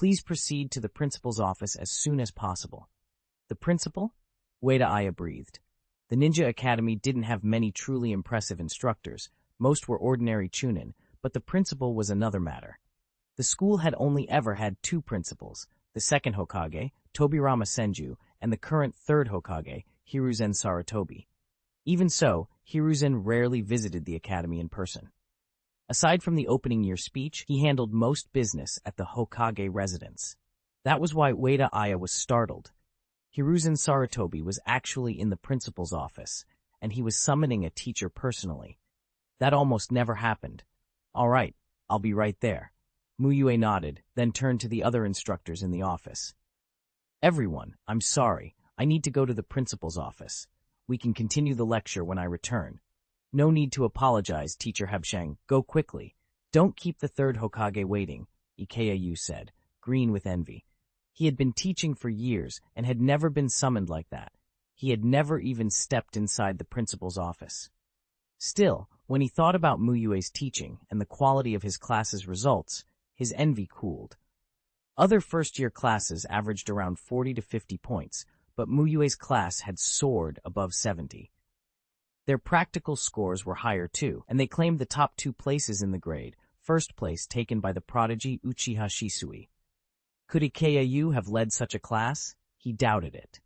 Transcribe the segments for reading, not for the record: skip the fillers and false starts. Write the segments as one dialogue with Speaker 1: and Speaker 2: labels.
Speaker 1: Please proceed to the principal's office as soon as possible. The principal? Ueda Aya breathed. The ninja academy didn't have many truly impressive instructors. Most were ordinary chuunin, but the principal was another matter. The school had only ever had two principals, the second Hokage, Tobirama Senju, and the current third Hokage, Hiruzen Sarutobi. Even so, Hiruzen rarely visited the academy in person. Aside from the opening year speech, he handled most business at the Hokage residence. That was why Ueda Aya was startled. Hiruzen Sarutobi was actually in the principal's office, and he was summoning a teacher personally. That almost never happened. All right, I'll be right there. Mu Yue nodded, then turned to the other instructors in the office. Everyone, I'm sorry. I need to go to the principal's office. We can continue the lecture when I return. No need to apologize, Teacher Habsheng. Go quickly. Don't keep the third Hokage waiting, Ikeya said, green with envy. He had been teaching for years and had never been summoned like that. He had never even stepped inside the principal's office. Still, when he thought about Mu Yue's teaching and the quality of his class's results, his envy cooled. Other first-year classes averaged around 40 to 50 points, but Mu Yue's class had soared above 70. Their practical scores were higher too, and they claimed the top 2 places in the grade, first place taken by the prodigy Uchiha Shisui. Could Ikeya have led such a class? He doubted it.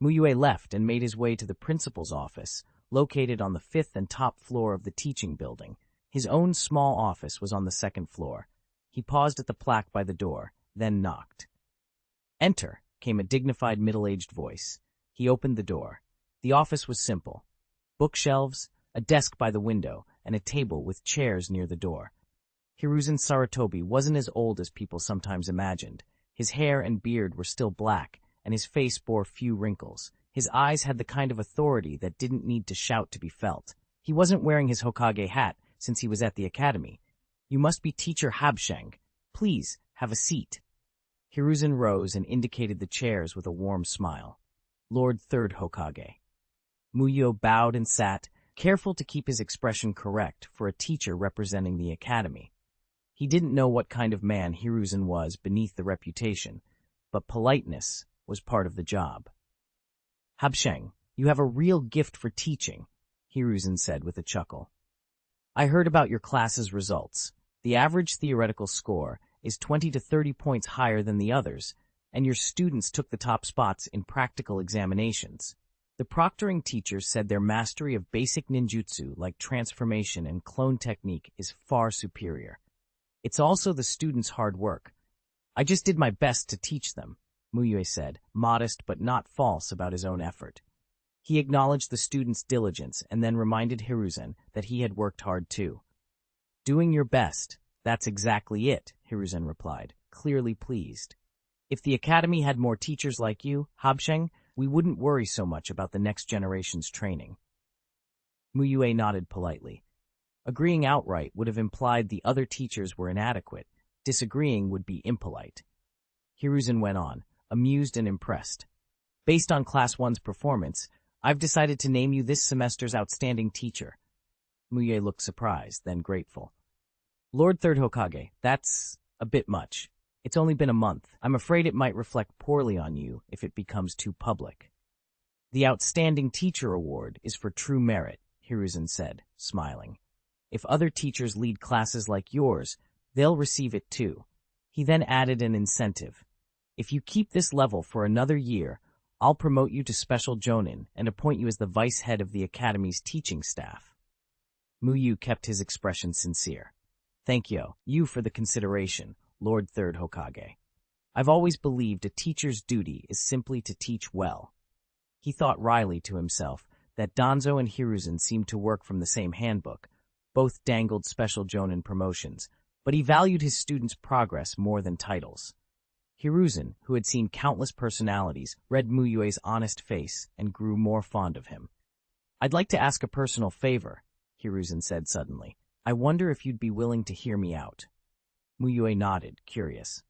Speaker 1: Mu Yue left and made his way to the principal's office, located on the 5th and top floor of the teaching building. His own small office was on the 2nd floor. He paused at the plaque by the door, then knocked. Enter, came a dignified middle-aged voice. He opened the door. The office was simple. Bookshelves, a desk by the window, and a table with chairs near the door. Hiruzen Sarutobi wasn't as old as people sometimes imagined. His hair and beard were still black, and his face bore few wrinkles. His eyes had the kind of authority that didn't need to shout to be felt. He wasn't wearing his Hokage hat since he was at the academy. You must be Teacher Habsheng. Please, have a seat. Hiruzen rose and indicated the chairs with a warm smile. Lord Third Hokage. Mu Yue bowed and sat, careful to keep his expression correct for a teacher representing the academy. He didn't know what kind of man Hiruzen was beneath the reputation, but politeness was part of the job. Habsheng, you have a real gift for teaching, Hiruzen said with a chuckle. I heard about your class's results. The average theoretical score is 20 to 30 points higher than the others, and your students took the top spots in practical examinations. The proctoring teachers said their mastery of basic ninjutsu like transformation and clone technique is far superior. It's also the students' hard work. I just did my best to teach them, Mu Yue said, modest but not false about his own effort. He acknowledged the students' diligence and then reminded Hiruzen that he had worked hard too. Doing your best, that's exactly it, Hiruzen replied, clearly pleased. If the academy had more teachers like you, Habsheng, we wouldn't worry so much about the next generation's training. Mu Yue nodded politely. Agreeing outright would have implied the other teachers were inadequate. Disagreeing would be impolite. Hiruzen went on, amused and impressed. Based on Class 1's performance, I've decided to name you this semester's outstanding teacher. Mu Yue looked surprised, then grateful. Lord Third Hokage, that's a bit much. It's only been a month. I'm afraid it might reflect poorly on you if it becomes too public. The Outstanding Teacher Award is for true merit, Hiruzen said, smiling. If other teachers lead classes like yours, they'll receive it too. He then added an incentive. If you keep this level for another year, I'll promote you to Special Jonin and appoint you as the vice head of the academy's teaching staff. Mu Yue kept his expression sincere. Thank you for the consideration, Lord Third Hokage. I've always believed a teacher's duty is simply to teach well. He thought wryly to himself that Danzo and Hiruzen seemed to work from the same handbook. Both dangled Special Jonin promotions, but he valued his students' progress more than titles. Hiruzen, who had seen countless personalities, read Mu Yue's honest face and grew more fond of him. I'd like to ask a personal favor, Hiruzen said suddenly. I wonder if you'd be willing to hear me out. Mu Yue nodded, curious.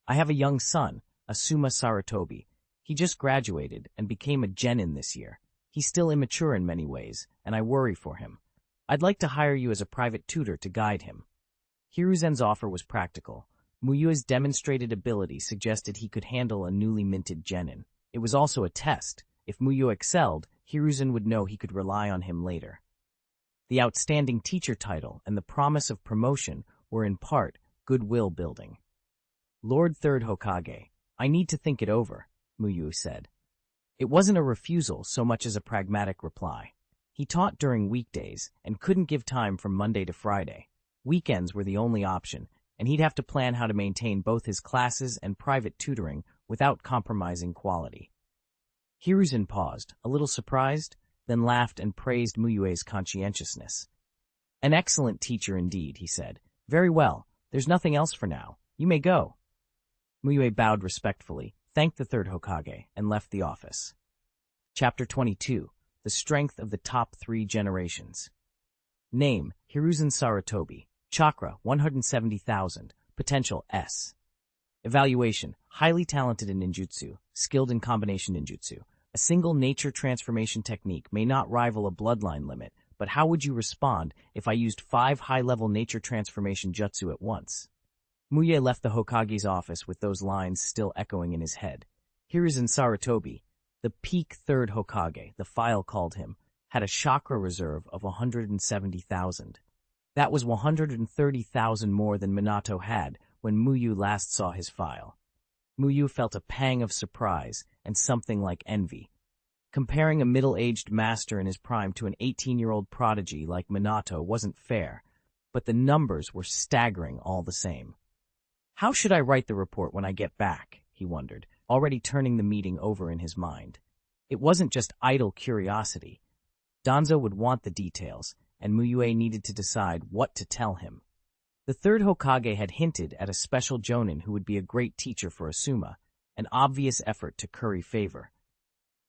Speaker 1: I have a young son, Asuma Sarutobi. He just graduated and became a genin this year. He's still immature in many ways, and I worry for him. I'd like to hire you as a private tutor to guide him. Hiruzen's offer was practical, Mu Yue's demonstrated ability suggested he could handle a newly minted genin. It was also a test. If Mu Yue excelled, Hiruzen would know he could rely on him later. The outstanding teacher title and the promise of promotion were in part goodwill building. Lord Third Hokage, I need to think it over, Mu Yue said. It wasn't a refusal so much as a pragmatic reply. He taught during weekdays and couldn't give time from Monday to Friday. Weekends were the only option, and he'd have to plan how to maintain both his classes and private tutoring without compromising quality. Hiruzen paused, a little surprised, then laughed and praised Mu Yue's conscientiousness. An excellent teacher indeed, he said. Very well, there's nothing else for now. You may go. Mu Yue bowed respectfully, thanked the third Hokage, and left the office. Chapter 22. The Strength of the Top 3 Generations. Name, Hiruzen Sarutobi. Chakra, 170,000. Potential, S. Evaluation, highly talented in ninjutsu, skilled in combination ninjutsu. A single nature transformation technique may not rival a bloodline limit, but how would you respond if I used 5 high-level nature transformation jutsu at once? Mu Yue left the Hokage's office with those lines still echoing in his head. Hiruzen Sarutobi, the peak third Hokage, the file called him, had a chakra reserve of 170,000. That was 130,000 more than Minato had when Mu Yue last saw his file. Mu Yue felt a pang of surprise and something like envy. Comparing a middle-aged master in his prime to an 18-year-old prodigy like Minato wasn't fair, but the numbers were staggering all the same. How should I write the report when I get back, he wondered, already turning the meeting over in his mind. It wasn't just idle curiosity. Danzo would want the details, and Mu Yue needed to decide what to tell him. The third Hokage had hinted at a special jonin who would be a great teacher for Asuma, an obvious effort to curry favor.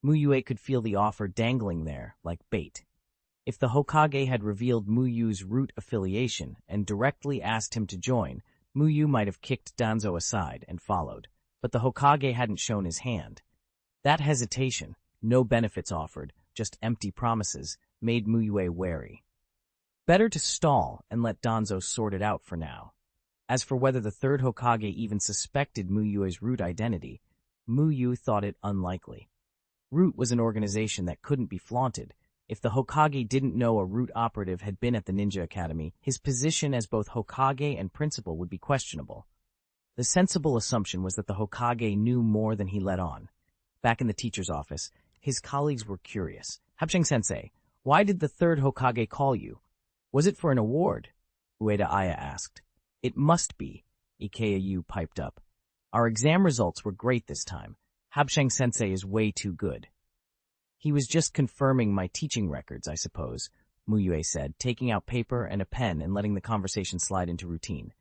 Speaker 1: Mu Yue could feel the offer dangling there like bait. If the Hokage had revealed Mu Yue's root affiliation and directly asked him to join, Mu Yue might have kicked Danzo aside and followed, but the Hokage hadn't shown his hand. That hesitation, no benefits offered, just empty promises, made Mu Yue wary. Better to stall and let Danzo sort it out for now. As for whether the third Hokage even suspected Mu Yue's root identity, Mu Yue thought it unlikely. Root was an organization that couldn't be flaunted. If the Hokage didn't know a Root operative had been at the Ninja Academy, his position as both Hokage and principal would be questionable. The sensible assumption was that the Hokage knew more than he let on. Back in the teacher's office, his colleagues were curious. Habsheng-sensei, why did the third Hokage call you? Was it for an award? Ueda Aya asked. It must be, Ikeya piped up. Our exam results were great this time. Habsheng-sensei is way too good. He was just confirming my teaching records, I suppose, Mu Yue said, taking out paper and a pen and letting the conversation slide into routine.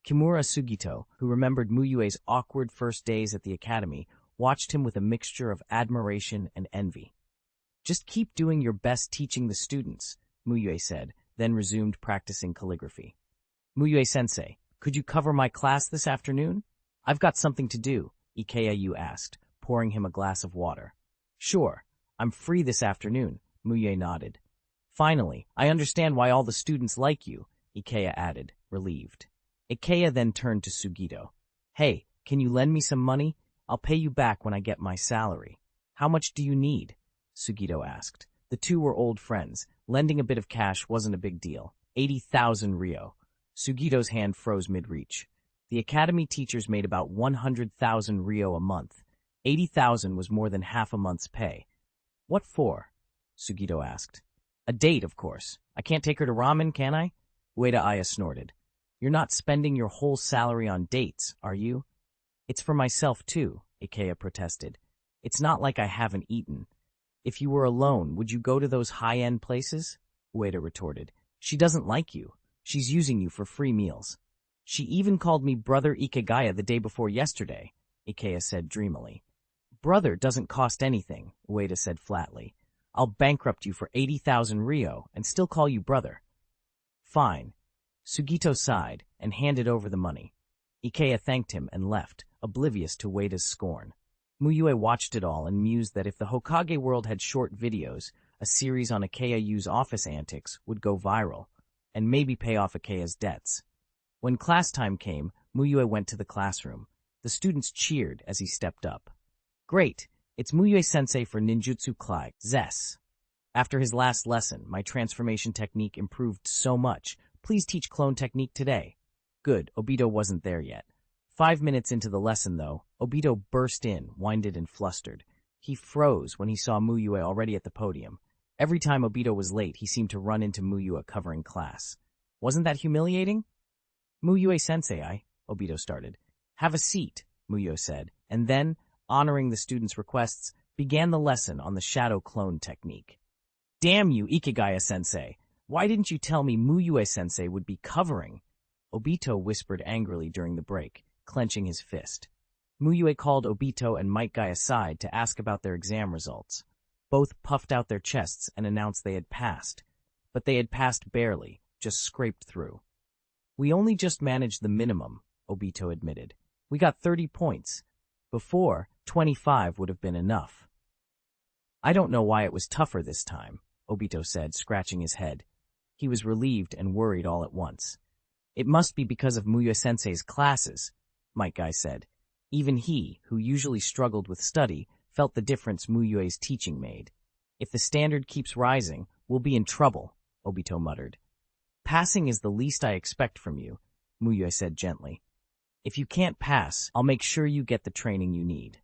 Speaker 1: Kimura Sugito, who remembered Mu Yue's awkward first days at the academy, watched him with a mixture of admiration and envy. Just keep doing your best teaching the students, Mu Yue said, then resumed practicing calligraphy. Mu Yue-sensei, could you cover my class this afternoon? I've got something to do, Ikeya asked, pouring him a glass of water. Sure. I'm free this afternoon, Mu Yue nodded. Finally, I understand why all the students like you, Ikeya added, relieved. Ikeya then turned to Sugito. Hey, can you lend me some money? I'll pay you back when I get my salary. How much do you need? Sugito asked. The two were old friends. Lending a bit of cash wasn't a big deal. 80,000 ryo. Sugito's hand froze mid-reach. The academy teachers made about 100,000 ryo a month. 80,000 was more than half a month's pay. What for? Sugito asked. A date, of course. I can't take her to ramen, can I? Ueda Aya snorted. You're not spending your whole salary on dates, are you? It's for myself, too, Ikeya protested. It's not like I haven't eaten. If you were alone, would you go to those high-end places? Ueda retorted. She doesn't like you. She's using you for free meals. She even called me Brother Ikegaya the day before yesterday, Ikeya said dreamily. Brother doesn't cost anything, Ueda said flatly. I'll bankrupt you for 80,000 ryo and still call you brother. Fine. Sugito sighed and handed over the money. Ikeya thanked him and left, oblivious to Ueda's scorn. Mu Yue watched it all and mused that if the Hokage world had short videos, a series on Ikeyu's office antics would go viral, and maybe pay off Ikeya's debts. When class time came, Mu Yue went to the classroom. The students cheered as he stepped up. Great! It's Mu Yue sensei for ninjutsu Klai, Zes. After his last lesson, my transformation technique improved so much. Please teach clone technique today. Good, Obito wasn't there yet. 5 minutes into the lesson, though, Obito burst in, winded and flustered. He froze when he saw Mu Yue already at the podium. Every time Obito was late, he seemed to run into Mu Yue covering class. Wasn't that humiliating? Mu Yue sensei, Obito started. Have a seat, Mu Yue said, and then, honoring the students' requests, began the lesson on the shadow clone technique. Damn you, Ikigaya-sensei! Why didn't you tell me Mu Yue-sensei would be covering? Obito whispered angrily during the break, clenching his fist. Mu Yue called Obito and Metkai aside to ask about their exam results. Both puffed out their chests and announced they had passed. But they had passed barely, just scraped through. We only just managed the minimum, Obito admitted. We got 30 points. Before, 25 would have been enough. I don't know why it was tougher this time, Obito said, scratching his head. He was relieved and worried all at once. It must be because of Mu Yue-sensei's classes, Metkai said. Even he, who usually struggled with study, felt the difference Mu Yue's teaching made. If the standard keeps rising, we'll be in trouble, Obito muttered. Passing is the least I expect from you, Mu Yue said gently. If you can't pass, I'll make sure you get the training you need.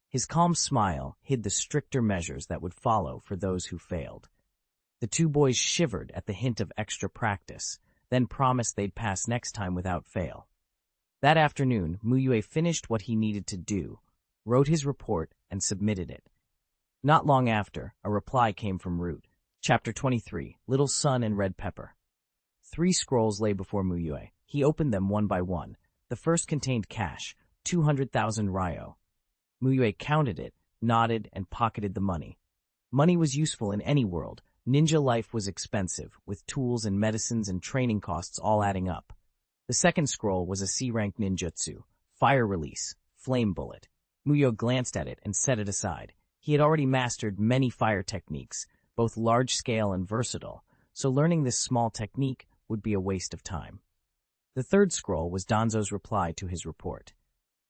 Speaker 1: His calm smile hid the stricter measures that would follow for those who failed. The two boys shivered at the hint of extra practice, then promised they'd pass next time without fail. That afternoon, Mu Yue finished what he needed to do, wrote his report, and submitted it. Not long after, a reply came from Root. Chapter 23, Little Sun and Red Pepper. 3 scrolls lay before Mu Yue. He opened them one by one. The first contained cash, 200,000 ryo. Mu Yue counted it, nodded, and pocketed the money. Money was useful in any world. Ninja life was expensive, with tools and medicines and training costs all adding up. The second scroll was a C-rank ninjutsu, fire release, flame bullet. Mu Yue glanced at it and set it aside. He had already mastered many fire techniques, both large-scale and versatile, so learning this small technique would be a waste of time. The third scroll was Danzo's reply to his report.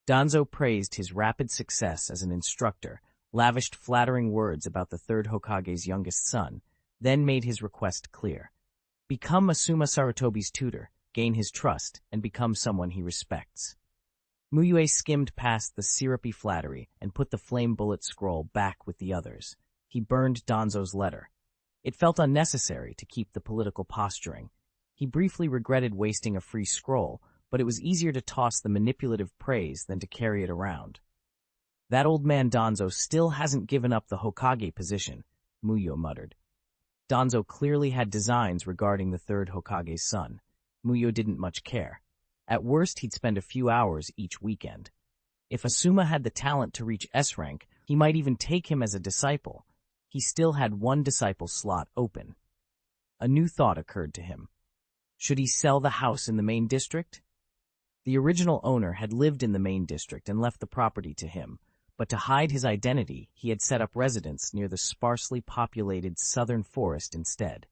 Speaker 1: Danzo praised his rapid success as an instructor, lavished flattering words about the third Hokage's youngest son, then made his request clear. Become Asuma Sarutobi's tutor, gain his trust, and become someone he respects. Mu Yue skimmed past the syrupy flattery and put the flame bullet scroll back with the others. He burned Danzo's letter. It felt unnecessary to keep the political posturing. He briefly regretted wasting a free scroll, but it was easier to toss the manipulative praise than to carry it around. That old man Danzo still hasn't given up the Hokage position, Mu Yue muttered. Danzo clearly had designs regarding the third Hokage's son. Mu Yue didn't much care. At worst, he'd spend a few hours each weekend. If Asuma had the talent to reach S rank, he might even take him as a disciple. He still had 1 disciple slot open. A new thought occurred to him. Should he sell the house in the main district? The original owner had lived in the main district and left the property to him, but to hide his identity, he had set up residence near the sparsely populated southern forest instead.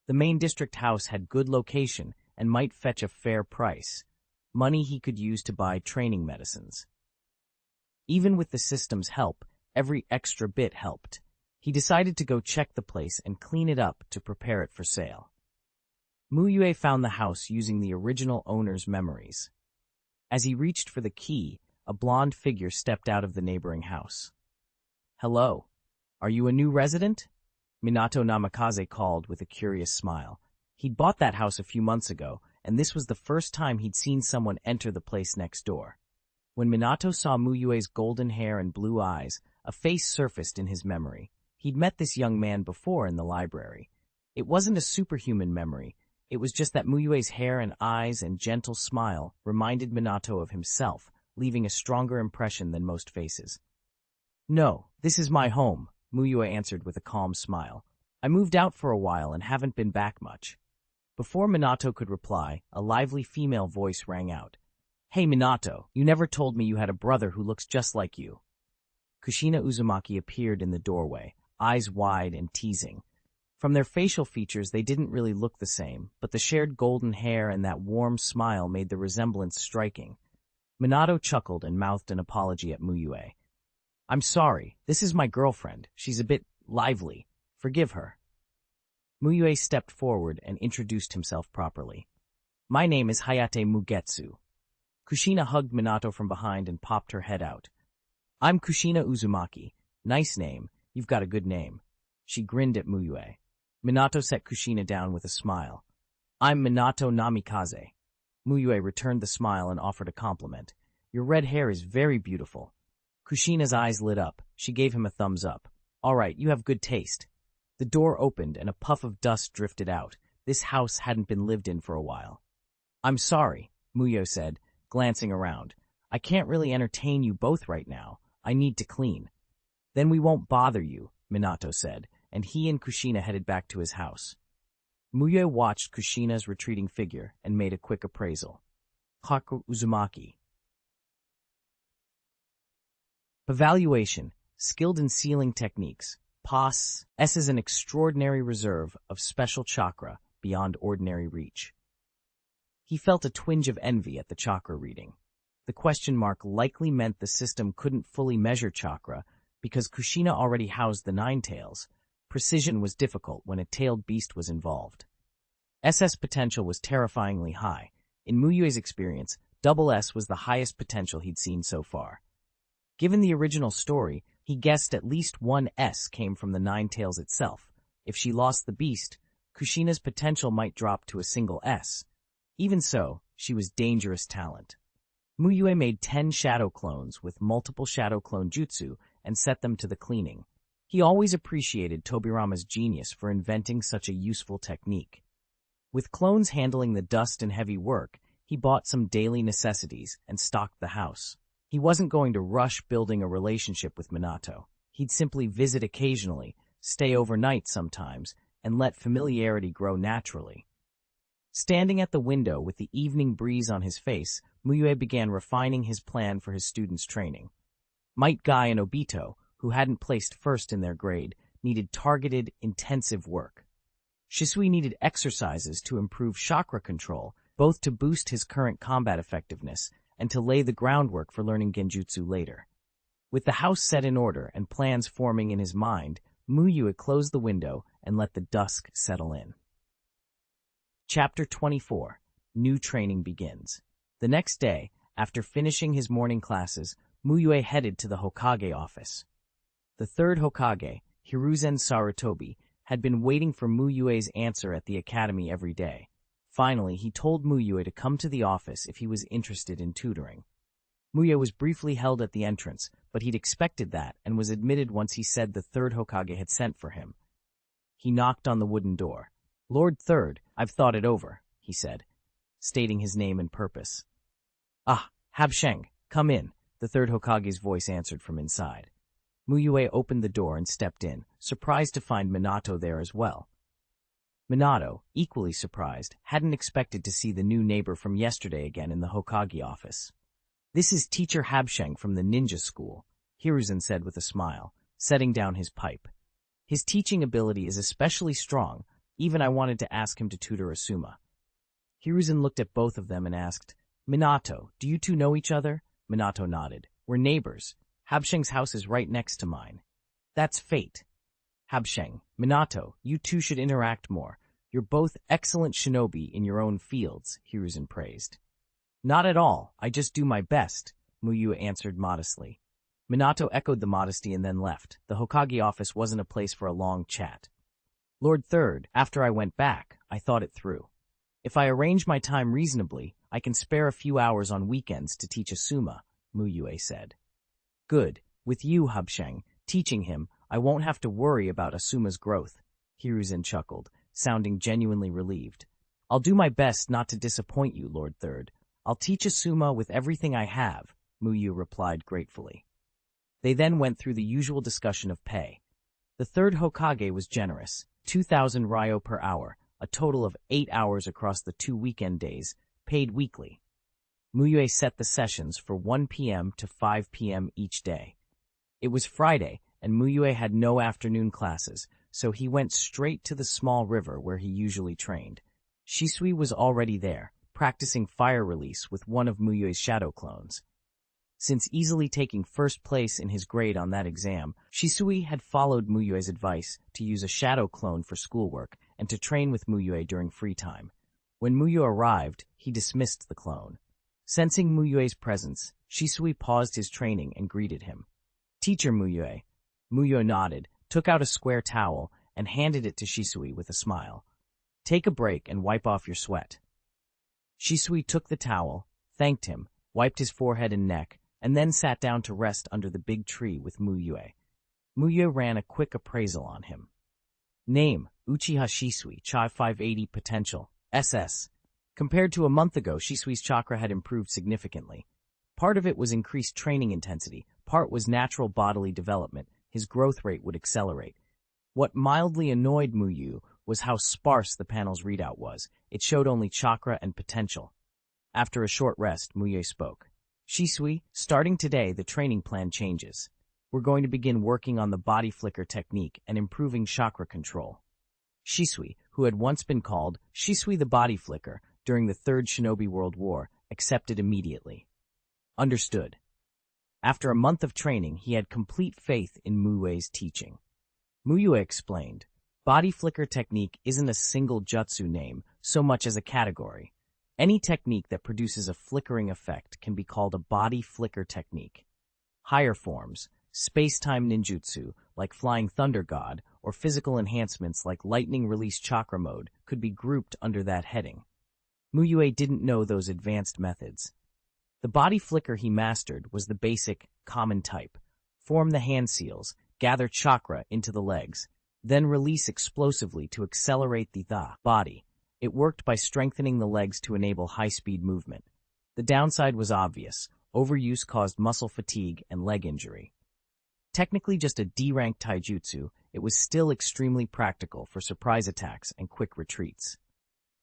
Speaker 1: The main district house had good location and might fetch a fair price, money he could use to buy training medicines. Even with the system's help, every extra bit helped. He decided to go check the place and clean it up to prepare it for sale. Mu Yue found the house using the original owner's memories. As he reached for the key, a blonde figure stepped out of the neighboring house. Hello. Are you a new resident? Minato Namikaze called with a curious smile. He'd bought that house a few months ago, and this was the first time he'd seen someone enter the place next door. When Minato saw Mu Yue's golden hair and blue eyes, a face surfaced in his memory. He'd met this young man before in the library. It wasn't a superhuman memory. It was just that Mu Yue's hair and eyes and gentle smile reminded Minato of himself, leaving a stronger impression than most faces. No, this is my home, Mu Yue answered with a calm smile. I moved out for a while and haven't been back much. Before Minato could reply, a lively female voice rang out. Hey Minato, you never told me you had a brother who looks just like you. Kushina Uzumaki appeared in the doorway, eyes wide and teasing. From their facial features, they didn't really look the same, but the shared golden hair and that warm smile made the resemblance striking. Minato chuckled and mouthed an apology at Mu Yue. "I'm sorry, this is my girlfriend. She's a bit lively. Forgive her." Mu Yue stepped forward and introduced himself properly. "My name is Hayate Mugetsu." Kushina hugged Minato from behind and popped her head out. "I'm Kushina Uzumaki. Nice name. You've got a good name." She grinned at Mu Yue. Minato set Kushina down with a smile. "I'm Minato Namikaze." Mu Yue returned the smile and offered a compliment. "Your red hair is very beautiful." Kushina's eyes lit up. She gave him a thumbs up. "All right, you have good taste." The door opened and a puff of dust drifted out. This house hadn't been lived in for a while. "I'm sorry," Mu Yue said, glancing around. "I can't really entertain you both right now. I need to clean." "Then we won't bother you," Minato said, and he and Kushina headed back to his house. Mu Yue watched Kushina's retreating figure and made a quick appraisal. Haku Uzumaki. Evaluation. Skilled in sealing techniques. POS. S is an extraordinary reserve of special chakra beyond ordinary reach. He felt a twinge of envy at the chakra reading. The question mark likely meant the system couldn't fully measure chakra because Kushina already housed the nine tails. Precision was difficult when a tailed beast was involved. SS potential was terrifyingly high. In Mu Yue's experience, double S was the highest potential he'd seen so far. Given the original story, he guessed at least one S came from the nine tails itself. If she lost the beast, Kushina's potential might drop to a single S. Even so, she was dangerous talent. Mu Yue made 10 shadow clones with multiple shadow clone jutsu and set them to the cleaning. He always appreciated Tobirama's genius for inventing such a useful technique. With clones handling the dust and heavy work, he bought some daily necessities and stocked the house. He wasn't going to rush building a relationship with Minato. He'd simply visit occasionally, stay overnight sometimes, and let familiarity grow naturally. Standing at the window with the evening breeze on his face, Mu Yue began refining his plan for his students' training. Metkai and Obito, who hadn't placed first in their grade, needed targeted, intensive work. Shisui needed exercises to improve chakra control, both to boost his current combat effectiveness and to lay the groundwork for learning genjutsu later. With the house set in order and plans forming in his mind, Mu Yue closed the window and let the dusk settle in. Chapter 24. New training begins. The next day, after finishing his morning classes, Mu Yue headed to the Hokage office. The third Hokage, Hiruzen Sarutobi, had been waiting for Mu Yue's answer at the academy every day. Finally, he told Mu Yue to come to the office if he was interested in tutoring. Mu Yue was briefly held at the entrance, but he'd expected that and was admitted once he said the third Hokage had sent for him. He knocked on the wooden door. "Lord Third, I've thought it over," he said, stating his name and purpose. "Ah, Habsheng, come in," the third Hokage's voice answered from inside. Mu Yue opened the door and stepped in, surprised to find Minato there as well. Minato, equally surprised, hadn't expected to see the new neighbor from yesterday again in the Hokage office. "This is Teacher Habsheng from the ninja school," Hiruzen said with a smile, setting down his pipe. "His teaching ability is especially strong, even I wanted to ask him to tutor Asuma." Hiruzen looked at both of them and asked, "Minato, do you two know each other?" Minato nodded. "We're neighbors. Habsheng's house is right next to mine." "That's fate." "Habsheng, Minato, you two should interact more. You're both excellent shinobi in your own fields," Hiruzen praised. "Not at all. I just do my best," Mu Yue answered modestly. Minato echoed the modesty and then left. The Hokage office wasn't a place for a long chat. "Lord Third, after I went back, I thought it through. If I arrange my time reasonably, I can spare a few hours on weekends to teach Asuma," Mu Yue said. "Good. With you, Habsheng, teaching him, I won't have to worry about Asuma's growth," Hiruzen chuckled, sounding genuinely relieved. "I'll do my best not to disappoint you, Lord Third. I'll teach Asuma with everything I have," Mu Yue replied gratefully. They then went through the usual discussion of pay. The third Hokage was generous, 2,000 ryo per hour, a total of 8 hours across the 2 weekend days, paid weekly. Mu Yue set the sessions for 1 p.m. to 5 p.m. each day. It was Friday, and Mu Yue had no afternoon classes, so he went straight to the small river where he usually trained. Shisui was already there, practicing fire release with one of Mu Yue's shadow clones. Since easily taking first place in his grade on that exam, Shisui had followed Mu Yue's advice to use a shadow clone for schoolwork and to train with Mu Yue during free time. When Mu Yue arrived, he dismissed the clone. Sensing Mu Yue's presence, Shisui paused his training and greeted him. "Teacher Mu Yue." Mu Yue nodded, took out a square towel, and handed it to Shisui with a smile. "Take a break and wipe off your sweat." Shisui took the towel, thanked him, wiped his forehead and neck, and then sat down to rest under the big tree with Mu Yue. Mu Yue ran a quick appraisal on him. Name, Uchiha Shisui, Chai 580 Potential, SS. Compared to a month ago, Shisui's chakra had improved significantly. Part of it was increased training intensity, part was natural bodily development. His growth rate would accelerate. What mildly annoyed Mu Yue was how sparse the panel's readout was. It showed only chakra and potential. After a short rest, Mu Yue spoke. "Shisui, starting today, the training plan changes. We're going to begin working on the body flicker technique and improving chakra control." Shisui, who had once been called Shisui the Body Flicker during the Third Shinobi World War, accepted immediately. Understood. After a month of training, he had complete faith in Mu Yue's teaching. Mu Yue explained, "Body flicker technique isn't a single jutsu name so much as a category. Any technique that produces a flickering effect can be called a body flicker technique. Higher forms, space-time ninjutsu, like Flying Thunder God, or physical enhancements like Lightning Release Chakra Mode could be grouped under that heading." Mu Yue didn't know those advanced methods. The body flicker he mastered was the basic, common type. Form the hand seals, gather chakra into the legs, then release explosively to accelerate the body. It worked by strengthening the legs to enable high-speed movement. The downside was obvious. Overuse caused muscle fatigue and leg injury. Technically just a D-rank taijutsu, it was still extremely practical for surprise attacks and quick retreats.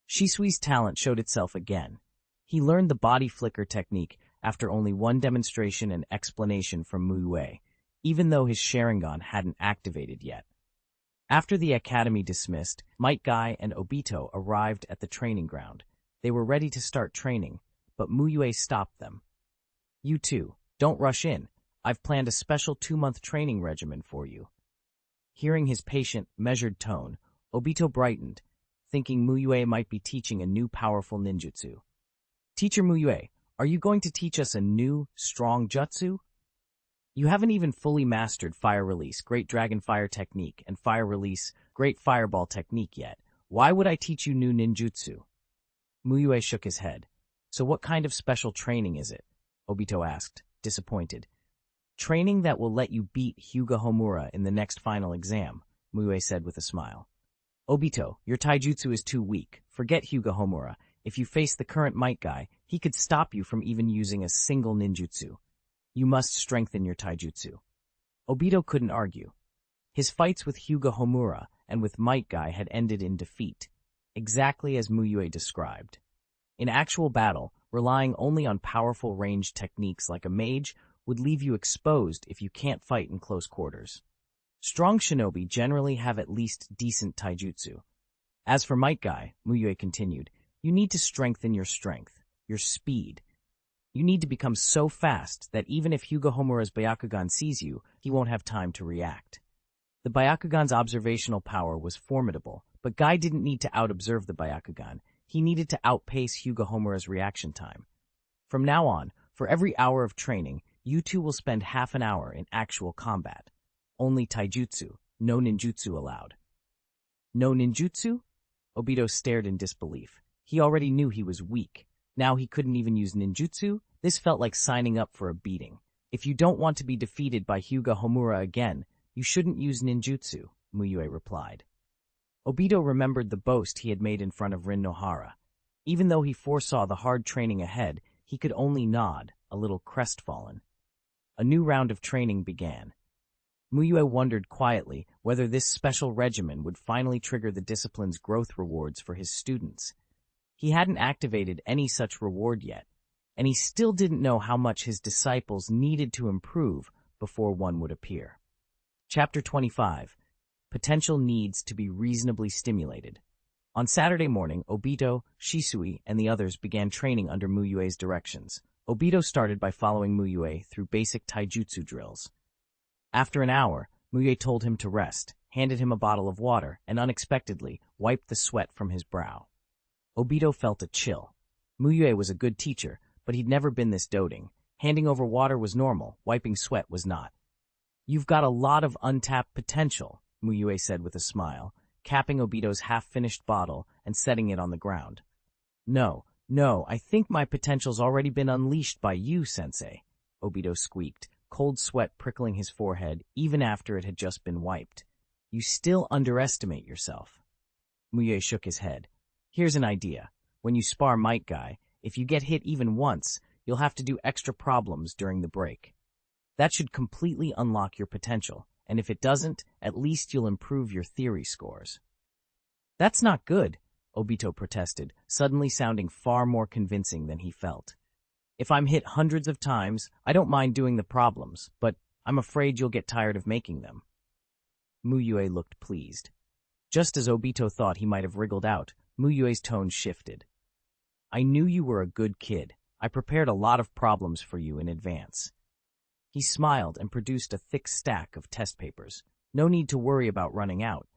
Speaker 1: Shisui's talent showed itself again. He learned the body flicker technique after only one demonstration and explanation from Mu Yue, even though his Sharingan hadn't activated yet. After the academy dismissed, Metkai and Obito arrived at the training ground. They were ready to start training, but Mu Yue stopped them. "You two, don't rush in. I've planned a special 2-month training regimen for you." Hearing his patient, measured tone, Obito brightened, thinking Mu Yue might be teaching a new powerful ninjutsu. "Teacher Mu Yue, are you going to teach us a new, strong jutsu? You haven't even fully mastered Fire Release, Great Dragon Fire Technique, and Fire Release, Great Fireball Technique yet. Why would I teach you new ninjutsu?" Mu Yue shook his head. "So what kind of special training is it?" Obito asked, disappointed. "Training that will let you beat Hyuga Homura in the next final exam," Mu Yue said with a smile. "Obito, your taijutsu is too weak. Forget Hyuga Homura. If you face the current Metkai, he could stop you from even using a single ninjutsu. You must strengthen your taijutsu." Obito couldn't argue. His fights with Hyuga Homura and with Metkai had ended in defeat, exactly as Mu Yue described. In actual battle, relying only on powerful ranged techniques like a mage would leave you exposed if you can't fight in close quarters. Strong shinobi generally have at least decent taijutsu. As for Metkai, Mu Yue continued, you need to strengthen your strength, your speed. You need to become so fast that even if Hyuga Homura's Byakugan sees you, he won't have time to react. The Byakugan's observational power was formidable, but Guy didn't need to out-observe the Byakugan. He needed to outpace Hyuga Homura's reaction time. From now on, for every hour of training, you two will spend half an hour in actual combat. Only taijutsu, no ninjutsu allowed. No ninjutsu? Obito stared in disbelief. He already knew he was weak. Now he couldn't even use ninjutsu? This felt like signing up for a beating. If you don't want to be defeated by Hyuga Homura again, you shouldn't use ninjutsu, Mu Yue replied. Obito remembered the boast he had made in front of Rin Nohara. Even though he foresaw the hard training ahead, he could only nod, a little crestfallen. A new round of training began. Mu Yue wondered quietly whether this special regimen would finally trigger the discipline's growth rewards for his students. He hadn't activated any such reward yet, and he still didn't know how much his disciples needed to improve before one would appear. Chapter 25. Potential needs to be reasonably stimulated. On Saturday morning, Obito, Shisui, and the others began training under Mu Yue's directions. Obito started by following Mu Yue through basic taijutsu drills. After an hour, Mu Yue told him to rest, handed him a bottle of water, and unexpectedly wiped the sweat from his brow. Obito felt a chill. Mu Yue was a good teacher, but he'd never been this doting. Handing over water was normal, wiping sweat was not. "You've got a lot of untapped potential," Mu Yue said with a smile, capping Obito's half-finished bottle and setting it on the ground. No, I think my potential's already been unleashed by you, sensei," Obito squeaked, cold sweat prickling his forehead even after it had just been wiped. "You still underestimate yourself." Mu Yue shook his head. "Here's an idea. When you spar Metkai, if you get hit even once, you'll have to do extra problems during the break. That should completely unlock your potential, and if it doesn't, at least you'll improve your theory scores." "That's not good," Obito protested, suddenly sounding far more convincing than he felt. "If I'm hit hundreds of times, I don't mind doing the problems, but I'm afraid you'll get tired of making them." Mu Yue looked pleased. Just as Obito thought he might have wriggled out, Mu Yue's tone shifted. "I knew you were a good kid. I prepared a lot of problems for you in advance." He smiled and produced a thick stack of test papers. "No need to worry about running out."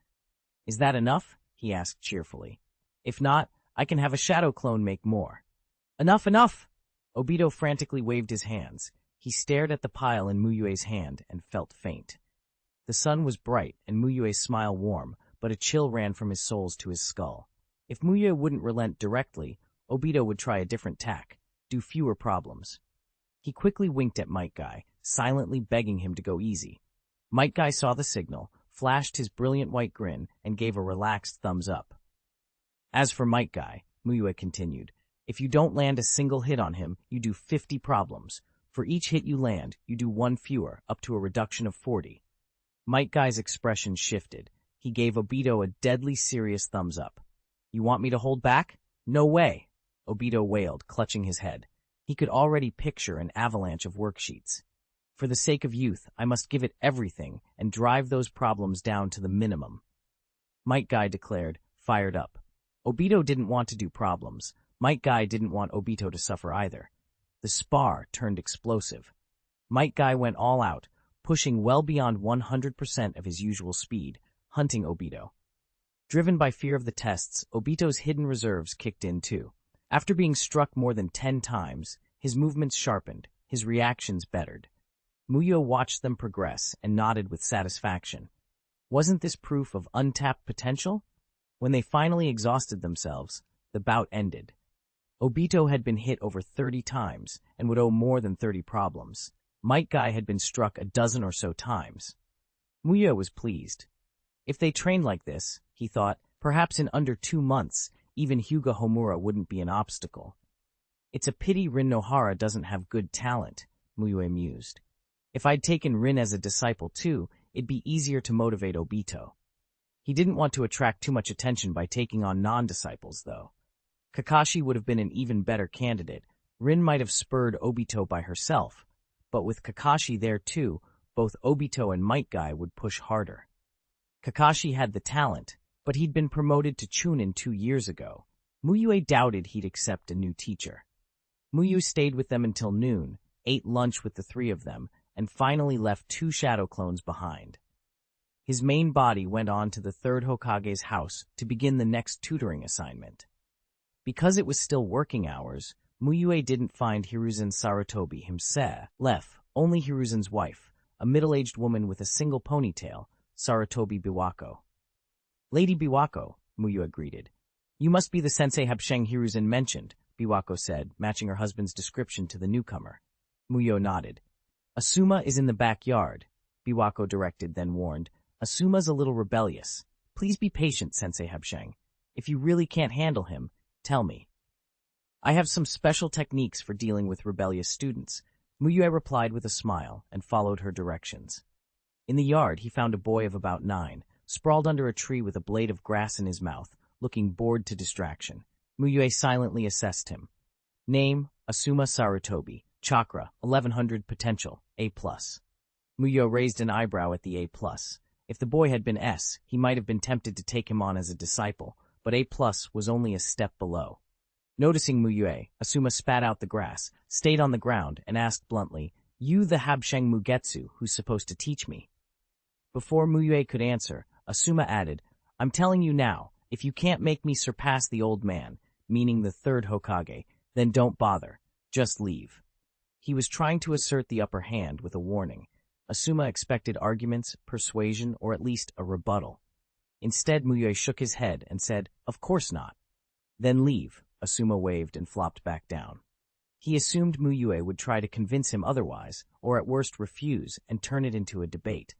Speaker 1: "Is that enough?" he asked cheerfully. "If not, I can have a shadow clone make more." "Enough, enough!" Obito frantically waved his hands. He stared at the pile in Mu Yue's hand and felt faint. The sun was bright and Mu Yue's smile warm, but a chill ran from his soles to his skull. If Mu Yue wouldn't relent directly, Obito would try a different tack, do fewer problems. He quickly winked at Metkai, silently begging him to go easy. Metkai saw the signal, flashed his brilliant white grin, and gave a relaxed thumbs up. "As for Metkai," Mu Yue continued, "if you don't land a single hit on him, you do 50 problems. For each hit you land, you do one fewer, up to a reduction of 40. Metkai's expression shifted. He gave Obito a deadly serious thumbs up. "You want me to hold back?" "No way," Obito wailed, clutching his head. He could already picture an avalanche of worksheets. "For the sake of youth, I must give it everything and drive those problems down to the minimum." Metkai declared, fired up. Obito didn't want to do problems. Metkai didn't want Obito to suffer either. The spar turned explosive. Metkai went all out, pushing well beyond 100% of his usual speed, hunting Obito. Driven by fear of the tests, Obito's hidden reserves kicked in too. After being struck more than 10 times, his movements sharpened, his reactions bettered. Mu Yue watched them progress and nodded with satisfaction. Wasn't this proof of untapped potential? When they finally exhausted themselves, the bout ended. Obito had been hit over 30 times and would owe more than 30 problems. Metkai had been struck a dozen or so times. Mu Yue was pleased. If they trained like this, he thought, perhaps in under 2 months, even Hyuga Homura wouldn't be an obstacle. "It's a pity Rin Nohara doesn't have good talent," Mu Yue mused. "If I'd taken Rin as a disciple too, it'd be easier to motivate Obito." He didn't want to attract too much attention by taking on non-disciples, though. Kakashi would have been an even better candidate. Rin might have spurred Obito by herself, but with Kakashi there too, both Obito and Metkai would push harder. Kakashi had the talent, but he'd been promoted to chuunin 2 years ago. Mu Yue doubted he'd accept a new teacher. Mu Yue stayed with them until noon, ate lunch with the 3 of them, and finally left 2 shadow clones behind. His main body went on to the 3rd Hokage's house to begin the next tutoring assignment. Because it was still working hours, Mu Yue didn't find Hiruzen Sarutobi himself. Only Hiruzen's wife, a middle-aged woman with a single ponytail, Sarutobi Biwako. "Lady Biwako," Mu Yue greeted. "You must be the sensei Habsheng Hiruzen mentioned," Biwako said, matching her husband's description to the newcomer. Mu Yue nodded. "Asuma is in the backyard," Biwako directed, then warned. "Asuma's a little rebellious. Please be patient, Sensei Habsheng. If you really can't handle him, tell me." "I have some special techniques for dealing with rebellious students," Mu Yue replied with a smile and followed her directions. In the yard, he found a boy of about 9, sprawled under a tree with a blade of grass in his mouth, looking bored to distraction. Mu Yue silently assessed him. Name, Asuma Sarutobi. Chakra, 1100 potential, A+. Mu Yue raised an eyebrow at the A+. If the boy had been S, he might have been tempted to take him on as a disciple, but A+ was only a step below. Noticing Mu Yue, Asuma spat out the grass, stayed on the ground, and asked bluntly, "You the Habsheng Mugetsu who's supposed to teach me?" Before Mu Yue could answer, Asuma added, "I'm telling you now, if you can't make me surpass the old man, meaning the third Hokage, then don't bother. Just leave." He was trying to assert the upper hand with a warning. Asuma expected arguments, persuasion, or at least a rebuttal. Instead, Mu Yue shook his head and said, "Of course not." "Then leave," Asuma waved and flopped back down. He assumed Mu Yue would try to convince him otherwise, or at worst refuse and turn it into a debate.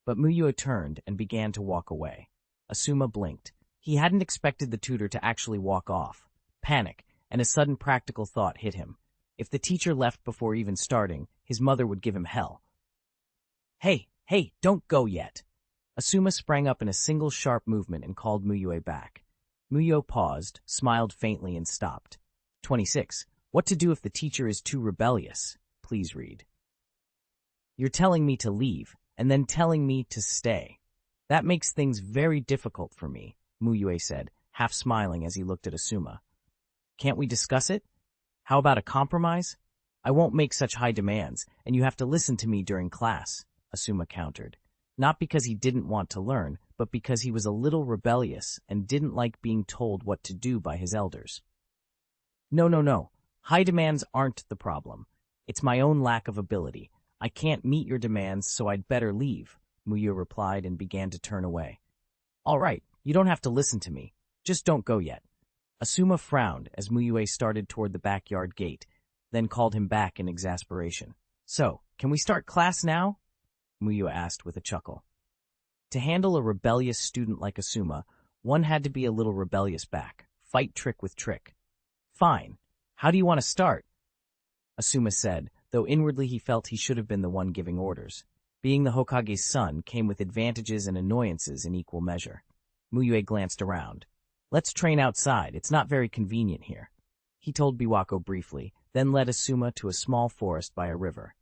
Speaker 1: But Mu Yue turned and began to walk away. Asuma blinked. He hadn't expected the tutor to actually walk off. Panic and a sudden practical thought hit him. If the teacher left before even starting, his mother would give him hell. Hey, don't go yet." Asuma sprang up in a single sharp movement and called Mu Yue back. Mu Yue paused, smiled faintly, and stopped. 26. What to do if the teacher is too rebellious? Please read. "You're telling me to leave, and then telling me to stay. That makes things very difficult for me," Mu Yue said, half smiling as he looked at Asuma. "Can't we discuss it? How about a compromise? I won't make such high demands, and you have to listen to me during class," Asuma countered. Not because he didn't want to learn, but because he was a little rebellious and didn't like being told what to do by his elders. No. High demands aren't the problem. It's my own lack of ability. I can't meet your demands, so I'd better leave," Mu Yue replied and began to turn away. "All right, you don't have to listen to me. Just don't go yet." Asuma frowned as Mu Yue started toward the backyard gate, then called him back in exasperation. "So, can we start class now?" Mu Yue asked with a chuckle. To handle a rebellious student like Asuma, one had to be a little rebellious back. Fight trick with trick. "Fine. How do you want to start?" Asuma said, though inwardly he felt he should have been the one giving orders. Being the Hokage's son came with advantages and annoyances in equal measure. Mu Yue glanced around. "Let's train outside. It's not very convenient here." He told Biwako briefly, then led Asuma to a small forest by a river.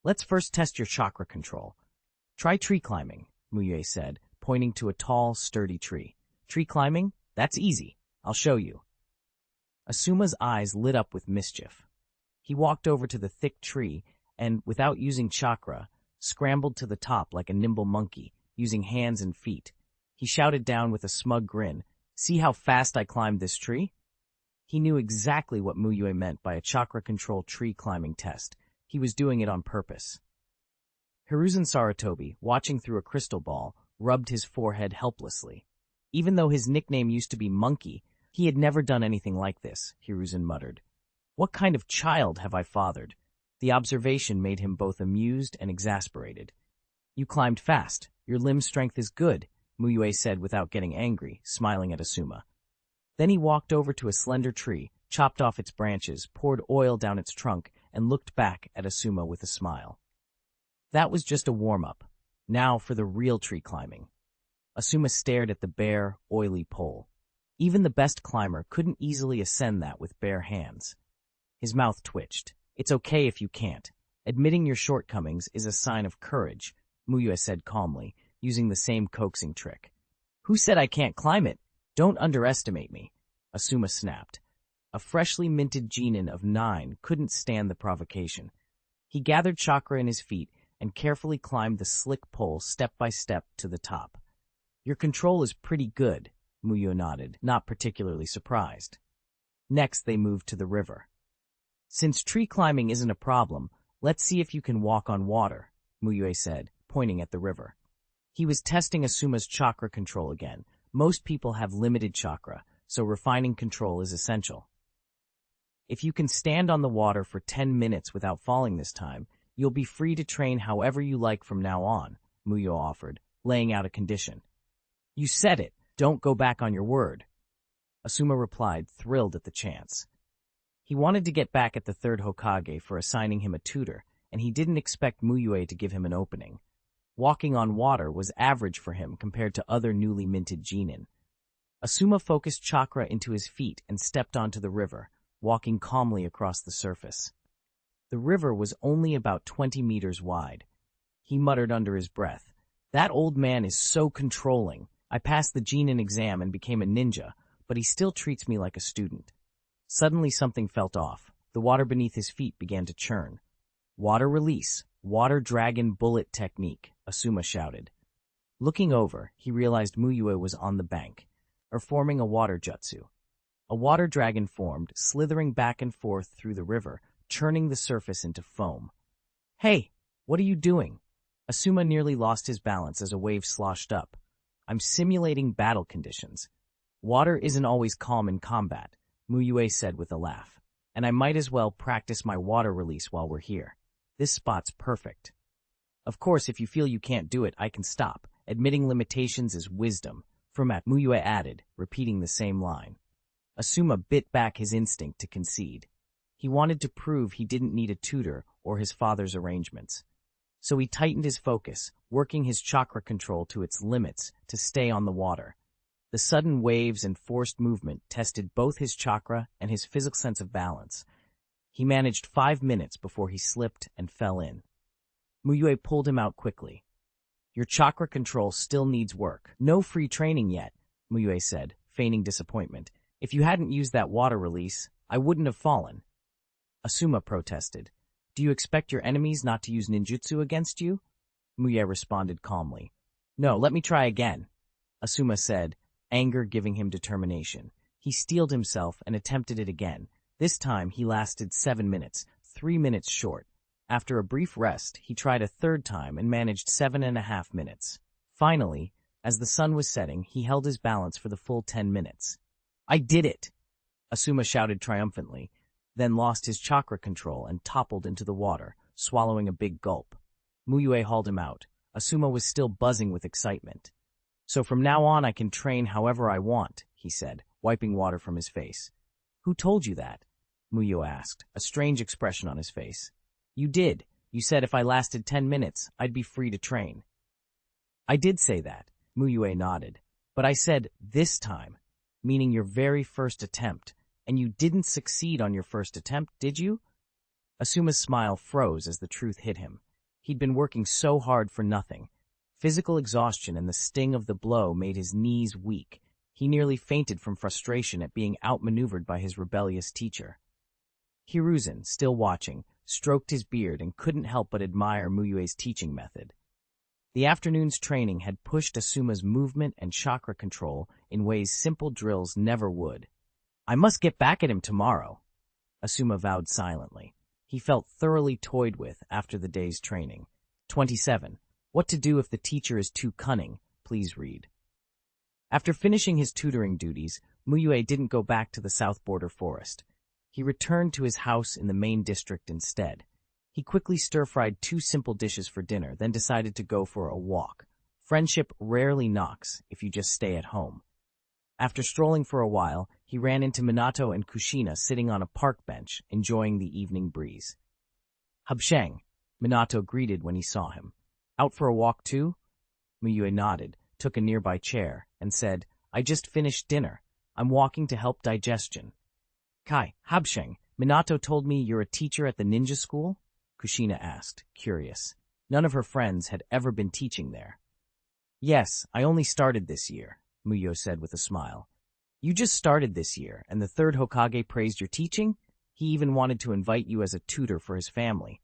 Speaker 1: "Let's first test your chakra control. Try tree climbing," Mu Yue said, pointing to a tall, sturdy tree. "Tree climbing? That's easy. I'll show you." Asuma's eyes lit up with mischief. He walked over to the thick tree and, without using chakra, scrambled to the top like a nimble monkey, using hands and feet. He shouted down with a smug grin, "See how fast I climbed this tree?" He knew exactly what Mu Yue meant by a chakra control tree climbing test. He was doing it on purpose. Hiruzen Sarutobi, watching through a crystal ball, rubbed his forehead helplessly. Even though his nickname used to be Monkey, he had never done anything like this, Hiruzen muttered. "What kind of child have I fathered?" The observation made him both amused and exasperated. "You climbed fast. Your limb strength is good," Mu Yue said without getting angry, smiling at Asuma. Then he walked over to a slender tree, chopped off its branches, poured oil down its trunk, and looked back at Asuma with a smile. That was just a warm-up. Now for the real tree climbing. Asuma stared at the bare, oily pole. Even the best climber couldn't easily ascend that with bare hands. His mouth twitched. "It's okay if you can't. Admitting your shortcomings is a sign of courage," Mu Yue said calmly, using the same coaxing trick. "Who said I can't climb it? Don't underestimate me," Asuma snapped. A freshly minted genin of 9 couldn't stand the provocation. He gathered chakra in his feet and carefully climbed the slick pole step by step to the top. "Your control is pretty good," Mu Yue nodded, not particularly surprised. Next, they moved to the river. "Since tree climbing isn't a problem, let's see if you can walk on water," Mu Yue said, pointing at the river. He was testing Asuma's chakra control again. Most people have limited chakra, so refining control is essential. "If you can stand on the water for 10 minutes without falling this time, you'll be free to train however you like from now on," Mu Yue offered, laying out a condition. "You said it. Don't go back on your word," Asuma replied, thrilled at the chance. He wanted to get back at the third Hokage for assigning him a tutor, and he didn't expect Mu Yue to give him an opening. Walking on water was average for him compared to other newly minted genin. Asuma focused chakra into his feet and stepped onto the river, walking calmly across the surface. The river was only about 20 meters wide. He muttered under his breath, That old man is so controlling. I passed the chuunin exam and became a ninja, but he still treats me like a student. Suddenly something felt off. The water beneath his feet began to churn. Water release, water dragon bullet technique, Asuma shouted. Looking over, he realized Mu Yue was on the bank, performing a water jutsu. A water dragon formed, slithering back and forth through the river, churning the surface into foam. Hey, what are you doing? Asuma nearly lost his balance as a wave sloshed up. I'm simulating battle conditions. Water isn't always calm in combat, Mu Yue said with a laugh, and I might as well practice my water release while we're here. This spot's perfect. Of course, if you feel you can't do it, I can stop. Admitting limitations is wisdom, Mu Yue added, repeating the same line. Asuma bit back his instinct to concede. He wanted to prove he didn't need a tutor or his father's arrangements. So he tightened his focus, working his chakra control to its limits to stay on the water. The sudden waves and forced movement tested both his chakra and his physical sense of balance. He managed 5 minutes before he slipped and fell in. Mu Yue pulled him out quickly. Your chakra control still needs work. No free training yet, Mu Yue said, feigning disappointment. If you hadn't used that water release, I wouldn't have fallen. Asuma protested. Do you expect your enemies not to use ninjutsu against you? Mu Yue responded calmly. No, let me try again, Asuma said, anger giving him determination. He steeled himself and attempted it again. This time he lasted 7 minutes, 3 minutes short. After a brief rest, he tried a third time and managed 7.5 minutes. Finally, as the sun was setting, he held his balance for the full 10 minutes. I did it! Asuma shouted triumphantly, then lost his chakra control and toppled into the water, swallowing a big gulp. Mu Yue hauled him out. Asuma was still buzzing with excitement. So from now on I can train however I want, he said, wiping water from his face. Who told you that? Mu Yue asked, a strange expression on his face. You did. You said if I lasted 10 minutes, I'd be free to train. I did say that, Mu Yue nodded. But I said this time, meaning your very first attempt. And you didn't succeed on your first attempt, did you? Asuma's smile froze as the truth hit him. He'd been working so hard for nothing. Physical exhaustion and the sting of the blow made his knees weak. He nearly fainted from frustration at being outmaneuvered by his rebellious teacher. Hiruzen, still watching, stroked his beard and couldn't help but admire Mu Yue's teaching method. The afternoon's training had pushed Asuma's movement and chakra control in ways simple drills never would. I must get back at him tomorrow, Asuma vowed silently. He felt thoroughly toyed with after the day's training. 27. What to do if the teacher is too cunning? Please read. After finishing his tutoring duties, Mu Yue didn't go back to the south border forest. He returned to his house in the main district instead. He quickly stir-fried 2 simple dishes for dinner, then decided to go for a walk. Friendship rarely knocks if you just stay at home. After strolling for a while, he ran into Minato and Kushina sitting on a park bench, enjoying the evening breeze. Hubsheng, Minato greeted when he saw him. Out for a walk too? Mu Yue nodded, took a nearby chair, and said, I just finished dinner. I'm walking to help digestion. Kai, Hubsheng, Minato told me you're a teacher at the ninja school? Kushina asked, curious. None of her friends had ever been teaching there. Yes, I only started this year, Mu Yue said with a smile. You just started this year, and the third Hokage praised your teaching? He even wanted to invite you as a tutor for his family.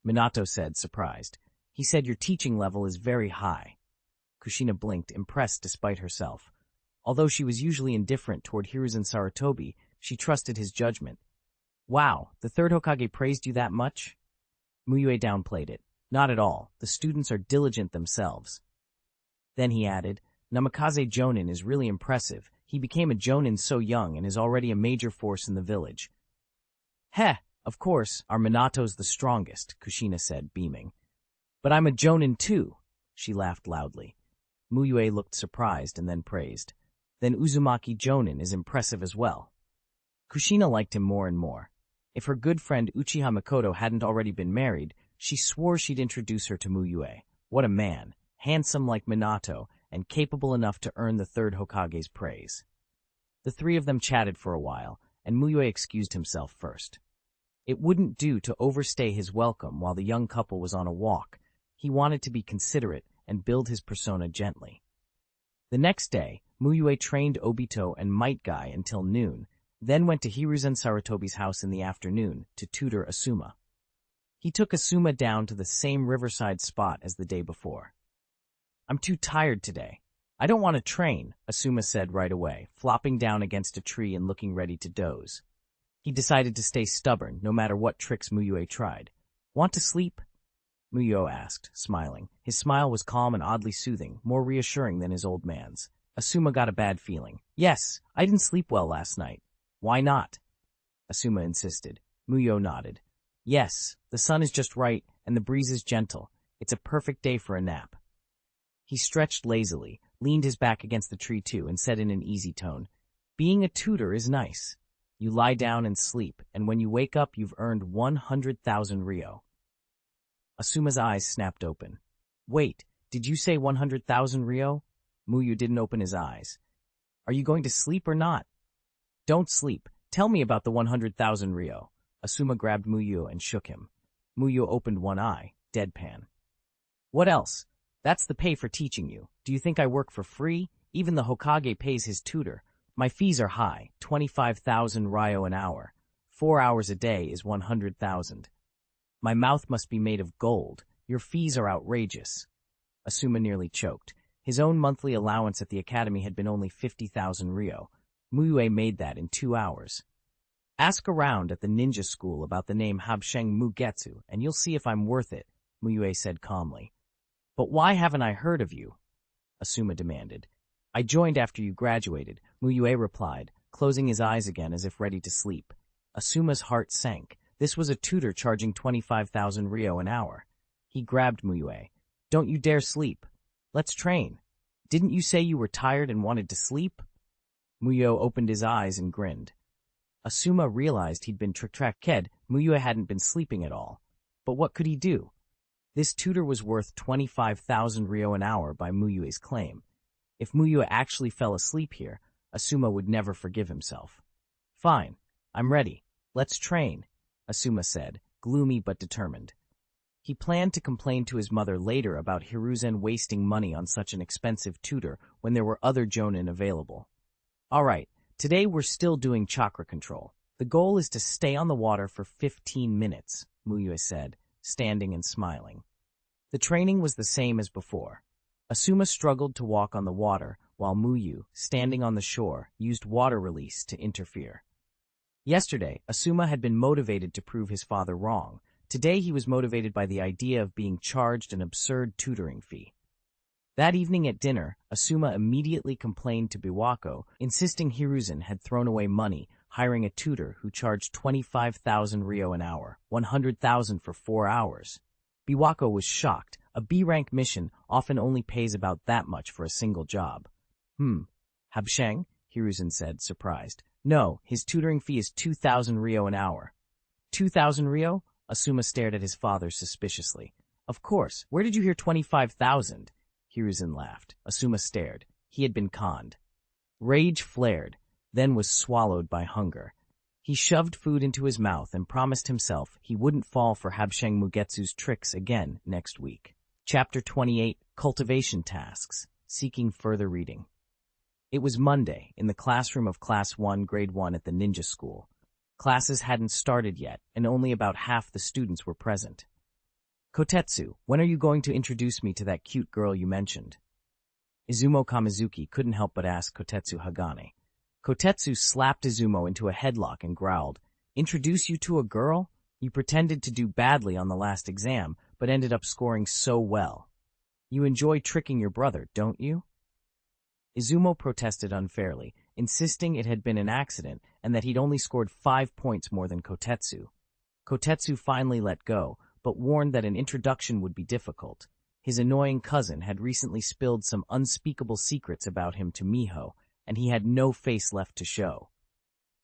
Speaker 1: Minato said, surprised. He said your teaching level is very high. Kushina blinked, impressed despite herself. Although she was usually indifferent toward Hiruzen Sarutobi, she trusted his judgment. Wow, the third Hokage praised you that much? Mu Yue downplayed it. Not at all. The students are diligent themselves. Then he added, Namikaze Jonin is really impressive. He became a Jonin so young and is already a major force in the village. Heh, of course, our Minato's the strongest, Kushina said, beaming. But I'm a Jonin too, she laughed loudly. Mu Yue looked surprised and then praised. Then Uzumaki Jonin is impressive as well. Kushina liked him more and more. If her good friend Uchiha Mikoto hadn't already been married, she swore she'd introduce her to Mu Yue. What a man, handsome like Minato, and capable enough to earn the third Hokage's praise. The 3 of them chatted for a while, and Mu Yue excused himself first. It wouldn't do to overstay his welcome while the young couple was on a walk. He wanted to be considerate and build his persona gently. The next day, Mu Yue trained Obito and Metkai until noon, then went to Hiruzen Sarutobi's house in the afternoon to tutor Asuma. He took Asuma down to the same riverside spot as the day before. "I'm too tired today. I don't want to train," Asuma said right away, flopping down against a tree and looking ready to doze. He decided to stay stubborn, no matter what tricks Mu Yue tried. "Want to sleep?" Mu Yue asked, smiling. His smile was calm and oddly soothing, more reassuring than his old man's. Asuma got a bad feeling. "Yes, I didn't sleep well last night." "Why not?" Asuma insisted. Mu Yue nodded. "Yes, the sun is just right, and the breeze is gentle. It's a perfect day for a nap." He stretched lazily, leaned his back against the tree too, and said in an easy tone, "Being a tutor is nice. You lie down and sleep, and when you wake up you've earned 100,000 ryo. Asuma's eyes snapped open. "Wait, did you say 100,000 ryo? Mu Yue didn't open his eyes. "Are you going to sleep or not?" "Don't sleep. Tell me about the 100,000 ryo. Asuma grabbed Mu Yue and shook him. Mu Yue opened one eye, deadpan. "What else? That's the pay for teaching you. Do you think I work for free? Even the Hokage pays his tutor. My fees are high, 25,000 ryo an hour. 4 hours a day is 100,000. My mouth must be made of gold. Your fees are outrageous." Asuma nearly choked. His own monthly allowance at the academy had been only 50,000 ryo. Mu Yue made that in 2 hours. "Ask around at the ninja school about the name Habsheng Mugetsu, and you'll see if I'm worth it," Mu Yue said calmly. "But why haven't I heard of you?" Asuma demanded. "I joined after you graduated," Mu Yue replied, closing his eyes again as if ready to sleep. Asuma's heart sank. This was a tutor charging 25,000 ryo an hour. He grabbed Mu Yue. "Don't you dare sleep. Let's train. Didn't you say you were tired and wanted to sleep?" Mu Yue opened his eyes and grinned. Asuma realized he'd been tricked. Mu Yue hadn't been sleeping at all. But what could he do? This tutor was worth 25,000 ryo an hour by Mu Yue's claim. If Mu Yue actually fell asleep here, Asuma would never forgive himself. "Fine, I'm ready. Let's train," Asuma said, gloomy but determined. He planned to complain to his mother later about Hiruzen wasting money on such an expensive tutor when there were other jonin available. "All right, today we're still doing chakra control. The goal is to stay on the water for 15 minutes, Mu Yue said, standing and smiling. The training was the same as before. Asuma struggled to walk on the water, while Mu Yue, standing on the shore, used water release to interfere. Yesterday, Asuma had been motivated to prove his father wrong. Today he was motivated by the idea of being charged an absurd tutoring fee. That evening at dinner, Asuma immediately complained to Biwako, insisting Hiruzen had thrown away money, hiring a tutor who charged 25,000 ryo an hour, 100,000 for 4 hours. Biwako was shocked. A B-rank mission often only pays about that much for a single job. Habsheng? Hiruzen said, surprised. No, his tutoring fee is 2,000 ryo an hour. 2,000 ryo? Asuma stared at his father suspiciously. Of course. Where did you hear 25,000? Hiruzen laughed. Asuma stared. He had been conned. Rage flared, then was swallowed by hunger. He shoved food into his mouth and promised himself he wouldn't fall for Habsheng Mugetsu's tricks again next week. Chapter 28, Cultivation Tasks, Seeking Further Reading. It was Monday, in the classroom of Class 1, Grade 1 at the ninja school. Classes hadn't started yet, and only about half the students were present. Kotetsu, when are you going to introduce me to that cute girl you mentioned? Izumo Kamizuki couldn't help but ask Kotetsu Hagane. Kotetsu slapped Izumo into a headlock and growled, Introduce you to a girl? You pretended to do badly on the last exam, but ended up scoring so well. You enjoy tricking your brother, don't you? Izumo protested unfairly, insisting it had been an accident and that he'd only scored 5 points more than Kotetsu. Kotetsu finally let go, but warned that an introduction would be difficult. His annoying cousin had recently spilled some unspeakable secrets about him to Miho, and he had no face left to show.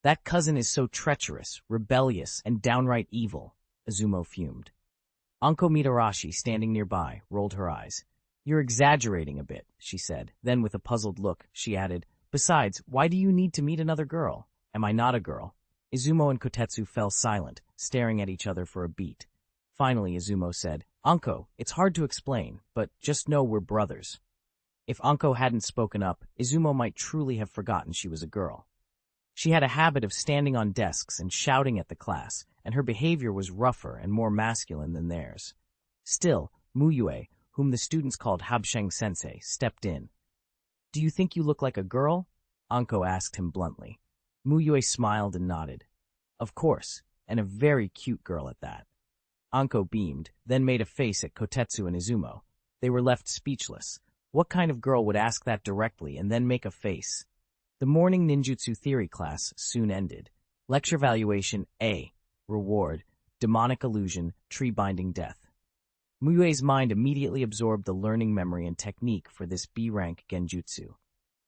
Speaker 1: That cousin is so treacherous, rebellious, and downright evil, Izumo fumed. Anko Mitarashi, standing nearby, rolled her eyes. You're exaggerating a bit, she said. Then with a puzzled look, she added, Besides, why do you need to meet another girl? Am I not a girl? Izumo and Kotetsu fell silent, staring at each other for a beat. Finally, Izumo said, Anko, it's hard to explain, but just know we're brothers. If Anko hadn't spoken up, Izumo might truly have forgotten she was a girl. She had a habit of standing on desks and shouting at the class, and her behavior was rougher and more masculine than theirs. Still, Mu Yue, whom the students called Habsheng-sensei, stepped in. "Do you think you look like a girl?" Anko asked him bluntly. Mu Yue smiled and nodded. "Of course, and a very cute girl at that." Anko beamed, then made a face at Kotetsu and Izumo. They were left speechless. What kind of girl would ask that directly and then make a face? The morning ninjutsu theory class soon ended. Lecture valuation A. Reward: demonic illusion, tree-binding death. Mu Yue's mind immediately absorbed the learning memory and technique for this B-rank genjutsu.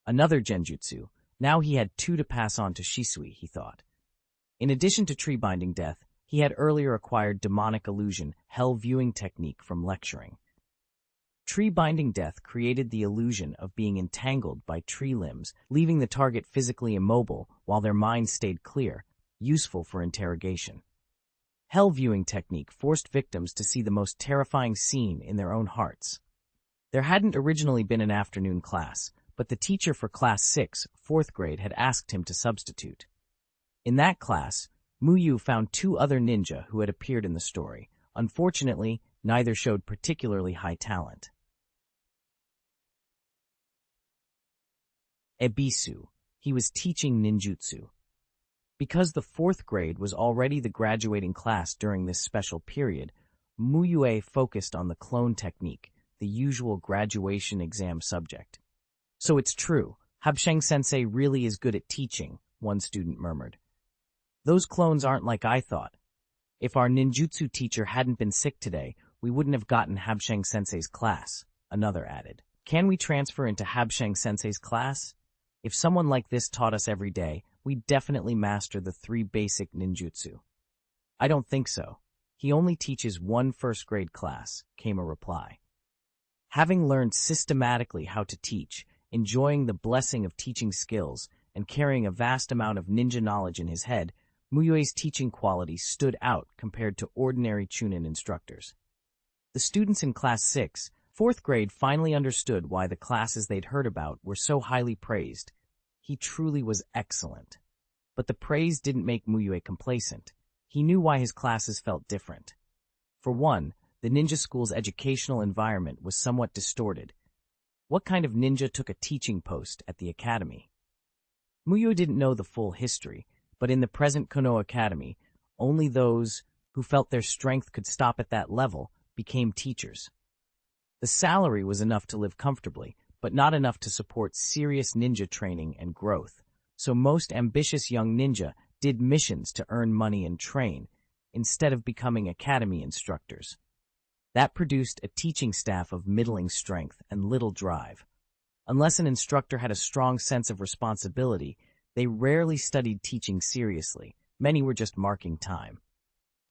Speaker 1: Another genjutsu. Now he had two to pass on to Shisui, he thought. In addition to tree-binding death, he had earlier acquired demonic illusion, hell viewing technique from lecturing. Tree-binding death created the illusion of being entangled by tree limbs, leaving the target physically immobile while their minds stayed clear, useful for interrogation. Hell viewing technique forced victims to see the most terrifying scene in their own hearts. There hadn't originally been an afternoon class, but the teacher for Class 6, 4th grade, had asked him to substitute. In that class, Mu Yue found two other ninja who had appeared in the story. Unfortunately, neither showed particularly high talent. Ebisu. He was teaching ninjutsu. Because the 4th grade was already the graduating class during this special period, Mu Yue focused on the clone technique, the usual graduation exam subject. "So it's true, Habsheng-sensei really is good at teaching," one student murmured. "Those clones aren't like I thought. If our ninjutsu teacher hadn't been sick today, we wouldn't have gotten Habsheng-sensei's class," another added. "Can we transfer into Habsheng-sensei's class? If someone like this taught us every day, we'd definitely master the 3 basic ninjutsu." "I don't think so. He only teaches one first-grade class," came a reply. Having learned systematically how to teach, enjoying the blessing of teaching skills, and carrying a vast amount of ninja knowledge in his head, Mu Yue's teaching quality stood out compared to ordinary chuunin instructors. The students in Class 6, 4th grade, finally understood why the classes they'd heard about were so highly praised. He truly was excellent. But the praise didn't make Mu Yue complacent. He knew why his classes felt different. For one, the ninja school's educational environment was somewhat distorted. What kind of ninja took a teaching post at the academy? Mu Yue didn't know the full history, but in the present Konoha Academy, only those who felt their strength could stop at that level became teachers. The salary was enough to live comfortably, but not enough to support serious ninja training and growth. So most ambitious young ninja did missions to earn money and train, instead of becoming academy instructors. That produced a teaching staff of middling strength and little drive. Unless an instructor had a strong sense of responsibility, they rarely studied teaching seriously. Many were just marking time.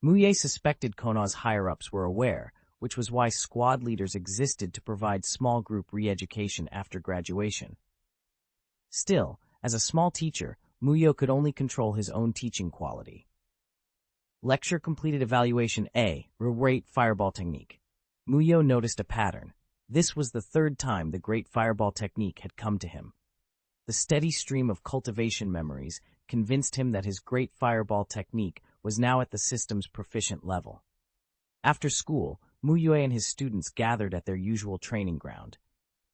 Speaker 1: Mu Yue suspected Konoha's higher-ups were aware, which was why squad leaders existed to provide small group re-education after graduation. Still, as a small teacher, Mu Yue could only control his own teaching quality. Lecture completed evaluation A, Rate Fireball Technique. Mu Yue noticed a pattern. This was the 3rd time the Great Fireball Technique had come to him. The steady stream of cultivation memories convinced him that his Great Fireball Technique was now at the system's proficient level. After school, Mu Yue and his students gathered at their usual training ground.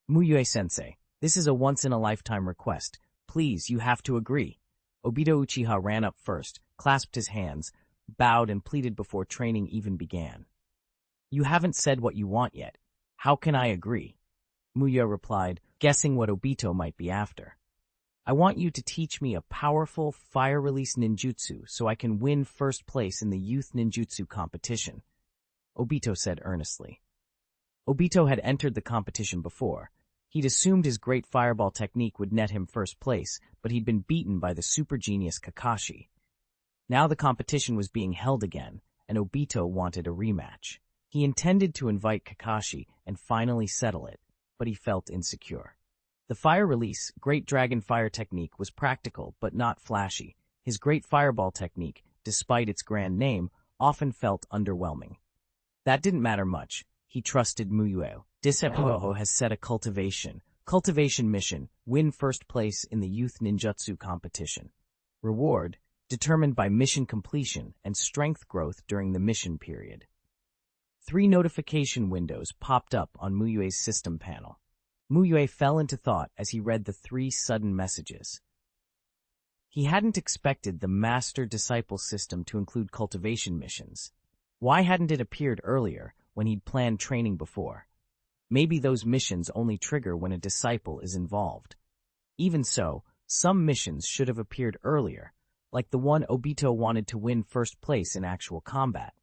Speaker 1: "Mu Yue-sensei, this is a once-in-a-lifetime request. Please, you have to agree." Obito Uchiha ran up first, clasped his hands, bowed and pleaded before training even began. "You haven't said what you want yet. How can I agree?" Mu Yue replied, guessing what Obito might be after. "I want you to teach me a powerful fire-release ninjutsu so I can win first place in the youth ninjutsu competition," Obito said earnestly. Obito had entered the competition before. He'd assumed his great fireball technique would net him first place, but he'd been beaten by the super genius Kakashi. Now the competition was being held again, and Obito wanted a rematch. He intended to invite Kakashi and finally settle it, but he felt insecure. The fire release, Great Dragon Fire technique was practical but not flashy. His Great Fireball technique, despite its grand name, often felt underwhelming. That didn't matter much. He trusted Mu Yue. Disposable has set a cultivation mission, win first place in the youth ninjutsu competition. Reward, determined by mission completion and strength growth during the mission period. 3 notification windows popped up on Mu Yue's system panel. Mu Yue fell into thought as he read the 3 sudden messages. He hadn't expected the master-disciple system to include cultivation missions. Why hadn't it appeared earlier when he'd planned training before? Maybe those missions only trigger when a disciple is involved. Even so, some missions should have appeared earlier, like the one Obito wanted to win first place in actual combat.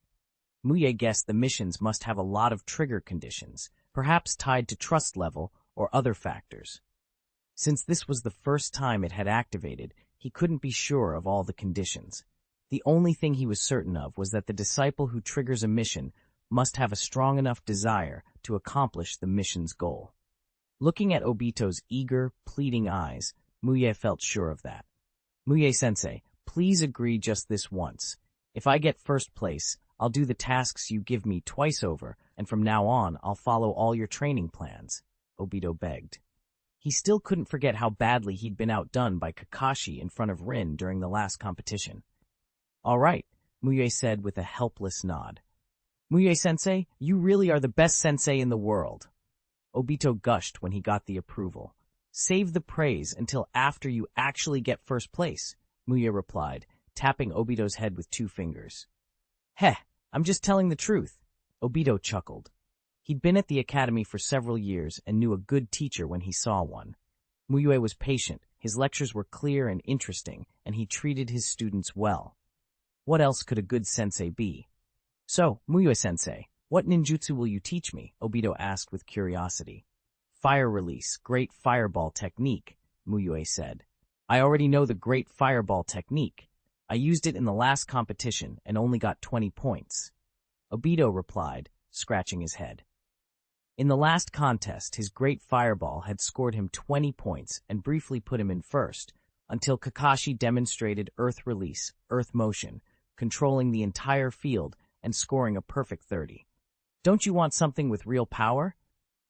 Speaker 1: Mu Yue guessed the missions must have a lot of trigger conditions, perhaps tied to trust level or other factors. Since this was the first time it had activated, he couldn't be sure of all the conditions. The only thing he was certain of was that the disciple who triggers a mission must have a strong enough desire to accomplish the mission's goal. Looking at Obito's eager, pleading eyes, Mu Yue felt sure of that. Mu Yue-sensei, please agree just this once. If I get first place, I'll do the tasks you give me twice over, and from now on, I'll follow all your training plans, Obito begged. He still couldn't forget how badly he'd been outdone by Kakashi in front of Rin during the last competition. All right, Mu Yue said with a helpless nod. Mu Yue-sensei, you really are the best sensei in the world. Obito gushed when he got the approval. Save the praise until after you actually get first place, Mu Yue replied, tapping Obito's head with 2 fingers. Heh, I'm just telling the truth, Obito chuckled. He'd been at the academy for several years and knew a good teacher when he saw one. Mu Yue was patient, his lectures were clear and interesting, and he treated his students well. What else could a good sensei be? So, Mu Yue-sensei, what ninjutsu will you teach me? Obito asked with curiosity. Fire release, great fireball technique, Mu Yue said. I already know the great fireball technique. I used it in the last competition and only got 20 points. Obito replied, scratching his head. In the last contest, his great fireball had scored him 20 points and briefly put him in first, until Kakashi demonstrated earth release, earth motion, controlling the entire field and scoring a perfect 30. Don't you want something with real power?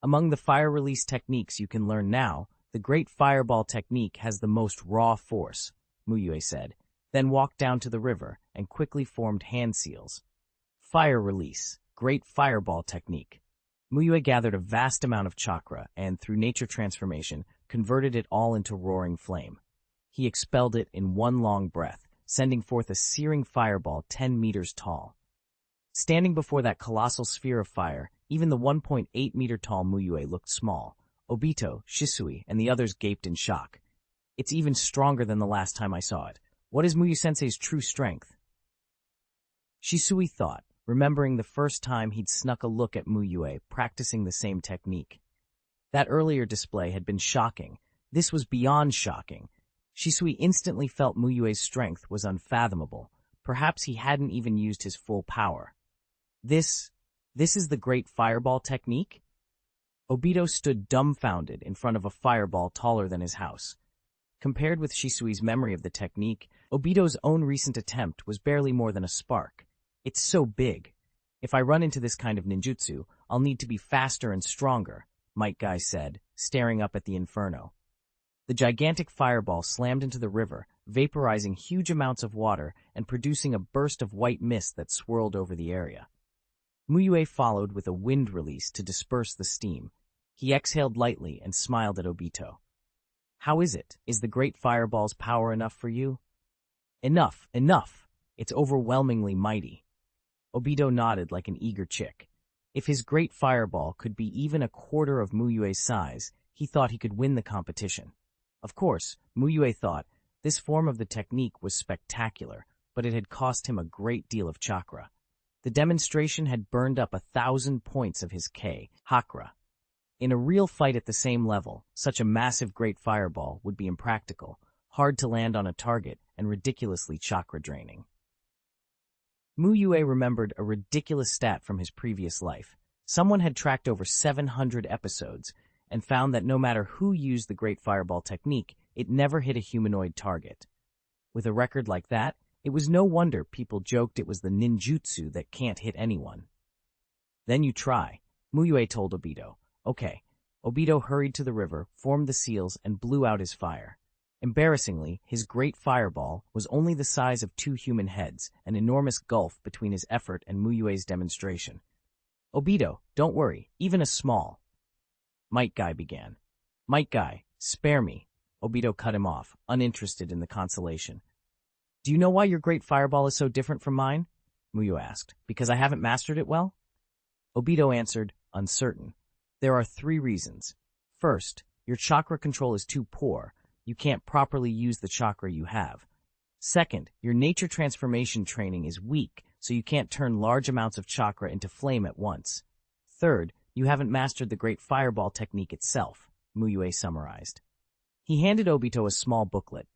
Speaker 1: Among the fire release techniques you can learn now, the great fireball technique has the most raw force, Mu Yue said, then walked down to the river and quickly formed hand seals. Fire release, great fireball technique. Mu Yue gathered a vast amount of chakra and, through nature transformation, converted it all into roaring flame. He expelled it in one long breath, sending forth a searing fireball 10 meters tall. Standing before that colossal sphere of fire, even the 1.8-meter-tall Mu Yue looked small. Obito, Shisui, and the others gaped in shock. It's even stronger than the last time I saw it. What is Mu Yue-sensei's true strength? Shisui thought, remembering the first time he'd snuck a look at Mu Yue practicing the same technique. That earlier display had been shocking. This was beyond shocking. Shisui instantly felt Mu Yue's strength was unfathomable. Perhaps he hadn't even used his full power. This is the great fireball technique? Obito stood dumbfounded in front of a fireball taller than his house. Compared with Shisui's memory of the technique, Obito's own recent attempt was barely more than a spark. It's so big. If I run into this kind of ninjutsu, I'll need to be faster and stronger, Metkai said, staring up at the inferno. The gigantic fireball slammed into the river, vaporizing huge amounts of water and producing a burst of white mist that swirled over the area. Mu Yue followed with a wind release to disperse the steam. He exhaled lightly and smiled at Obito. How is it? Is the great fireball's power enough for you? Enough, enough! It's overwhelmingly mighty. Obito nodded like an eager chick. If his great fireball could be even a quarter of Mu Yue's size, he thought he could win the competition. Of course, Mu Yue thought this form of the technique was spectacular, but it had cost him a great deal of chakra. The demonstration had burned up 1,000 points of his chakra. In a real fight at the same level, such a massive great fireball would be impractical, hard to land on a target, and ridiculously chakra-draining. Mu Yue remembered a ridiculous stat from his previous life. Someone had tracked over 700 episodes and found that no matter who used the great fireball technique, it never hit a humanoid target. With a record like that, it was no wonder people joked it was the ninjutsu that can't hit anyone. Then you try, Mu Yue told Obito. Okay. Obito hurried to the river, formed the seals, and blew out his fire. Embarrassingly, his great fireball was only the size of 2 human heads, an enormous gulf between his effort and Mu Yue's demonstration. Obito, don't worry, even a small. Metkai began. Metkai, spare me. Obito cut him off, uninterested in the consolation. Do you know why your great fireball is so different from mine? Mu Yue asked. Because I haven't mastered it well? Obito answered, uncertain. There are 3 reasons. First, your chakra control is too poor. You can't properly use the chakra you have. Second, your nature transformation training is weak, so you can't turn large amounts of chakra into flame at once. Third, you haven't mastered the great fireball technique itself, Mu Yue summarized. He handed Obito a small booklet.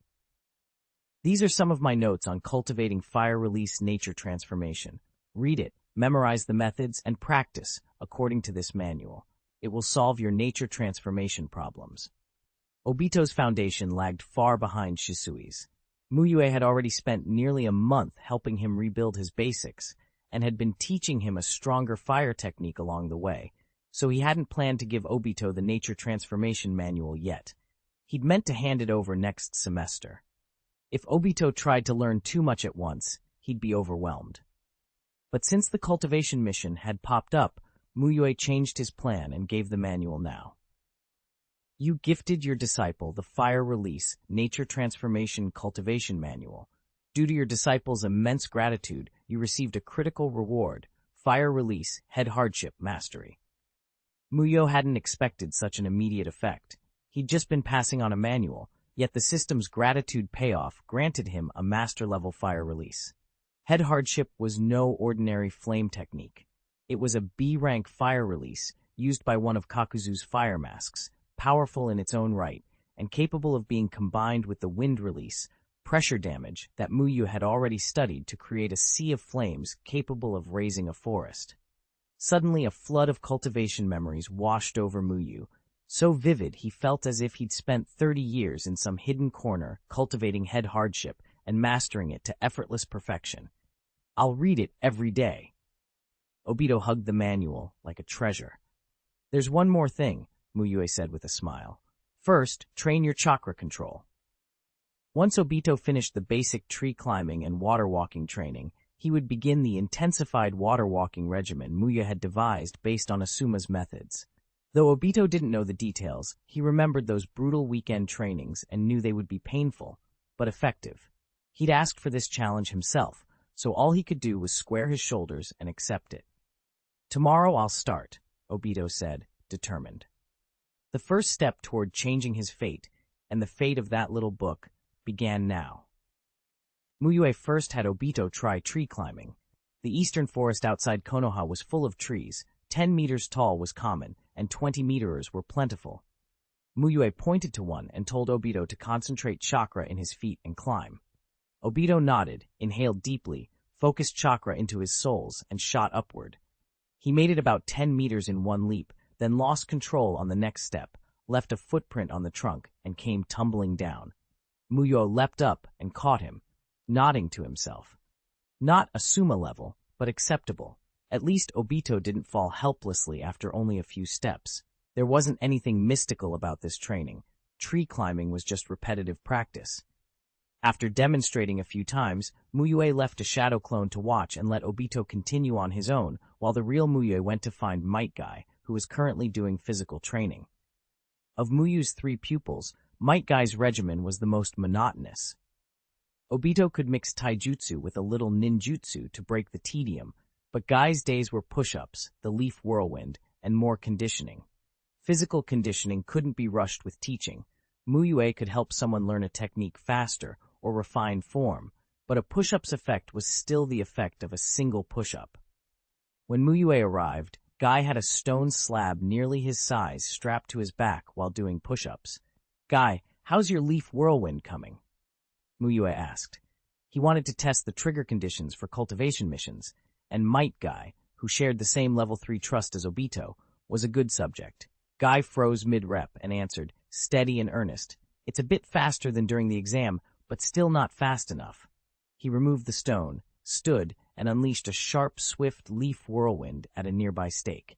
Speaker 1: These are some of my notes on cultivating fire release nature transformation. Read it, memorize the methods, and practice according to this manual. It will solve your nature transformation problems. Obito's foundation lagged far behind Shisui's. Mu Yue had already spent nearly a month helping him rebuild his basics, and had been teaching him a stronger fire technique along the way, so he hadn't planned to give Obito the nature transformation manual yet. He'd meant to hand it over next semester. If Obito tried to learn too much at once, he'd be overwhelmed. But since the cultivation mission had popped up, Mu Yue changed his plan and gave the manual now. You gifted your disciple the Fire Release Nature Transformation Cultivation Manual. Due to your disciple's immense gratitude, you received a critical reward, Fire Release Head Hardship Mastery. Mu Yue hadn't expected such an immediate effect. He'd just been passing on a manual, yet the system's gratitude payoff granted him a master-level fire release. Head Hardship was no ordinary flame technique. It was a B-rank fire release used by one of Kakuzu's fire masks, powerful in its own right, and capable of being combined with the wind release, pressure damage that Mu Yue had already studied to create a sea of flames capable of raising a forest. Suddenly a flood of cultivation memories washed over Mu Yue, so vivid he felt as if he'd spent 30 years in some hidden corner cultivating head hardship and mastering it to effortless perfection. I'll read it every day. Obito hugged the manual like a treasure. There's one more thing, Mu Yue said with a smile. First, train your chakra control. Once Obito finished the basic tree climbing and water walking training, he would begin the intensified water walking regimen Mu Yue had devised based on Asuma's methods. Though Obito didn't know the details, he remembered those brutal weekend trainings and knew they would be painful, but effective. He'd asked for this challenge himself, so all he could do was square his shoulders and accept it. Tomorrow I'll start, Obito said, determined. The first step toward changing his fate, and the fate of that little book, began now. Mu Yue first had Obito try tree climbing. The eastern forest outside Konoha was full of trees. 10 meters tall was common, and 20-meterers were plentiful. Mu Yue pointed to one and told Obito to concentrate chakra in his feet and climb. Obito nodded, inhaled deeply, focused chakra into his soles, and shot upward. He made it about 10 meters in one leap, then lost control on the next step, left a footprint on the trunk, and came tumbling down. Mu Yue leapt up and caught him, nodding to himself. Not Asuma level, but acceptable. At least Obito didn't fall helplessly after only a few steps. There wasn't anything mystical about this training. Tree climbing was just repetitive practice. After demonstrating a few times, Mu Yue left a shadow clone to watch and let Obito continue on his own, while the real Mu Yue went to find Metkai, who was currently doing physical training. Of Mu Yue's 3 pupils, Metkai's regimen was the most monotonous. Obito could mix taijutsu with a little ninjutsu to break the tedium, but Guy's days were push-ups, the leaf whirlwind, and more conditioning. Physical conditioning couldn't be rushed with teaching. Mu Yue could help someone learn a technique faster or refine form, but a push-up's effect was still the effect of a single push-up. When Mu Yue arrived, Guy had a stone slab nearly his size strapped to his back while doing push-ups. Guy, how's your leaf whirlwind coming? Mu Yue asked. He wanted to test the trigger conditions for cultivation missions, and Metkai, who shared the same level 3 trust as Obito, was a good subject. Guy froze mid-rep and answered, steady and earnest. It's a bit faster than during the exam, but still not fast enough. He removed the stone, stood, and unleashed a sharp, swift leaf whirlwind at a nearby stake.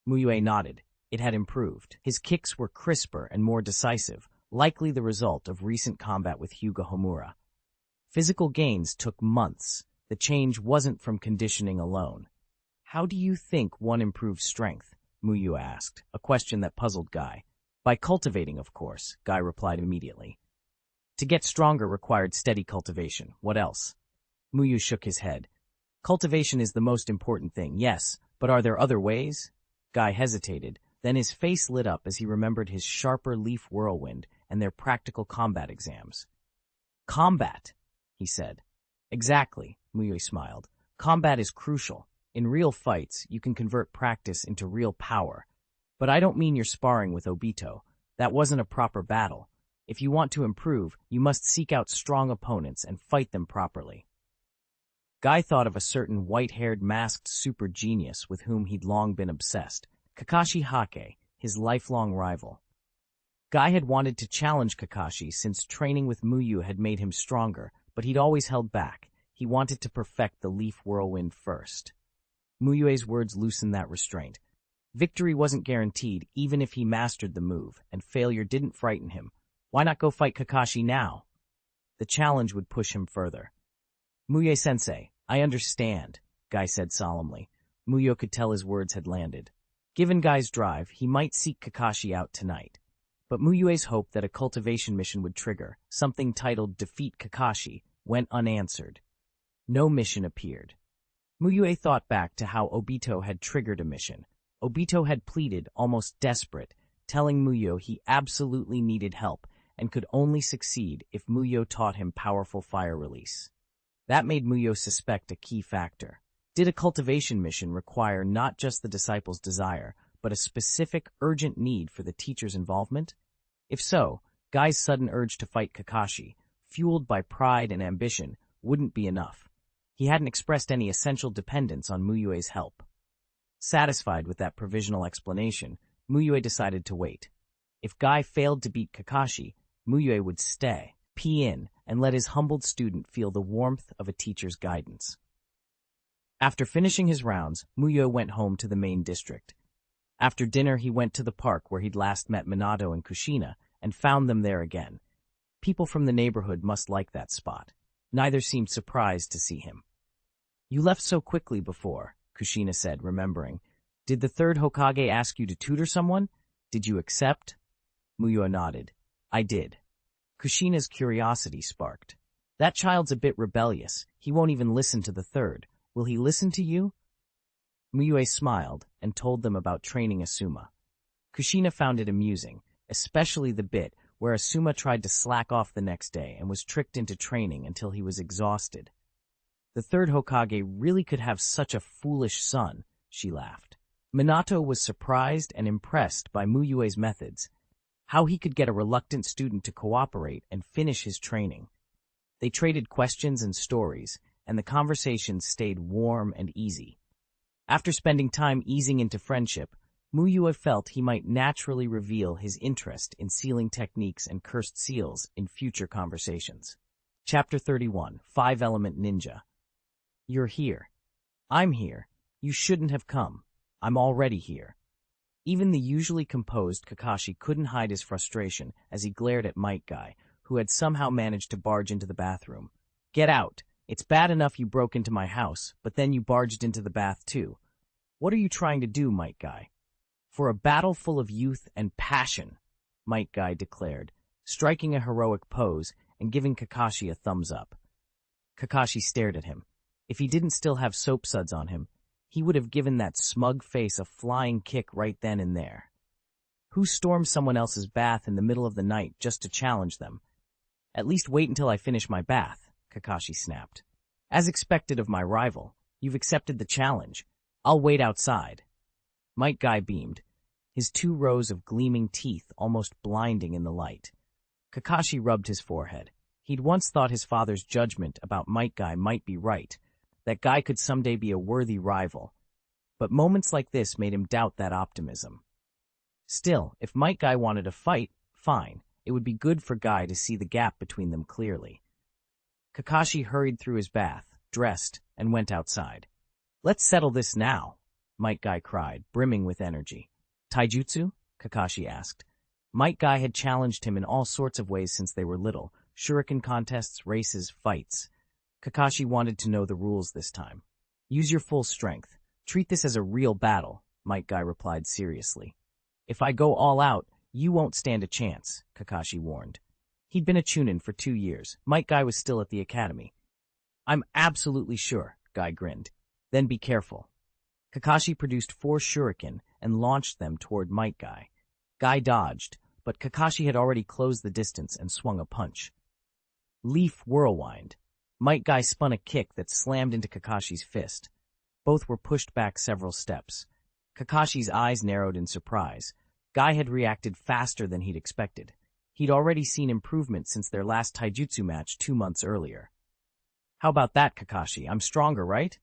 Speaker 1: Mu Yue nodded. It had improved. His kicks were crisper and more decisive, likely the result of recent combat with Hyuga Homura. Physical gains took months. The change wasn't from conditioning alone. How do you think one improves strength? Mu Yue asked, a question that puzzled Guy. By cultivating, of course, Guy replied immediately. To get stronger required steady cultivation. What else? Mu Yue shook his head. Cultivation is the most important thing, yes, but are there other ways? Guy hesitated, then his face lit up as he remembered his sharper leaf whirlwind and their practical combat exams. Combat, he said. Exactly, Mu Yue smiled. Combat is crucial. In real fights, you can convert practice into real power. But I don't mean you're sparring with Obito. That wasn't a proper battle. If you want to improve, you must seek out strong opponents and fight them properly. Guy thought of a certain white-haired masked super genius with whom he'd long been obsessed, Kakashi Hake, his lifelong rival. Guy had wanted to challenge Kakashi since training with Mu Yue had made him stronger, but he'd always held back. He wanted to perfect the leaf whirlwind first. Mu Yue's words loosened that restraint. Victory wasn't guaranteed even if he mastered the move, and failure didn't frighten him. Why not go fight Kakashi now? The challenge would push him further. Mu Yue-sensei, I understand, Guy said solemnly. Mu Yue could tell his words had landed. Given Guy's drive, he might seek Kakashi out tonight. But Mu Yue's hope that a cultivation mission would trigger, something titled Defeat Kakashi, went unanswered. No mission appeared. Mu Yue thought back to how Obito had triggered a mission. Obito had pleaded, almost desperate, telling Mu Yue he absolutely needed help and could only succeed if Mu Yue taught him powerful fire release. That made Mu Yue suspect a key factor. Did a cultivation mission require not just the disciple's desire, but a specific, urgent need for the teacher's involvement? If so, Guy's sudden urge to fight Kakashi, fueled by pride and ambition, wouldn't be enough. He hadn't expressed any essential dependence on Mu Yue's help. Satisfied with that provisional explanation, Mu Yue decided to wait. If Guy failed to beat Kakashi, Mu Yue would stay, pee in, and let his humbled student feel the warmth of a teacher's guidance. After finishing his rounds, Mu Yue went home to the main district. After dinner, he went to the park where he'd last met Minato and Kushina, and found them there again. People from the neighborhood must like that spot. Neither seemed surprised to see him. You left so quickly before, Kushina said, remembering. Did the third Hokage ask you to tutor someone? Did you accept? Mu Yue nodded. I did. Kushina's curiosity sparked. That child's a bit rebellious. He won't even listen to the third. Will he listen to you? Mu Yue smiled and told them about training Asuma. Kushina found it amusing, especially the bit where Asuma tried to slack off the next day and was tricked into training until he was exhausted. The third Hokage really could have such a foolish son, she laughed. Minato was surprised and impressed by Mu Yue's methods, how he could get a reluctant student to cooperate and finish his training. They traded questions and stories, and the conversations stayed warm and easy. After spending time easing into friendship, Mu Yue felt he might naturally reveal his interest in sealing techniques and cursed seals in future conversations. Chapter 31, 5-Element Ninja. You're here. I'm here. You shouldn't have come. I'm already here. Even the usually composed Kakashi couldn't hide his frustration as he glared at Metkai, who had somehow managed to barge into the bathroom. Get out. It's bad enough you broke into my house, but then you barged into the bath too. What are you trying to do, Metkai? For a battle full of youth and passion, Metkai declared, striking a heroic pose and giving Kakashi a thumbs up. Kakashi stared at him. If he didn't still have soap suds on him, he would have given that smug face a flying kick right then and there. Who storms someone else's bath in the middle of the night just to challenge them? At least wait until I finish my bath, Kakashi snapped. As expected of my rival, you've accepted the challenge. I'll wait outside. Metkai beamed, his 2 rows of gleaming teeth almost blinding in the light. Kakashi rubbed his forehead. He'd once thought his father's judgment about Metkai might be right, that Guy could someday be a worthy rival. But moments like this made him doubt that optimism. Still, if Metkai wanted to fight, fine. It would be good for Guy to see the gap between them clearly. Kakashi hurried through his bath, dressed, and went outside. "Let's settle this now," Might Guy cried, brimming with energy. "Taijutsu?" Kakashi asked. Might Guy had challenged him in all sorts of ways since they were little: shuriken contests, races, fights. Kakashi wanted to know the rules this time. "Use your full strength. Treat this as a real battle," Might Guy replied seriously. "If I go all out, you won't stand a chance," Kakashi warned. He'd been a chuunin for 2 years. Might Guy was still at the academy. "I'm absolutely sure," Guy grinned. "Then be careful." Kakashi produced 4 shuriken and launched them toward Might Guy. Guy dodged, but Kakashi had already closed the distance and swung a punch. Leaf whirlwind. Might Guy spun a kick that slammed into Kakashi's fist. Both were pushed back several steps. Kakashi's eyes narrowed in surprise. Guy had reacted faster than he'd expected. He'd already seen improvement since their last Taijutsu match 2 months earlier. "How about that, Kakashi? I'm stronger, right?"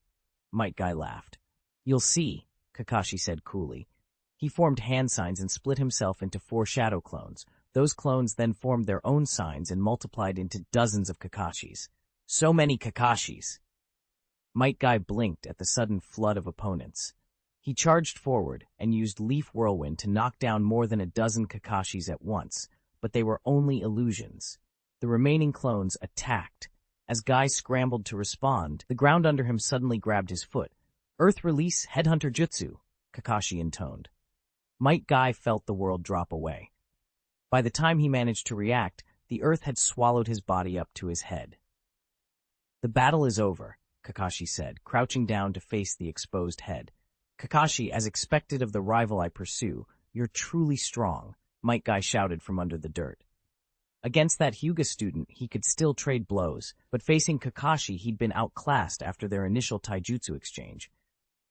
Speaker 1: Might Guy laughed. "You'll see," Kakashi said coolly. He formed hand signs and split himself into 4 shadow clones. Those clones then formed their own signs and multiplied into dozens of Kakashis. So many Kakashis! Might Guy blinked at the sudden flood of opponents. He charged forward and used Leaf Whirlwind to knock down more than a dozen Kakashis at once, but they were only illusions. The remaining clones attacked. As Guy scrambled to respond, the ground under him suddenly grabbed his foot. "Earth Release Headhunter Jutsu," Kakashi intoned. Might Guy felt the world drop away. By the time he managed to react, the earth had swallowed his body up to his head. "The battle is over," Kakashi said, crouching down to face the exposed head. "Kakashi, as expected of the rival I pursue, you're truly strong," Might Guy shouted from under the dirt. Against that Hyuga student, he could still trade blows, but facing Kakashi, he'd been outclassed after their initial taijutsu exchange.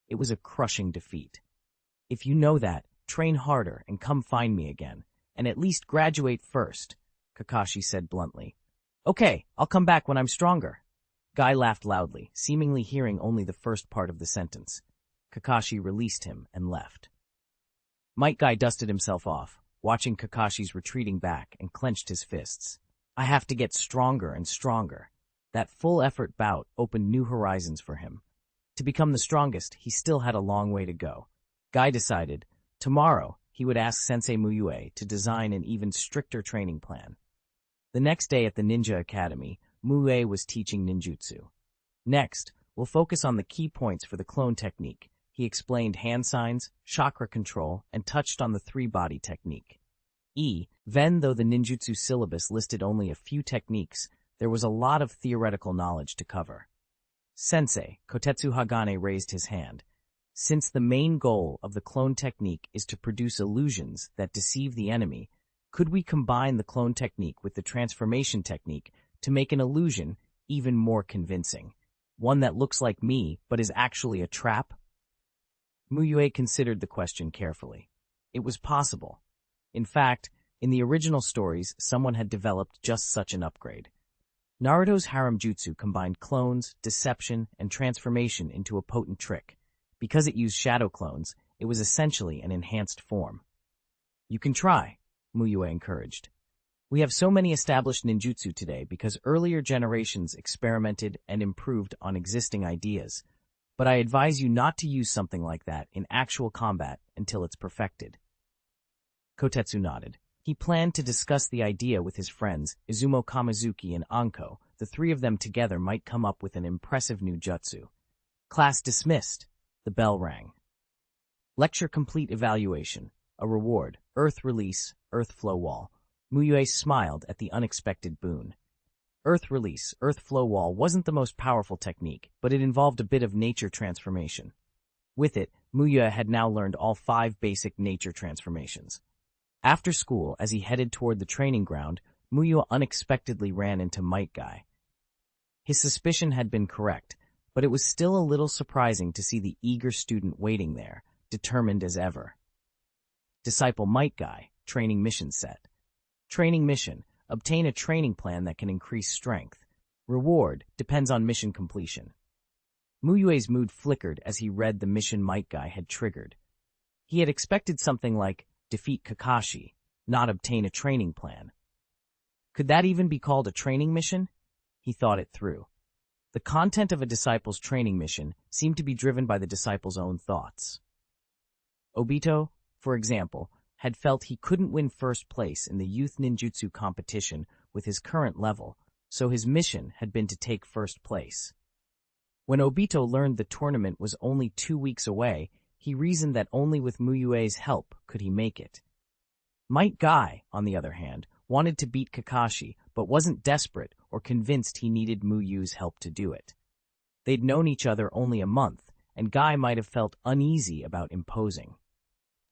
Speaker 1: It was a crushing defeat. "If you know that, train harder and come find me again, and at least graduate first," Kakashi said bluntly. "Okay, I'll come back when I'm stronger." Guy laughed loudly, seemingly hearing only the first part of the sentence. Kakashi released him and left. Might Guy dusted himself off, watching Kakashi's retreating back, and clenched his fists. "I have to get stronger and stronger." That full-effort bout opened new horizons for him. To become the strongest, he still had a long way to go. Guy decided, tomorrow, he would ask Sensei Mu Yue to design an even stricter training plan. The next day at the Ninja Academy, Mu Yue was teaching ninjutsu. "Next, we'll focus on the key points for the clone technique." He explained hand signs, chakra control, and touched on the 3-body technique. Then, though the ninjutsu syllabus listed only a few techniques, there was a lot of theoretical knowledge to cover. "Sensei," Kotetsu Hagane raised his hand. "Since the main goal of the clone technique is to produce illusions that deceive the enemy, could we combine the clone technique with the transformation technique to make an illusion even more convincing? One that looks like me, but is actually a trap?" Mu Yue considered the question carefully. It was possible. In fact, in the original stories, someone had developed just such an upgrade. Naruto's harem jutsu combined clones, deception, and transformation into a potent trick. Because it used shadow clones, it was essentially an enhanced form. "You can try," Mu Yue encouraged. "We have so many established ninjutsu today because earlier generations experimented and improved on existing ideas. But I advise you not to use something like that in actual combat until it's perfected." Kotetsu nodded. He planned to discuss the idea with his friends, Izumo Kamizuki and Anko. The 3 of them together might come up with an impressive new jutsu. "Class dismissed." The bell rang. Lecture complete evaluation. A reward. Earth Release, Earth Flow Wall. Mu Yue smiled at the unexpected boon. Earth Release, Earth Flow Wall wasn't the most powerful technique, but it involved a bit of nature transformation. With it, Mu Yue had now learned all 5 basic nature transformations. After school, as he headed toward the training ground, Mu Yue unexpectedly ran into Might Guy. His suspicion had been correct, but it was still a little surprising to see the eager student waiting there, determined as ever. Disciple Might Guy, training mission set. Training mission. Obtain a training plan that can increase strength. Reward depends on mission completion. Mu Yue's mood flickered as he read the mission Might Guy had triggered. He had expected something like, defeat Kakashi, not obtain a training plan. Could that even be called a training mission? He thought it through. The content of a disciple's training mission seemed to be driven by the disciple's own thoughts. Obito, for example, had felt he couldn't win first place in the youth ninjutsu competition with his current level, so his mission had been to take first place. When Obito learned the tournament was only 2 weeks away, he reasoned that only with Mu Yue's help could he make it. Might Guy, on the other hand, wanted to beat Kakashi, but wasn't desperate or convinced he needed Mu Yue's help to do it. They'd known each other only a month, and Guy might have felt uneasy about imposing.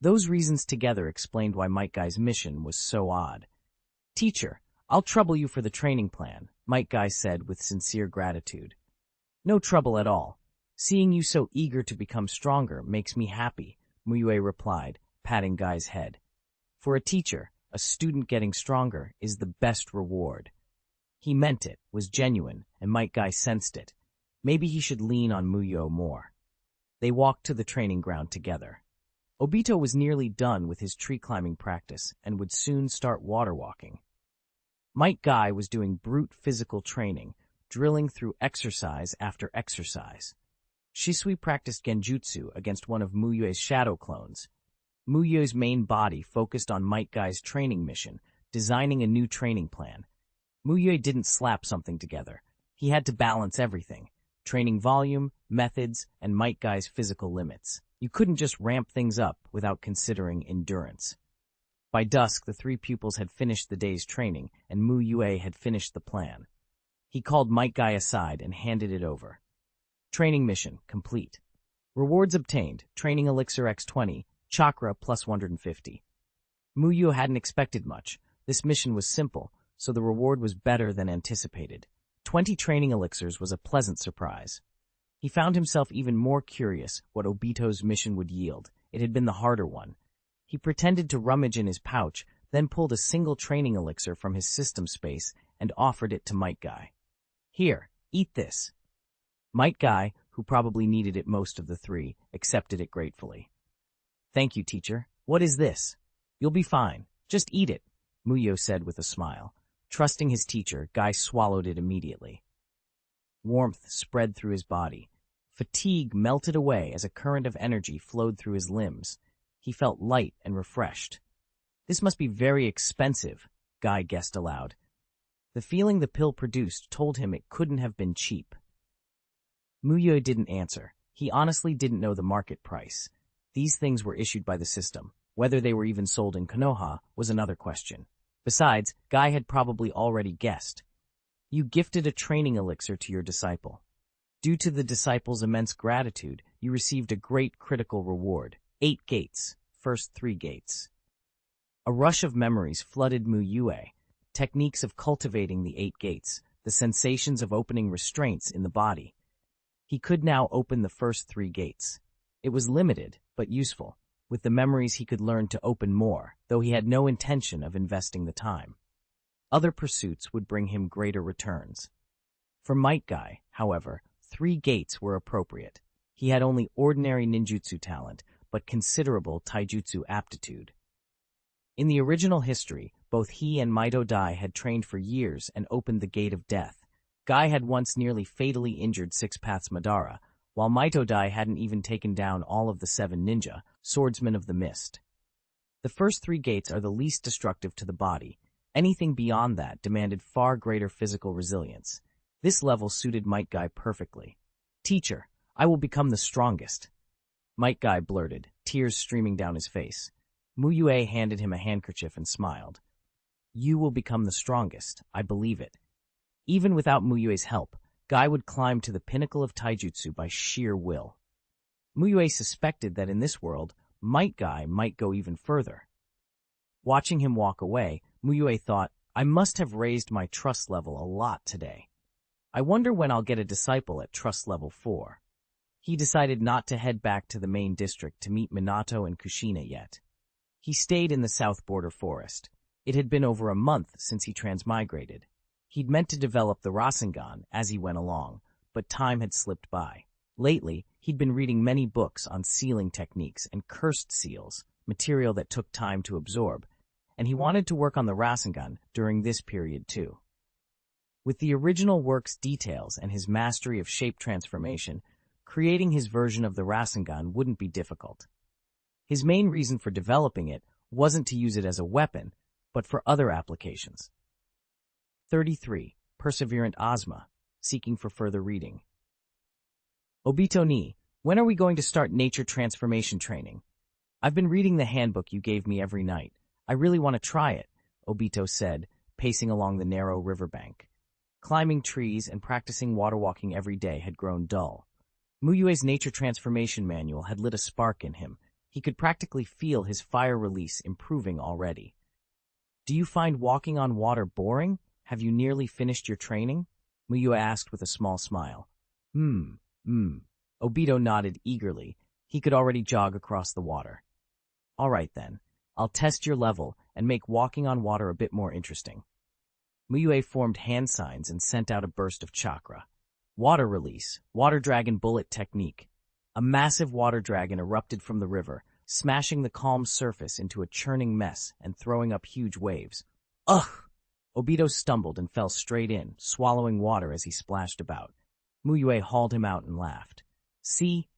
Speaker 1: Those reasons together explained why Might Guy's mission was so odd. "Teacher, I'll trouble you for the training plan," Might Guy said with sincere gratitude. "No trouble at all. Seeing you so eager to become stronger makes me happy," Mu Yue replied, patting Guy's head. For a teacher, a student getting stronger is the best reward. He meant it, was genuine, and Might Guy sensed it. Maybe he should lean on Mu Yue more. They walked to the training ground together. Obito was nearly done with his tree-climbing practice and would soon start water walking. Might Guy was doing brute physical training, drilling through exercise after exercise. Shisui practiced genjutsu against one of Mu Yue's shadow clones. Mu Yue's main body focused on Might Guy's training mission, designing a new training plan. Mu Yue didn't slap something together. He had to balance everything: training volume, methods, and Might Guy's physical limits. You couldn't just ramp things up without considering endurance. By dusk, the three pupils had finished the day's training, and Mu Yue had finished the plan. He called Might Guy aside and handed it over. Training mission complete. Rewards obtained: training elixir x20, chakra plus 150. Mu Yue hadn't expected much. This mission was simple, so the reward was better than anticipated. 20 training elixirs was a pleasant surprise. He found himself even more curious what Obito's mission would yield. It had been the harder one. He pretended to rummage in his pouch, then pulled a single training elixir from his system space and offered it to Might Guy. "Here, eat this." Might Guy, who probably needed it most of the three, accepted it gratefully. "Thank you, teacher. What is this?" "You'll be fine. Just eat it," Mu Yue said with a smile. Trusting his teacher, Guy swallowed it immediately. Warmth spread through his body. Fatigue melted away as a current of energy flowed through his limbs. He felt light and refreshed. "This must be very expensive," Guy guessed aloud. The feeling the pill produced told him it couldn't have been cheap. Mu Yue didn't answer. He honestly didn't know the market price. These things were issued by the system. Whether they were even sold in Konoha was another question. Besides, Guy had probably already guessed. "You gifted a training elixir to your disciple. Due to the disciple's immense gratitude, you received a great critical reward: 8 gates, first 3 gates. A rush of memories flooded Mu Yue. Techniques of cultivating the 8 gates, the sensations of opening restraints in the body. He could now open the first 3 gates. It was limited, but useful. With the memories he could learn to open more, though he had no intention of investing the time. Other pursuits would bring him greater returns. For Might Guy, however, 3 gates were appropriate. He had only ordinary ninjutsu talent, but considerable taijutsu aptitude. In the original history, both he and Maito Dai had trained for years and opened the Gate of Death. Guy had once nearly fatally injured Six Paths Madara, while Maito Dai hadn't even taken down all of the 7 ninja, swordsmen of the mist. The first 3 gates are the least destructive to the body. Anything beyond that demanded far greater physical resilience. This level suited Might Guy perfectly. "Teacher, I will become the strongest," Might Guy blurted, tears streaming down his face. Mu Yue handed him a handkerchief and smiled. "You will become the strongest, I believe it." Even without Mu Yue's help, Guy would climb to the pinnacle of taijutsu by sheer will. Mu Yue suspected that in this world, Might Guy might go even further. Watching him walk away, Mu Yue thought, "I must have raised my trust level a lot today. I wonder when I'll get a disciple at trust level 4. He decided not to head back to the main district to meet Minato and Kushina yet. He stayed in the south border forest. It had been over a month since he transmigrated. He'd meant to develop the Rasengan as he went along, but time had slipped by. Lately, he'd been reading many books on sealing techniques and cursed seals, material that took time to absorb, and he wanted to work on the Rasengan during this period too. With the original work's details and his mastery of shape transformation, creating his version of the Rasengan wouldn't be difficult. His main reason for developing it wasn't to use it as a weapon, but for other applications. 33. Perseverant Ozma, seeking for further reading. Obito ni, when are we going to start nature transformation training? I've been reading the handbook you gave me every night. I really want to try it, Obito said, pacing along the narrow riverbank. Climbing trees and practicing water walking every day had grown dull. Mu Yue's nature transformation manual had lit a spark in him. He could practically feel his fire release improving already. Do you find walking on water boring? Have you nearly finished your training? Mu Yue asked with a small smile. Obito nodded eagerly. He could already jog across the water. All right then, I'll test your level and make walking on water a bit more interesting. Mu Yue formed hand signs and sent out a burst of chakra. Water release, water dragon bullet technique. A massive water dragon erupted from the river, smashing the calm surface into a churning mess and throwing up huge waves. Ugh! Obito stumbled and fell straight in, swallowing water as he splashed about. Mu Yue hauled him out and laughed. See?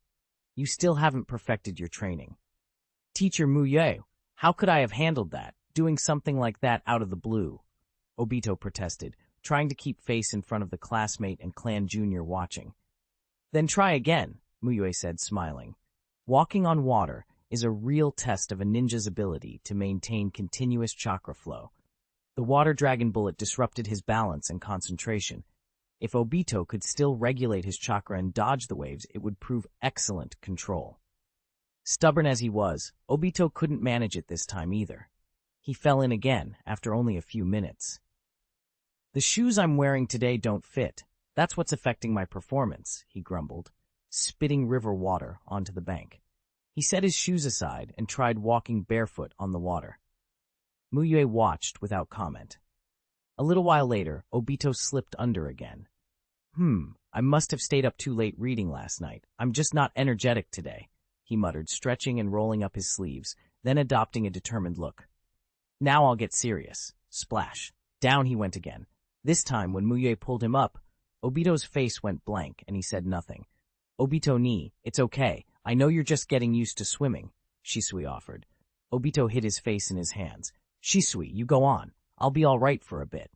Speaker 1: You still haven't perfected your training. Teacher Mu Yue, how could I have handled that, doing something like that out of the blue? Obito protested, trying to keep face in front of the classmate and clan junior watching. Then try again, Mu Yue said, smiling. Walking on water is a real test of a ninja's ability to maintain continuous chakra flow. The water dragon bullet disrupted his balance and concentration. If Obito could still regulate his chakra and dodge the waves, it would prove excellent control. Stubborn as he was, Obito couldn't manage it this time either. He fell in again after only a few minutes. The shoes I'm wearing today don't fit. That's what's affecting my performance, he grumbled, spitting river water onto the bank. He set his shoes aside and tried walking barefoot on the water. Mu Yue watched without comment. A little while later, Obito slipped under again. I must have stayed up too late reading last night. I'm just not energetic today, he muttered, stretching and rolling up his sleeves, then adopting a determined look. Now I'll get serious. Splash. Down he went again. This time, when Mu Yue pulled him up, Obito's face went blank and he said nothing. Obito ni, it's okay. I know you're just getting used to swimming, Shisui offered. Obito hid his face in his hands. Shisui, you go on. I'll be all right for a bit.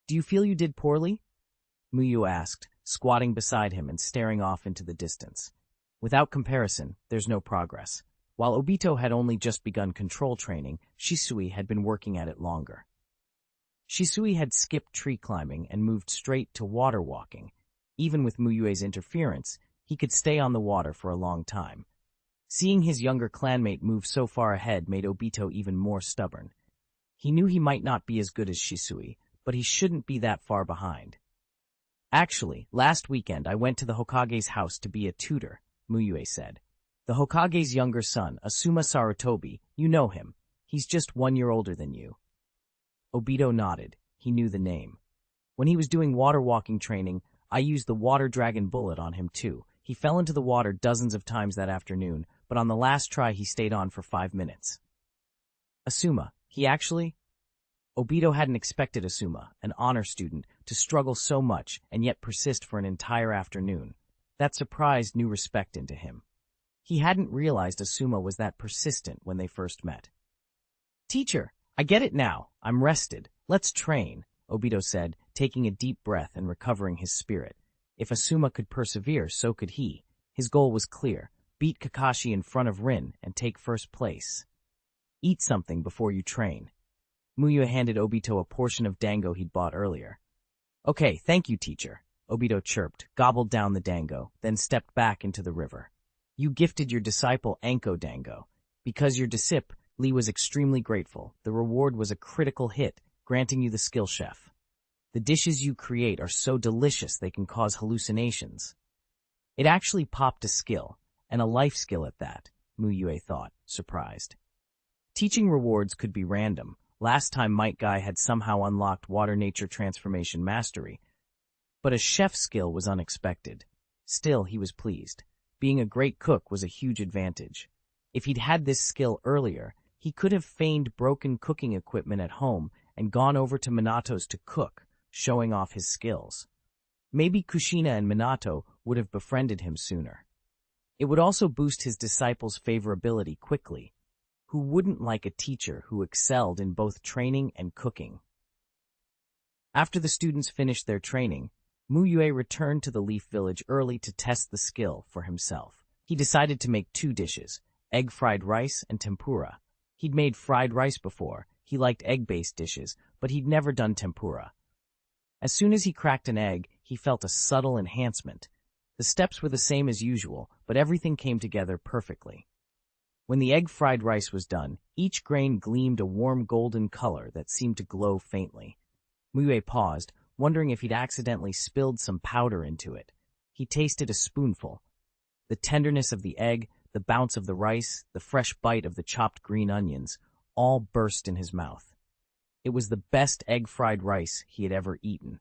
Speaker 1: Do you feel you did poorly? Mu Yue asked, squatting beside him and staring off into the distance. Without comparison, there's no progress. While Obito had only just begun control training, Shisui had been working at it longer. Shisui had skipped tree climbing and moved straight to water walking. Even with Mu Yue's interference, he could stay on the water for a long time. Seeing his younger clanmate move so far ahead made Obito even more stubborn. He knew he might not be as good as Shisui, but he shouldn't be that far behind. Actually, last weekend I went to the Hokage's house to be a tutor, Mu Yue said. The Hokage's younger son, Asuma Sarutobi, you know him. He's just 1 year older than you. Obito nodded. He knew the name. When he was doing water walking training, I used the water dragon bullet on him too. He fell into the water dozens of times that afternoon, but on the last try he stayed on for 5 minutes. Asuma, he actually? Obito hadn't expected Asuma, an honor student, to struggle so much and yet persist for an entire afternoon. That surprised new respect into him. He hadn't realized Asuma was that persistent when they first met. Teacher, I get it now. I'm rested. Let's train, Obito said, taking a deep breath and recovering his spirit. If Asuma could persevere, so could he. His goal was clear. Beat Kakashi in front of Rin and take first place. Eat something before you train. Mu Yue handed Obito a portion of dango he'd bought earlier. Okay, thank you, teacher, Obito chirped, gobbled down the dango, then stepped back into the river. You gifted your disciple Anko dango. Because your disciple, Lee was extremely grateful. The reward was a critical hit, granting you the skill chef. The dishes you create are so delicious they can cause hallucinations. It actually popped a skill, and a life skill at that, Mu Yue thought, surprised. Teaching rewards could be random. Last time Metkai had somehow unlocked water nature transformation mastery, but a chef skill was unexpected. Still, he was pleased. Being a great cook was a huge advantage. If he'd had this skill earlier, he could have feigned broken cooking equipment at home and gone over to Minato's to cook, showing off his skills. Maybe Kushina and Minato would have befriended him sooner. It would also boost his disciples' favorability quickly. Who wouldn't like a teacher who excelled in both training and cooking? After the students finished their training, Mu Yue returned to the Leaf Village early to test the skill for himself. He decided to make 2 dishes, egg fried rice and tempura. He'd made fried rice before. He liked egg-based dishes, but he'd never done tempura. As soon as he cracked an egg, he felt a subtle enhancement. The steps were the same as usual, but everything came together perfectly. When the egg fried rice was done, each grain gleamed a warm golden color that seemed to glow faintly. Mu Yue paused, wondering if he'd accidentally spilled some powder into it. He tasted a spoonful. The tenderness of the egg, the bounce of the rice, the fresh bite of the chopped green onions, all burst in his mouth. It was the best egg fried rice he had ever eaten.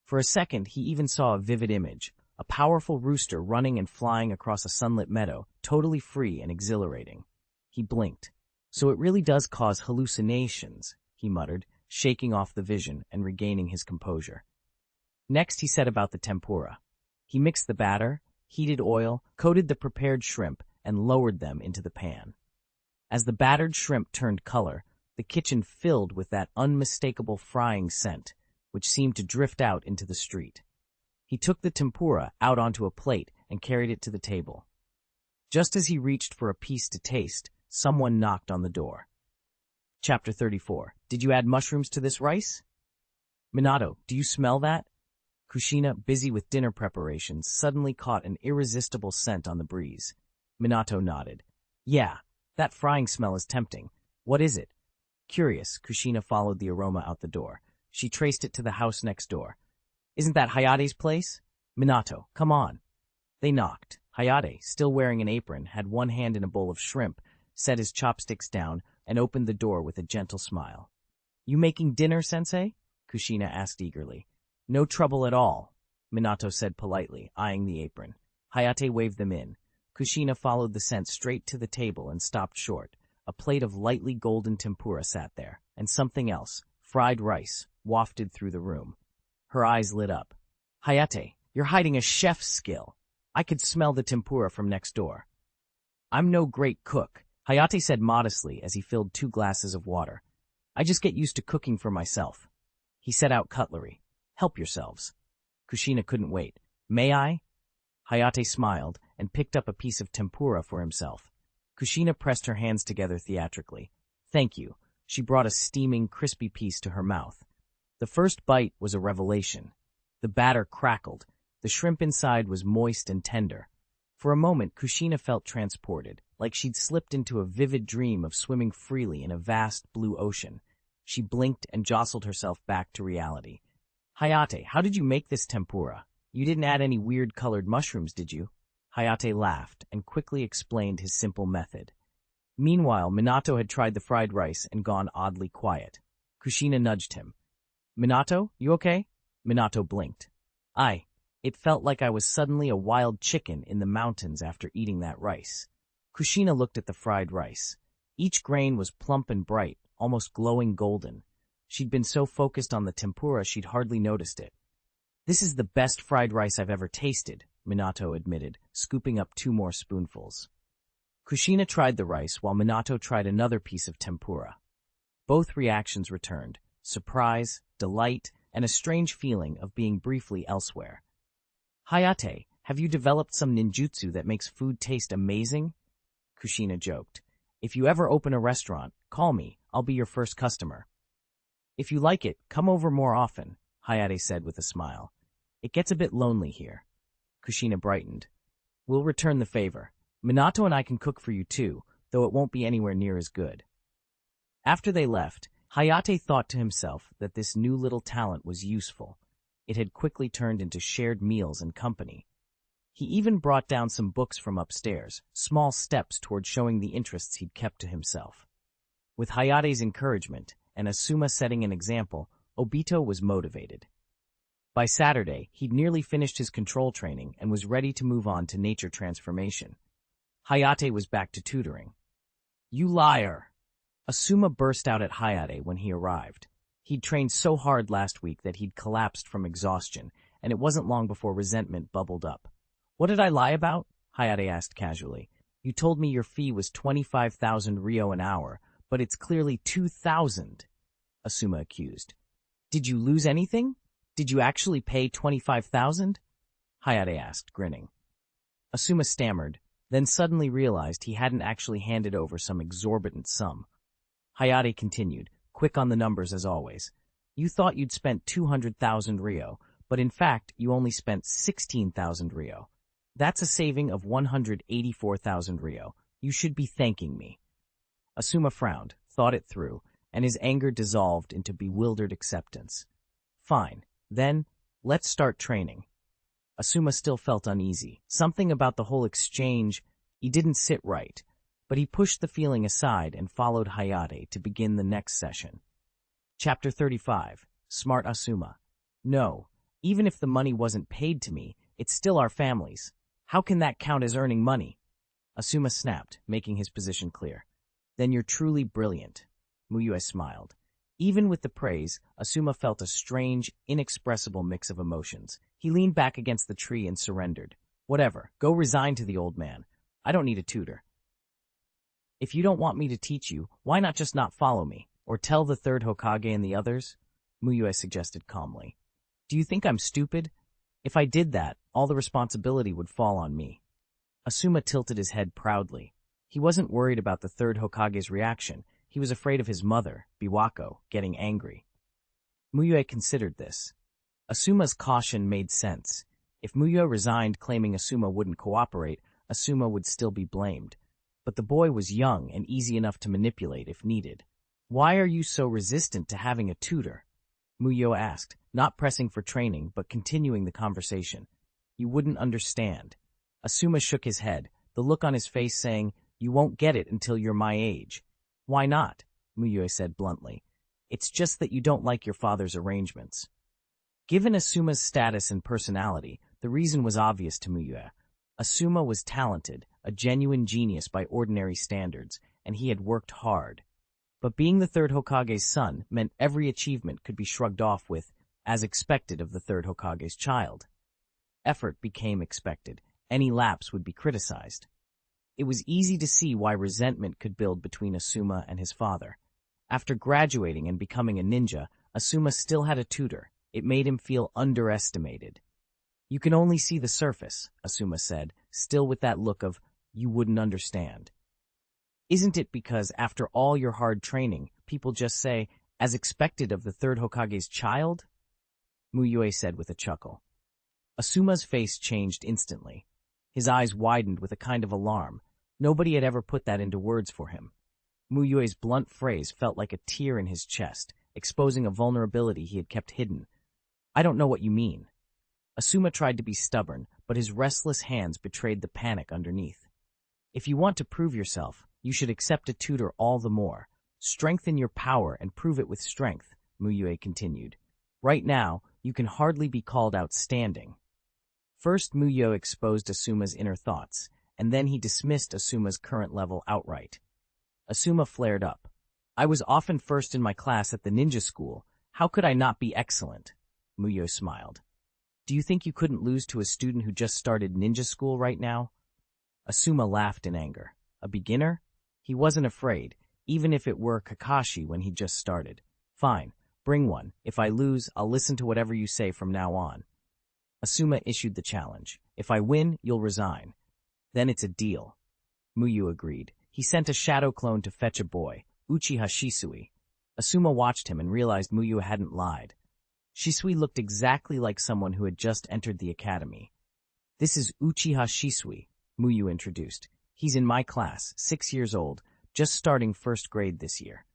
Speaker 1: For a second, he even saw a vivid image, a powerful rooster running and flying across a sunlit meadow, totally free and exhilarating. He blinked. So it really does cause hallucinations, he muttered, shaking off the vision and regaining his composure. Next, he set about the tempura. He mixed the batter, heated oil, coated the prepared shrimp, and lowered them into the pan. As the battered shrimp turned color, the kitchen filled with that unmistakable frying scent, which seemed to drift out into the street. He took the tempura out onto a plate and carried it to the table. Just as he reached for a piece to taste, someone knocked on the door. Chapter 34. Did you add mushrooms to this rice? Minato, do you smell that? Kushina, busy with dinner preparations, suddenly caught an irresistible scent on the breeze. Minato nodded. Yeah, that frying smell is tempting. What is it? Curious, Kushina followed the aroma out the door. She traced it to the house next door. Isn't that Hayate's place? Minato, come on. They knocked. Hayate, still wearing an apron, had one hand in a bowl of shrimp, set his chopsticks down, and opened the door with a gentle smile. You making dinner, Sensei? Kushina asked eagerly. No trouble at all, Minato said politely, eyeing the apron. Hayate waved them in. Kushina followed the scent straight to the table and stopped short. A plate of lightly golden tempura sat there, and something else, fried rice, wafted through the room. Her eyes lit up. Hayate, you're hiding a chef's skill. I could smell the tempura from next door. I'm no great cook, Hayate said modestly as he filled 2 glasses of water. I just get used to cooking for myself. He set out cutlery. Help yourselves. Kushina couldn't wait. May I? Hayate smiled and picked up a piece of tempura for himself. Kushina pressed her hands together theatrically. Thank you. She brought a steaming, crispy piece to her mouth. The first bite was a revelation. The batter crackled. The shrimp inside was moist and tender. For a moment, Kushina felt transported, like she'd slipped into a vivid dream of swimming freely in a vast blue ocean. She blinked and jostled herself back to reality. Hayate, how did you make this tempura? You didn't add any weird-colored mushrooms, did you? Hayate laughed and quickly explained his simple method. Meanwhile, Minato had tried the fried rice and gone oddly quiet. Kushina nudged him. Minato, you okay? Minato blinked. It felt like I was suddenly a wild chicken in the mountains after eating that rice. Kushina looked at the fried rice. Each grain was plump and bright, almost glowing golden. She'd been so focused on the tempura she'd hardly noticed it. This is the best fried rice I've ever tasted, Minato admitted, scooping up 2 more spoonfuls. Kushina tried the rice while Minato tried another piece of tempura. Both reactions returned, surprise, delight, and a strange feeling of being briefly elsewhere. Hayate, have you developed some ninjutsu that makes food taste amazing? Kushina joked. If you ever open a restaurant, call me. I'll be your first customer. If you like it, come over more often, Hayate said with a smile. It gets a bit lonely here. Kushina brightened. We'll return the favor. Minato and I can cook for you too, though it won't be anywhere near as good. After they left, Hayate thought to himself that this new little talent was useful. It had quickly turned into shared meals and company. He even brought down some books from upstairs, small steps toward showing the interests he'd kept to himself. With Hayate's encouragement, and Asuma setting an example, Obito was motivated. By Saturday, he'd nearly finished his control training and was ready to move on to nature transformation. Hayate was back to tutoring. You liar! Asuma burst out at Hayate when he arrived. He'd trained so hard last week that he'd collapsed from exhaustion, and it wasn't long before resentment bubbled up. "What did I lie about?" Hayate asked casually. "You told me your fee was 25,000 ryo an hour, but it's clearly 2,000, Asuma accused. "Did you lose anything? Did you actually pay 25,000? Hayate asked, grinning. Asuma stammered, then suddenly realized he hadn't actually handed over some exorbitant sum. Hayate continued, quick on the numbers as always. "You thought you'd spent 200,000 ryo, but in fact you only spent 16,000 ryo. That's a saving of 184,000 ryo. You should be thanking me." Asuma frowned, thought it through, and his anger dissolved into bewildered acceptance. "Fine, then, let's start training." Asuma still felt uneasy. Something about the whole exchange, he didn't sit right, but he pushed the feeling aside and followed Hayate to begin the next session. Chapter 35. Smart Asuma. "No, even if the money wasn't paid to me, it's still our family's. How can that count as earning money?" Asuma snapped, making his position clear. "Then you're truly brilliant." Mu Yue smiled. Even with the praise, Asuma felt a strange, inexpressible mix of emotions. He leaned back against the tree and surrendered. "Whatever, go resign to the old man. I don't need a tutor." "If you don't want me to teach you, why not just not follow me, or tell the third Hokage and the others?" Mu Yue suggested calmly. "Do you think I'm stupid? If I did that, all the responsibility would fall on me." Asuma tilted his head proudly. He wasn't worried about the third Hokage's reaction. He was afraid of his mother, Biwako, getting angry. Mu Yue considered this. Asuma's caution made sense. If Mu Yue resigned claiming Asuma wouldn't cooperate, Asuma would still be blamed. But the boy was young and easy enough to manipulate if needed. "Why are you so resistant to having a tutor?" Mu Yue asked, not pressing for training but continuing the conversation. "You wouldn't understand." Asuma shook his head, the look on his face saying, "You won't get it until you're my age." "Why not?" Mu Yue said bluntly. "It's just that you don't like your father's arrangements." Given Asuma's status and personality, the reason was obvious to Mu Yue. Asuma was talented, a genuine genius by ordinary standards, and he had worked hard. But being the third Hokage's son meant every achievement could be shrugged off with, as expected of the third Hokage's child. Effort became expected. Any lapse would be criticized. It was easy to see why resentment could build between Asuma and his father. After graduating and becoming a ninja, Asuma still had a tutor. It made him feel underestimated. "You can only see the surface," Asuma said, still with that look of, "you wouldn't understand." "Isn't it because after all your hard training, people just say, as expected of the third Hokage's child?" Mu Yue said with a chuckle. Asuma's face changed instantly. His eyes widened with a kind of alarm. Nobody had ever put that into words for him. Mu Yue's blunt phrase felt like a tear in his chest, exposing a vulnerability he had kept hidden. "I don't know what you mean." Asuma tried to be stubborn, but his restless hands betrayed the panic underneath. "If you want to prove yourself, you should accept a tutor all the more. Strengthen your power and prove it with strength," Mu Yue continued. "Right now, you can hardly be called outstanding." First, Mu Yue exposed Asuma's inner thoughts, and then he dismissed Asuma's current level outright. Asuma flared up. "I was often first in my class at the ninja school. How could I not be excellent?" Mu Yue smiled. "Do you think you couldn't lose to a student who just started ninja school right now?" Asuma laughed in anger. A beginner? He wasn't afraid, even if it were Kakashi when he just started. "Fine, bring one. If I lose, I'll listen to whatever you say from now on." Asuma issued the challenge. "If I win, you'll resign." "Then it's a deal." Mu Yue agreed. He sent a shadow clone to fetch a boy, Uchiha Shisui. Asuma watched him and realized Mu Yue hadn't lied. Shisui looked exactly like someone who had just entered the academy. "This is Uchiha Shisui," Mu Yue introduced. "He's in my class, 6 years old, just starting first grade this year."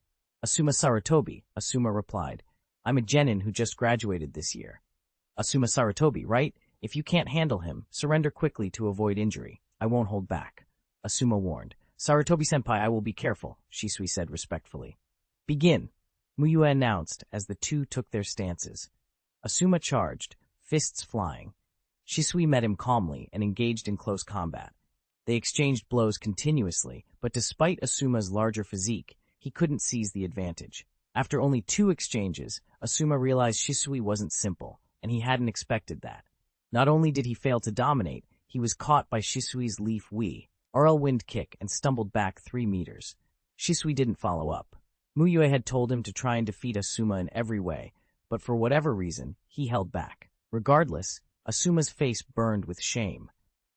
Speaker 1: "Asuma Sarutobi," Asuma replied. "I'm a genin who just graduated this year." "Asuma Sarutobi, right? If you can't handle him, surrender quickly to avoid injury. I won't hold back," Asuma warned. "Sarutobi-senpai, I will be careful," Shisui said respectfully. "Begin," Mu Yue announced as the two took their stances. Asuma charged, fists flying. Shisui met him calmly and engaged in close combat. They exchanged blows continuously, but despite Asuma's larger physique, he couldn't seize the advantage. After only 2 exchanges, Asuma realized Shisui wasn't simple, and he hadn't expected that. Not only did he fail to dominate, he was caught by Shisui's Leaf Wii, RL Wind Kick, and stumbled back 3 meters. Shisui didn't follow up. Mu Yue had told him to try and defeat Asuma in every way, but for whatever reason, he held back. Regardless, Asuma's face burned with shame.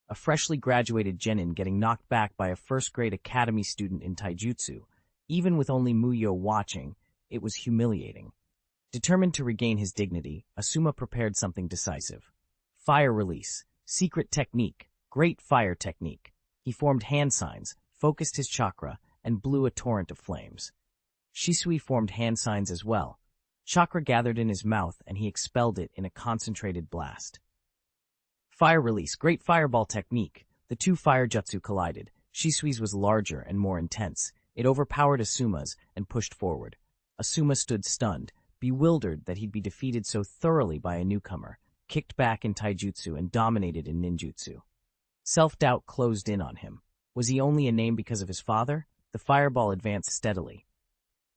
Speaker 1: A freshly graduated genin getting knocked back by a first-grade academy student in Taijutsu, even with only Mu Yue watching, it was humiliating. Determined to regain his dignity, Asuma prepared something decisive. Fire release, secret technique, great fire technique. He formed hand signs, focused his chakra, and blew a torrent of flames. Shisui formed hand signs as well. Chakra gathered in his mouth and he expelled it in a concentrated blast. Fire release, great fireball technique. The 2 fire jutsu collided. Shisui's was larger and more intense. It overpowered Asuma's and pushed forward. Asuma stood stunned, bewildered that he'd be defeated so thoroughly by a newcomer, kicked back in taijutsu and dominated in ninjutsu. Self-doubt closed in on him. Was he only a name because of his father? The fireball advanced steadily.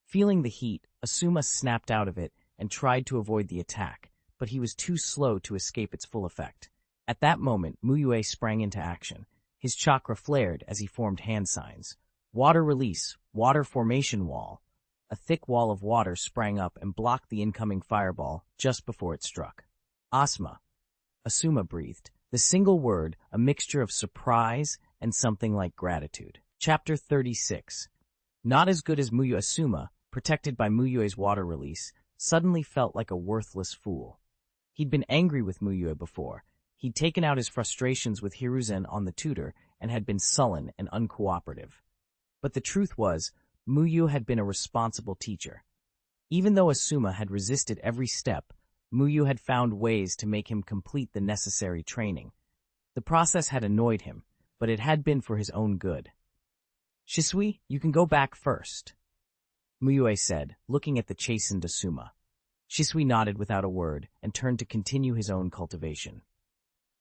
Speaker 1: Feeling the heat, Asuma snapped out of it and tried to avoid the attack, but he was too slow to escape its full effect. At that moment, Mu Yue sprang into action. His chakra flared as he formed hand signs. Water release, water formation wall. A thick wall of water sprang up and blocked the incoming fireball just before it struck. Asuma. Asuma breathed. The single word, a mixture of surprise and something like gratitude. Chapter 36. Not as good as Mu Yue. Asuma, protected by Mu Yue's water release, suddenly felt like a worthless fool. He'd been angry with Mu Yue before. He'd taken out his frustrations with Hiruzen on the tutor and had been sullen and uncooperative. But the truth was, Mu Yue had been a responsible teacher. Even though Asuma had resisted every step, Mu Yue had found ways to make him complete the necessary training. The process had annoyed him, but it had been for his own good. Shisui, you can go back first, Mu Yue said, looking at the chastened Asuma. Shisui nodded without a word and turned to continue his own cultivation.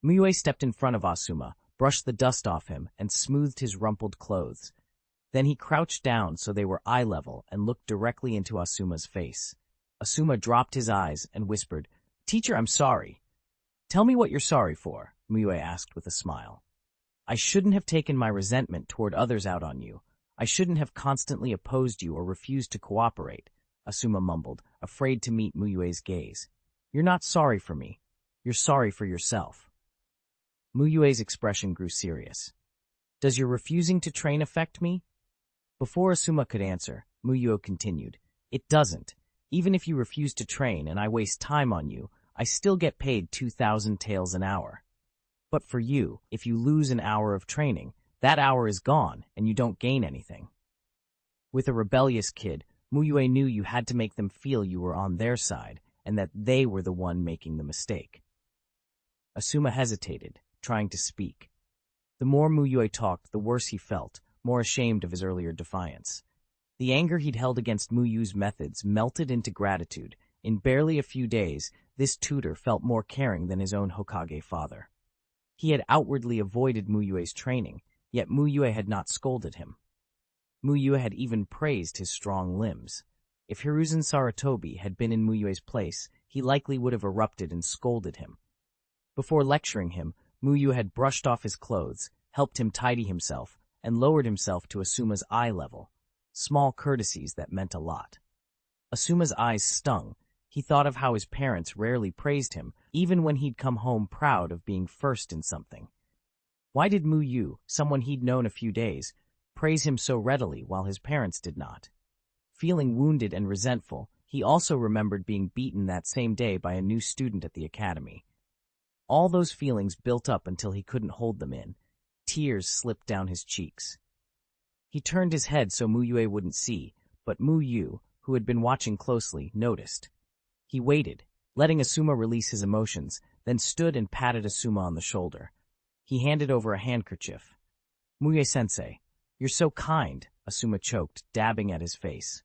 Speaker 1: Mu Yue stepped in front of Asuma, brushed the dust off him, and smoothed his rumpled clothes. Then he crouched down so they were eye level and looked directly into Asuma's face. Asuma dropped his eyes and whispered, "Teacher, I'm sorry." "Tell me what you're sorry for," Mu Yue asked with a smile. "I shouldn't have taken my resentment toward others out on you. I shouldn't have constantly opposed you or refused to cooperate," Asuma mumbled, afraid to meet Mu Yue's gaze. "You're not sorry for me. You're sorry for yourself." Mu Yue's expression grew serious. "Does your refusing to train affect me?" Before Asuma could answer, Mu Yue continued, "It doesn't. Even if you refuse to train and I waste time on you, I still get paid 2,000 taels an hour. But for you, if you lose an hour of training, that hour is gone and you don't gain anything." With a rebellious kid, Mu Yue knew you had to make them feel you were on their side and that they were the one making the mistake. Asuma hesitated, trying to speak. The more Mu Yue talked, the worse he felt, more ashamed of his earlier defiance. The anger he'd held against Mu Yue's methods melted into gratitude. In barely a few days, this tutor felt more caring than his own Hokage father. He had outwardly avoided Mu Yue's training, yet Mu Yue had not scolded him. Mu Yue had even praised his strong limbs. If Hiruzen Sarutobi had been in Mu Yue's place, he likely would have erupted and scolded him. Before lecturing him, Mu Yue had brushed off his clothes, helped him tidy himself, and lowered himself to Asuma's eye level. Small courtesies that meant a lot. Asuma's eyes stung. He thought of how his parents rarely praised him, even when he'd come home proud of being first in something. Why did Mu Yue, someone he'd known a few days, praise him so readily while his parents did not? Feeling wounded and resentful, he also remembered being beaten that same day by a new student at the academy. All those feelings built up until he couldn't hold them in. Tears slipped down his cheeks. He turned his head so Mu Yue wouldn't see, but Mu Yue, who had been watching closely, noticed. He waited, letting Asuma release his emotions, then stood and patted Asuma on the shoulder. He handed over a handkerchief. "Mu Yue-sensei, you're so kind," Asuma choked, dabbing at his face.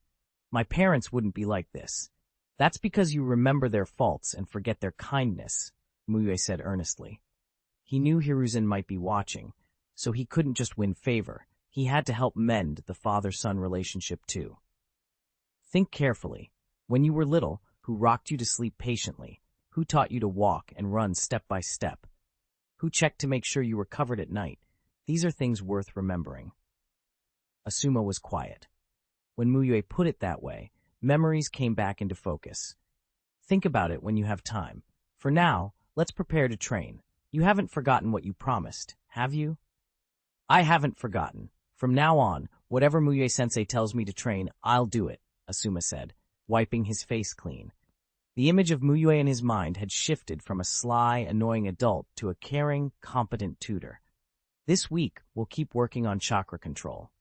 Speaker 1: "My parents wouldn't be like this." "That's because you remember their faults and forget their kindness," Mu Yue said earnestly. He knew Hiruzen might be watching, so he couldn't just win favor. He had to help mend the father-son relationship too. Think carefully. When you were little, who rocked you to sleep patiently? Who taught you to walk and run step by step? Who checked to make sure you were covered at night? These are things worth remembering. Asuma was quiet. When Mu Yue put it that way, memories came back into focus. Think about it when you have time. For now, let's prepare to train. You haven't forgotten what you promised, have you? I haven't forgotten. From now on, whatever Mu Yue-sensei tells me to train, I'll do it, Asuma said, wiping his face clean. The image of Mu Yue in his mind had shifted from a sly, annoying adult to a caring, competent tutor. This week, we'll keep working on chakra control.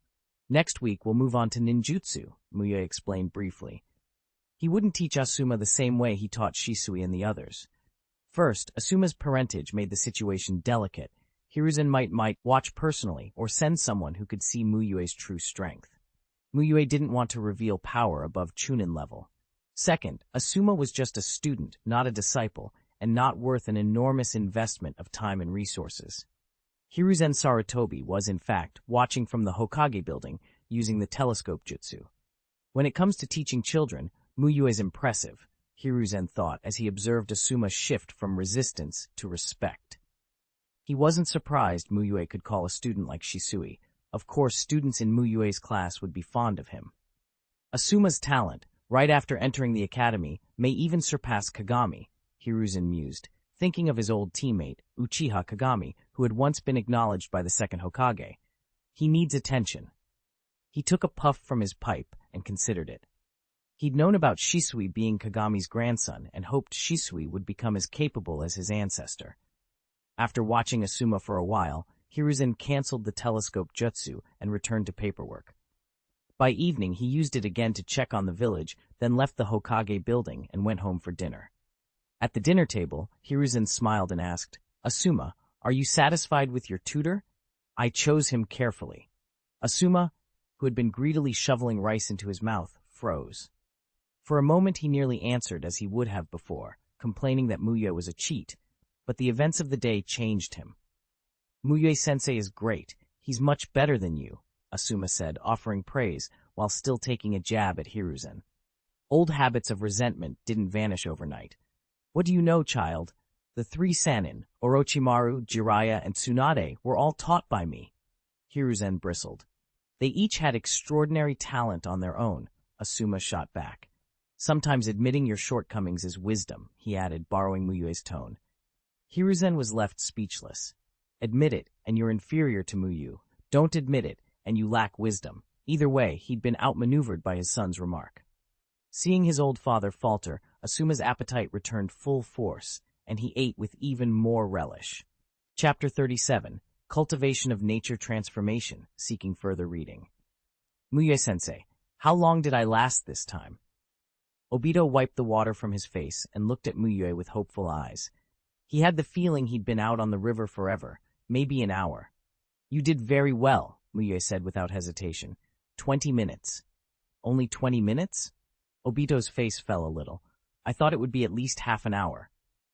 Speaker 1: Next week, we'll move on to ninjutsu, Mu Yue explained briefly. He wouldn't teach Asuma the same way he taught Shisui and the others. First, Asuma's parentage made the situation delicate. Hiruzen might watch personally or send someone who could see Mu Yue's true strength. Mu Yue didn't want to reveal power above chuunin level. Second, Asuma was just a student, not a disciple, and not worth an enormous investment of time and resources. Hiruzen Sarutobi was, in fact, watching from the Hokage building using the telescope jutsu. When it comes to teaching children, Mu Yue is impressive, Hiruzen thought as he observed Asuma shift from resistance to respect. He wasn't surprised Mu Yue could call a student like Shisui. Of course, students in Mu Yue's class would be fond of him. Asuma's talent, right after entering the academy, may even surpass Kagami, Hiruzen mused, thinking of his old teammate, Uchiha Kagami, who had once been acknowledged by the second Hokage. He needs attention. He took a puff from his pipe and considered it. He'd known about Shisui being Kagami's grandson and hoped Shisui would become as capable as his ancestor. After watching Asuma for a while, Hiruzen canceled the telescope jutsu and returned to paperwork. By evening, he used it again to check on the village, then left the Hokage building and went home for dinner. At the dinner table, Hiruzen smiled and asked, "Asuma, are you satisfied with your tutor?" "I chose him carefully." Asuma, who had been greedily shoveling rice into his mouth, froze. For a moment he nearly answered as he would have before, complaining that Mu Yue was a cheat, but the events of the day changed him. "Mu Yue-sensei is great. He's much better than you," Asuma said, offering praise while still taking a jab at Hiruzen. Old habits of resentment didn't vanish overnight. "What do you know, child? The 3 Sannin, Orochimaru, Jiraiya, and Tsunade, were all taught by me." Hiruzen bristled. "They each had extraordinary talent on their own," Asuma shot back. "Sometimes admitting your shortcomings is wisdom," he added, borrowing Mu Yue's tone. Hiruzen was left speechless. Admit it, and you're inferior to Mu Yue. Don't admit it, and you lack wisdom. Either way, he'd been outmaneuvered by his son's remark. Seeing his old father falter, Asuma's appetite returned full force, and he ate with even more relish. Chapter 37, Cultivation of Nature Transformation, seeking further reading. Mu Yue-sensei, how long did I last this time? Obito wiped the water from his face and looked at Mu Yue with hopeful eyes. He had the feeling he'd been out on the river forever, maybe an hour. "You did very well," Mu Yue said without hesitation. 20 minutes. "Only 20 minutes? Obito's face fell a little. "I thought it would be at least half an hour."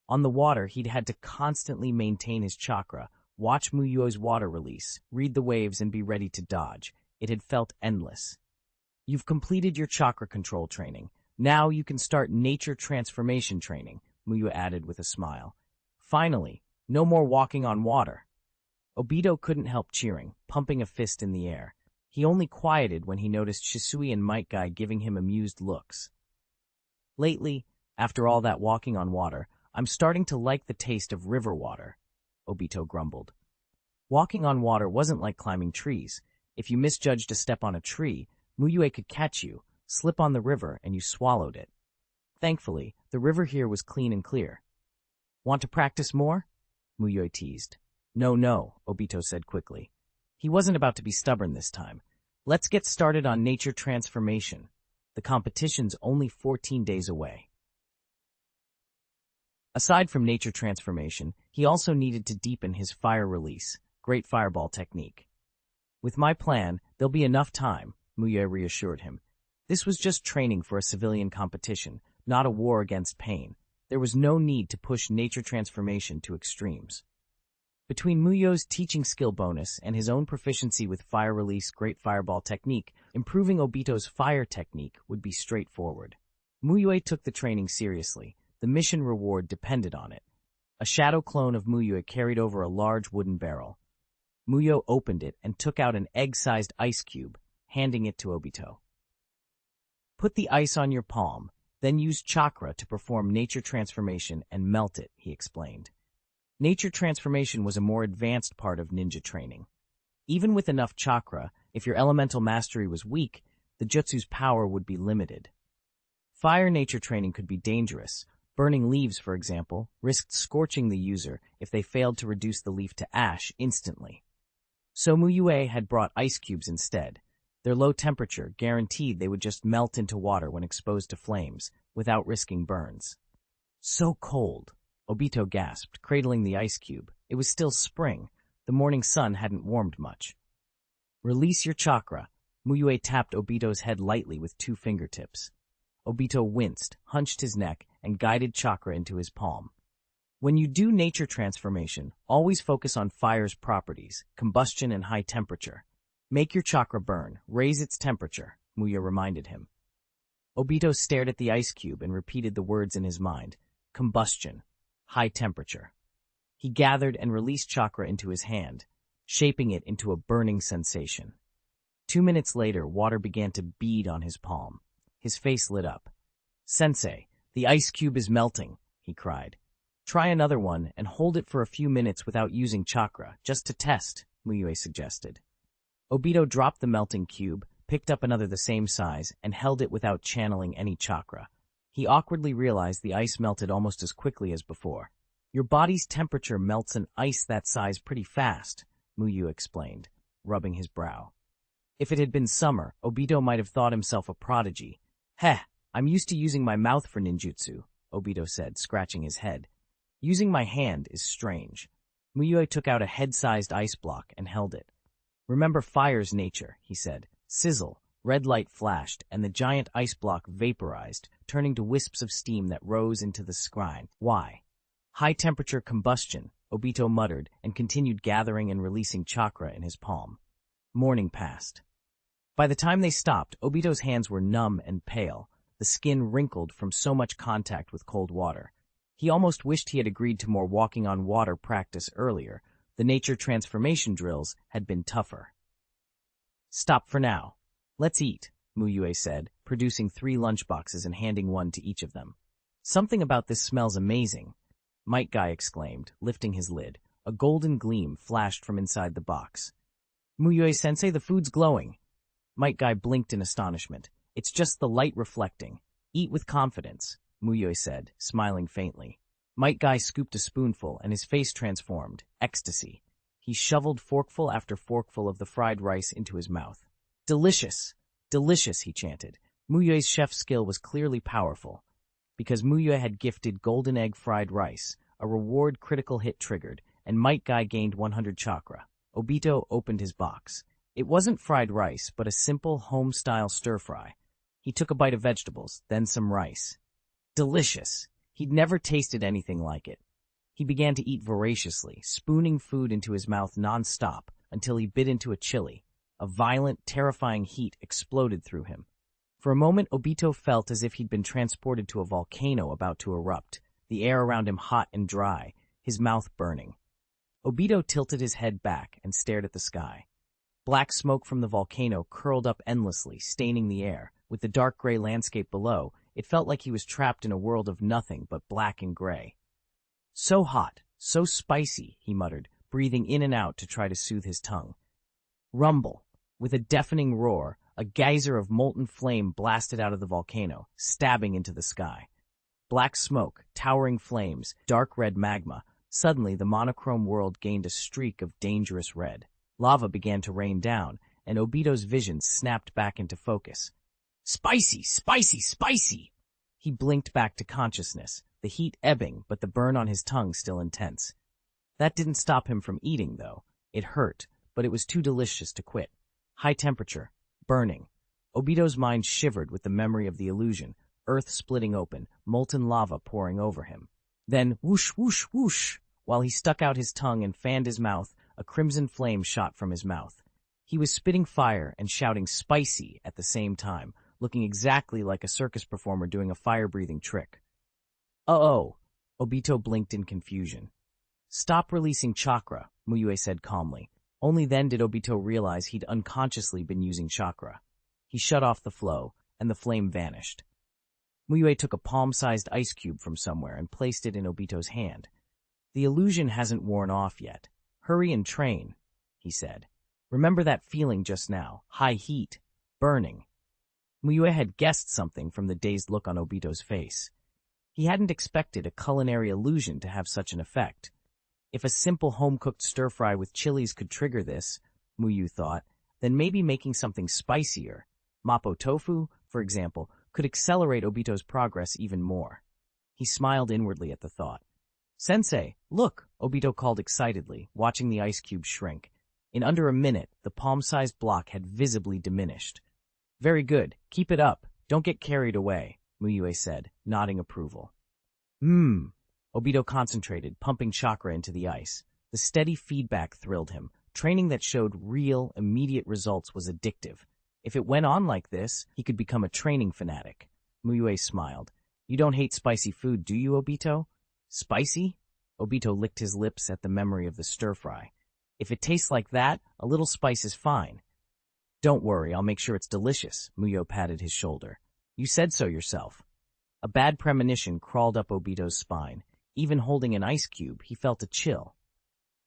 Speaker 1: On the water, he'd had to constantly maintain his chakra, watch Mu Yue's water release, read the waves, and be ready to dodge. It had felt endless. "You've completed your chakra control training. Now you can start nature transformation training," Mu Yue added with a smile. "Finally, no more walking on water." Obito couldn't help cheering, pumping a fist in the air. He only quieted when he noticed Shisui and Metkai giving him amused looks. "Lately, after all that walking on water, I'm starting to like the taste of river water," Obito grumbled. Walking on water wasn't like climbing trees. If you misjudged a step on a tree, Mu Yue could catch you, slip on the river, and you swallowed it. Thankfully, the river here was clean and clear. "Want to practice more?" Mu Yue teased. No, Obito said quickly. He wasn't about to be stubborn this time. "Let's get started on nature transformation. The competition's only 14 days away." Aside from nature transformation, he also needed to deepen his fire release, great fireball technique. "With my plan, there'll be enough time," Mu Yue reassured him. This was just training for a civilian competition, not a war against pain. There was no need to push nature transformation to extremes. Between Mu Yue's teaching skill bonus and his own proficiency with fire release Great Fireball technique, improving Obito's fire technique would be straightforward. Mu Yue took the training seriously. The mission reward depended on it. A shadow clone of Mu Yue carried over a large wooden barrel. Mu Yue opened it and took out an egg-sized ice cube, handing it to Obito. Put the ice on your palm, then use chakra to perform nature transformation and melt it, he explained. Nature transformation was a more advanced part of ninja training. Even with enough chakra, if your elemental mastery was weak, the jutsu's power would be limited. Fire nature training could be dangerous. Burning leaves, for example, risked scorching the user if they failed to reduce the leaf to ash instantly. So Mu Yue had brought ice cubes instead. Their low temperature guaranteed they would just melt into water when exposed to flames, without risking burns. So cold, Obito gasped, cradling the ice cube. It was still spring. The morning sun hadn't warmed much. Release your chakra. Mu Yue tapped Obito's head lightly with 2 fingertips. Obito winced, hunched his neck, and guided chakra into his palm. When you do nature transformation, always focus on fire's properties, combustion and high temperature. Make your chakra burn, raise its temperature, Mu Yue reminded him. Obito stared at the ice cube and repeated the words in his mind. Combustion. High temperature. He gathered and released chakra into his hand, shaping it into a burning sensation. 2 minutes later, water began to bead on his palm. His face lit up. Sensei, the ice cube is melting, he cried. Try another one and hold it for a few minutes without using chakra, just to test, Mu Yue suggested. Obito dropped the melting cube, picked up another the same size, and held it without channeling any chakra. He awkwardly realized the ice melted almost as quickly as before. Your body's temperature melts an ice that size pretty fast, Mu Yue explained, rubbing his brow. If it had been summer, Obito might have thought himself a prodigy. Heh, I'm used to using my mouth for ninjutsu, Obito said, scratching his head. Using my hand is strange. Mu Yue took out a head-sized ice block and held it. Remember fire's nature, he said. Sizzle. Red light flashed, and the giant ice block vaporized, turning to wisps of steam that rose into the sky. Why? High-temperature combustion, Obito muttered, and continued gathering and releasing chakra in his palm. Morning passed. By the time they stopped, Obito's hands were numb and pale, the skin wrinkled from so much contact with cold water. He almost wished he had agreed to more walking on water practice earlier. The nature transformation drills had been tougher. Stop for now. Let's eat, Mu Yue said, producing 3 lunchboxes and handing one to each of them. Something about this smells amazing, Metkai exclaimed, lifting his lid. A golden gleam flashed from inside the box. Mu Yue-sensei, the food's glowing. Metkai blinked in astonishment. It's just the light reflecting. Eat with confidence, Mu Yue said, smiling faintly. Metkai scooped a spoonful and his face transformed. Ecstasy. He shoveled forkful after forkful of the fried rice into his mouth. Delicious! Delicious, he chanted. Mu Yue's chef skill was clearly powerful. Because Mu Yue had gifted golden egg fried rice, a reward critical hit triggered, and Metkai gained 100 chakra. Obito opened his box. It wasn't fried rice, but a simple home-style stir-fry. He took a bite of vegetables, then some rice. Delicious! He'd never tasted anything like it. He began to eat voraciously, spooning food into his mouth non-stop until he bit into a chili. A violent, terrifying heat exploded through him. For a moment, Obito felt as if he'd been transported to a volcano about to erupt, the air around him hot and dry, his mouth burning. Obito tilted his head back and stared at the sky. Black smoke from the volcano curled up endlessly, staining the air. With the dark gray landscape below, it felt like he was trapped in a world of nothing but black and gray. So hot, so spicy, he muttered, breathing in and out to try to soothe his tongue. Rumble. With a deafening roar, a geyser of molten flame blasted out of the volcano, stabbing into the sky. Black smoke, towering flames, dark red magma. Suddenly, the monochrome world gained a streak of dangerous red. Lava began to rain down, and Obito's vision snapped back into focus. Spicy! Spicy! Spicy! He blinked back to consciousness, the heat ebbing, but the burn on his tongue still intense. That didn't stop him from eating, though. It hurt, but it was too delicious to quit. High temperature. Burning. Obito's mind shivered with the memory of the illusion, earth splitting open, molten lava pouring over him. Then, whoosh, whoosh, whoosh, While he stuck out his tongue and fanned his mouth, a crimson flame shot from his mouth. He was spitting fire and shouting "spicy" at the same time, looking exactly like a circus performer doing a fire-breathing trick. "Uh-oh," Obito blinked in confusion. "Stop releasing chakra," Mu Yue said calmly. Only then did Obito realize he'd unconsciously been using chakra. He shut off the flow, and the flame vanished. Mu Yue took a palm-sized ice cube from somewhere and placed it in Obito's hand. "The illusion hasn't worn off yet. Hurry and train," he said. "Remember that feeling just now, high heat, burning." Mu Yue had guessed something from the dazed look on Obito's face. He hadn't expected a culinary illusion to have such an effect. If a simple home-cooked stir-fry with chilies could trigger this, Mu Yue thought, then maybe making something spicier, mapo tofu, for example, could accelerate Obito's progress even more. He smiled inwardly at the thought. "Sensei, look," Obito called excitedly, watching the ice cube shrink. In under a minute, the palm-sized block had visibly diminished. "Very good. Keep it up. Don't get carried away," Mu Yue said, nodding approval. Obito concentrated, pumping chakra into the ice. The steady feedback thrilled him. Training that showed real, immediate results was addictive. If it went on like this, he could become a training fanatic. Mu Yue smiled. "You don't hate spicy food, do you, Obito?" "Spicy?" Obito licked his lips at the memory of the stir-fry. "If it tastes like that, a little spice is fine." "Don't worry, I'll make sure it's delicious," Mu Yue patted his shoulder. "You said so yourself." A bad premonition crawled up Obito's spine. Even holding an ice cube, he felt a chill.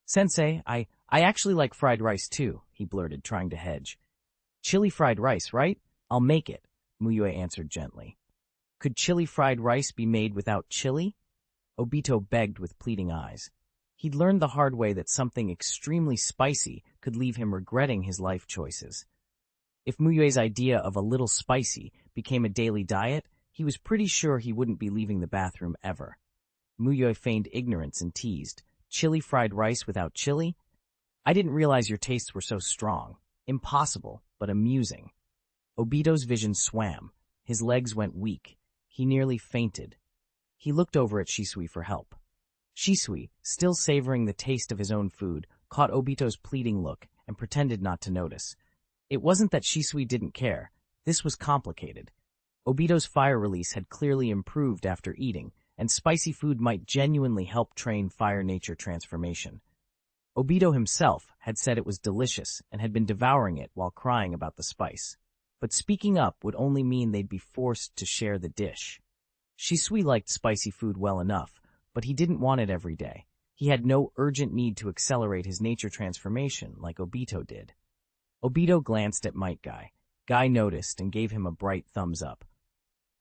Speaker 1: "Sensei, I actually like fried rice too," he blurted, trying to hedge. "Chili fried rice, right? I'll make it," Mu Yue answered gently. Could chili fried rice be made without chili? Obito begged with pleading eyes. He'd learned the hard way that something extremely spicy could leave him regretting his life choices. If Mu Yue's idea of a little spicy became a daily diet, he was pretty sure he wouldn't be leaving the bathroom ever. Mu Yue feigned ignorance and teased, "Chili fried rice without chili? I didn't realize your tastes were so strong. Impossible, but amusing." Obito's vision swam. His legs went weak. He nearly fainted. He looked over at Shisui for help. Shisui, still savoring the taste of his own food, caught Obito's pleading look and pretended not to notice. It wasn't that Shisui didn't care. This was complicated. Obito's fire release had clearly improved after eating, and spicy food might genuinely help train fire nature transformation. Obito himself had said it was delicious and had been devouring it while crying about the spice. But speaking up would only mean they'd be forced to share the dish. Shisui liked spicy food well enough, but he didn't want it every day. He had no urgent need to accelerate his nature transformation like Obito did. Obito glanced at Metkai. Guy noticed and gave him a bright thumbs up.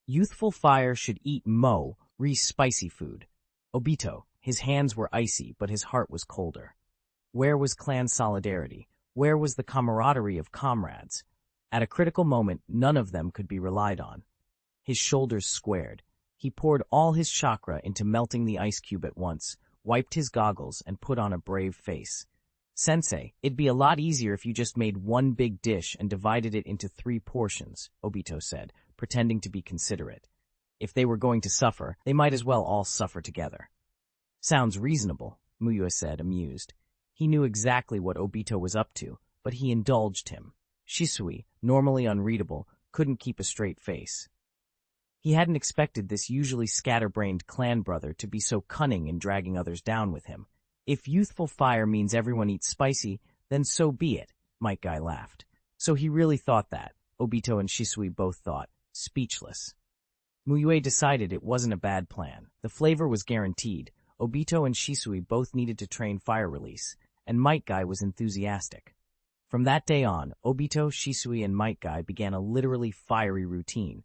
Speaker 1: Youthful fire should eat spicy food. Obito, his hands were icy, but his heart was colder. Where was clan solidarity? Where was the camaraderie of comrades? At a critical moment, none of them could be relied on. His shoulders squared. He poured all his chakra into melting the ice cube at once, wiped his goggles, and put on a brave face. "Sensei, it'd be a lot easier if you just made one big dish and divided it into 3 portions, Obito said, pretending to be considerate. If they were going to suffer, they might as well all suffer together. "Sounds reasonable," Mu Yue said, amused. He knew exactly what Obito was up to, but he indulged him. Shisui, normally unreadable, couldn't keep a straight face. He hadn't expected this usually scatterbrained clan brother to be so cunning in dragging others down with him. If youthful fire means everyone eats spicy, then so be it, Metkai laughed. So he really thought that, Obito and Shisui both thought, speechless. Mu Yue decided it wasn't a bad plan. The flavor was guaranteed. Obito and Shisui both needed to train fire release, and Metkai was enthusiastic. From that day on, Obito, Shisui, and Metkai began a literally fiery routine.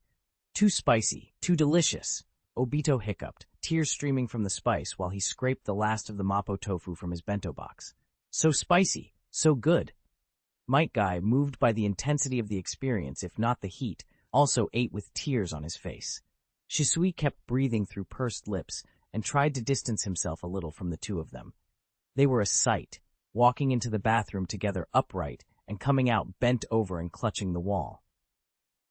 Speaker 1: Too spicy, too delicious. Obito hiccuped, tears streaming from the spice while he scraped the last of the mapo tofu from his bento box. So spicy, so good. Metkai, moved by the intensity of the experience, if not the heat, also ate with tears on his face. Shisui kept breathing through pursed lips and tried to distance himself a little from the two of them. They were a sight, walking into the bathroom together upright and coming out bent over and clutching the wall.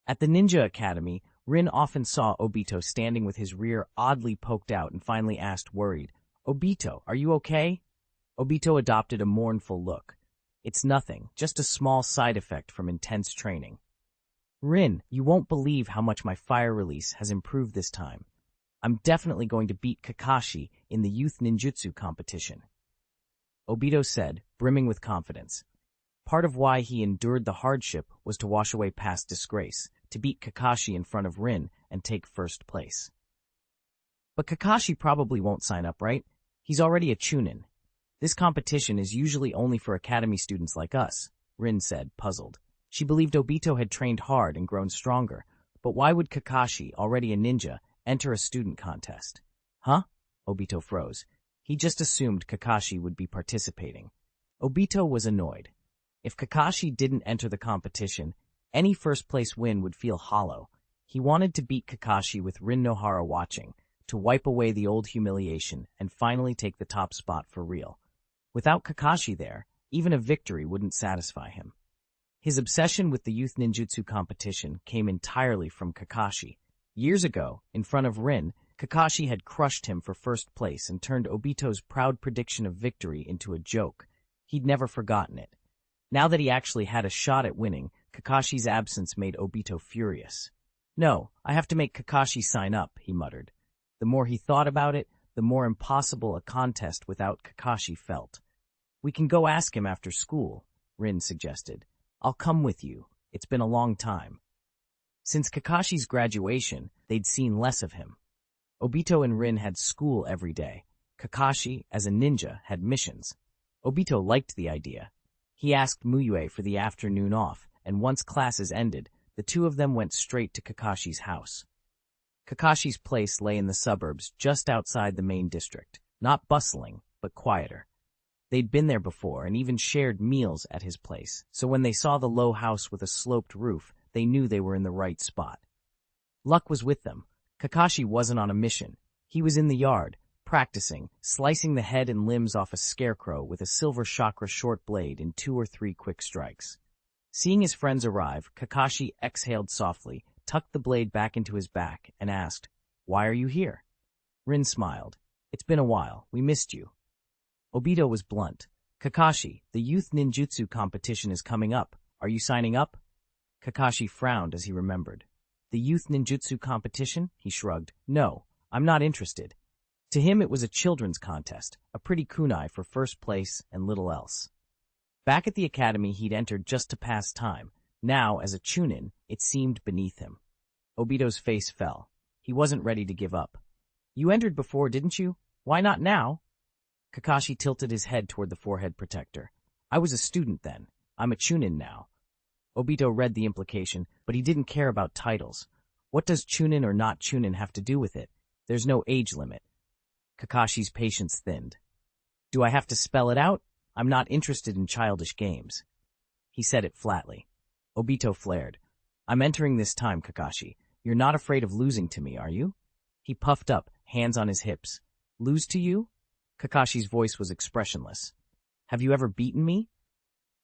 Speaker 1: At the Ninja Academy, Rin often saw Obito standing with his rear oddly poked out and finally asked, worried, Obito, are you okay? Obito adopted a mournful look. It's nothing, just a small side effect from intense training. Rin, you won't believe how much my fire release has improved this time. I'm definitely going to beat Kakashi in the youth ninjutsu competition. Obito said, brimming with confidence. Part of why he endured the hardship was to wash away past disgrace, to beat Kakashi in front of Rin and take first place. But Kakashi probably won't sign up, right? He's already a chuunin. This competition is usually only for academy students like us, Rin said, puzzled. She believed Obito had trained hard and grown stronger, but why would Kakashi, already a ninja, enter a student contest? Huh? Obito froze. He just assumed Kakashi would be participating. Obito was annoyed. If Kakashi didn't enter the competition, any first-place win would feel hollow. He wanted to beat Kakashi with Rin Nohara watching, to wipe away the old humiliation and finally take the top spot for real. Without Kakashi there, even a victory wouldn't satisfy him. His obsession with the youth ninjutsu competition came entirely from Kakashi. Years ago, in front of Rin, Kakashi had crushed him for first place and turned Obito's proud prediction of victory into a joke. He'd never forgotten it. Now that he actually had a shot at winning, Kakashi's absence made Obito furious. No, I have to make Kakashi sign up, he muttered. The more he thought about it, the more impossible a contest without Kakashi felt. We can go ask him after school, Rin suggested. I'll come with you. It's been a long time. Since Kakashi's graduation, they'd seen less of him. Obito and Rin had school every day. Kakashi, as a ninja, had missions. Obito liked the idea. He asked Mu Yue for the afternoon off, and once classes ended, the two of them went straight to Kakashi's house. Kakashi's place lay in the suburbs just outside the main district, not bustling, but quieter. They'd been there before and even shared meals at his place, so when they saw the low house with a sloped roof, they knew they were in the right spot. Luck was with them. Kakashi wasn't on a mission. He was in the yard, practicing, slicing the head and limbs off a scarecrow with a silver chakra short blade in 2 or 3 quick strikes. Seeing his friends arrive, Kakashi exhaled softly, tucked the blade back into his back, and asked, "Why are you here?" Rin smiled. "It's been a while. We missed you." Obito was blunt. "Kakashi, the youth ninjutsu competition is coming up. Are you signing up?" Kakashi frowned as he remembered. "The youth ninjutsu competition?" He shrugged. "No, I'm not interested." To him it was a children's contest, a pretty kunai for first place and little else. Back at the academy he'd entered just to pass time. Now, as a chuunin, it seemed beneath him. Obito's face fell. He wasn't ready to give up. "You entered before, didn't you? Why not now?" Kakashi tilted his head toward the forehead protector. "I was a student then. I'm a chuunin now." Obito read the implication, but he didn't care about titles. What does chuunin or not chuunin have to do with it? There's no age limit. Kakashi's patience thinned. "Do I have to spell it out? I'm not interested in childish games." He said it flatly. Obito flared. "I'm entering this time, Kakashi. You're not afraid of losing to me, are you?" He puffed up, hands on his hips. "Lose to you?" Kakashi's voice was expressionless. "Have you ever beaten me?"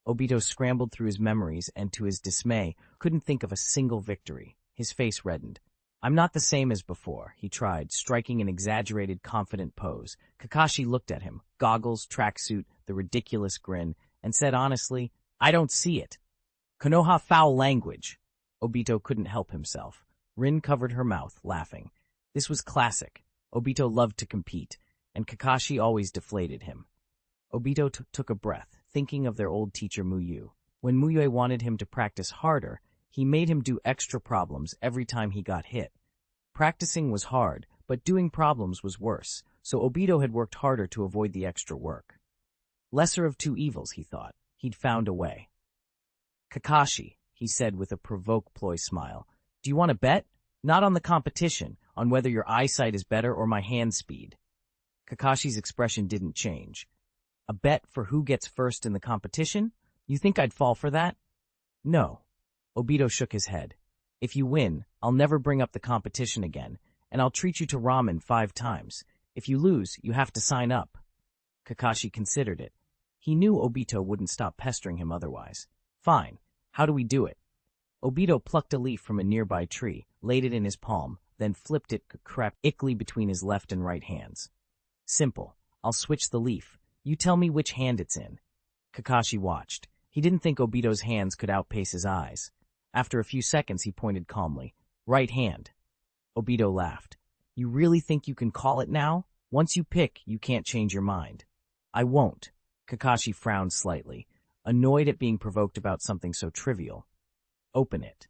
Speaker 1: Obito scrambled through his memories and, to his dismay, couldn't think of a single victory. His face reddened. "I'm not the same as before," he tried, striking an exaggerated, confident pose. Kakashi looked at him, goggles, tracksuit, the ridiculous grin, and said honestly, "I don't see it." "Konoha foul language." Obito couldn't help himself. Rin covered her mouth, laughing. This was classic. Obito loved to compete, and Kakashi always deflated him. Obito took a breath, thinking of their old teacher Mu Yue. When Mu Yue wanted him to practice harder, he made him do extra problems every time he got hit. Practicing was hard, but doing problems was worse, so Obito had worked harder to avoid the extra work. Lesser of two evils, he thought. He'd found a way. "Kakashi," he said with a provoke-ploy smile, "do you want to bet? Not on the competition, on whether your eyesight is better or my hand speed." Kakashi's expression didn't change. "A bet for who gets first in the competition? You think I'd fall for that?" "No." Obito shook his head. "If you win, I'll never bring up the competition again, and I'll treat you to ramen 5 times. If you lose, you have to sign up." Kakashi considered it. He knew Obito wouldn't stop pestering him otherwise. "Fine. How do we do it?" Obito plucked a leaf from a nearby tree, laid it in his palm, then flipped it crept ickly between his left and right hands. "Simple. I'll switch the leaf. You tell me which hand it's in. Kakashi watched. He didn't think Obito's hands could outpace his eyes. After a few seconds, he pointed calmly. Right hand. Obito laughed. You really think you can call it now? Once you pick, you can't change your mind. I won't. Kakashi frowned slightly, annoyed at being provoked about something so trivial. Open it.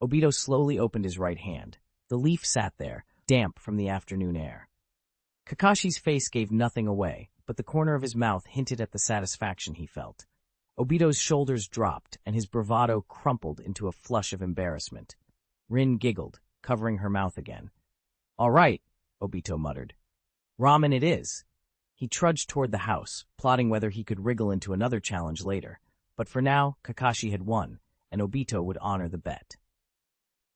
Speaker 1: Obito slowly opened his right hand. The leaf sat there, damp from the afternoon air. Kakashi's face gave nothing away, but the corner of his mouth hinted at the satisfaction he felt. Obito's shoulders dropped, and his bravado crumpled into a flush of embarrassment. Rin giggled, covering her mouth again. All right, Obito muttered. Ramen it is. He trudged toward the house, plotting whether he could wriggle into another challenge later. But for now, Kakashi had won, and Obito would honor the bet.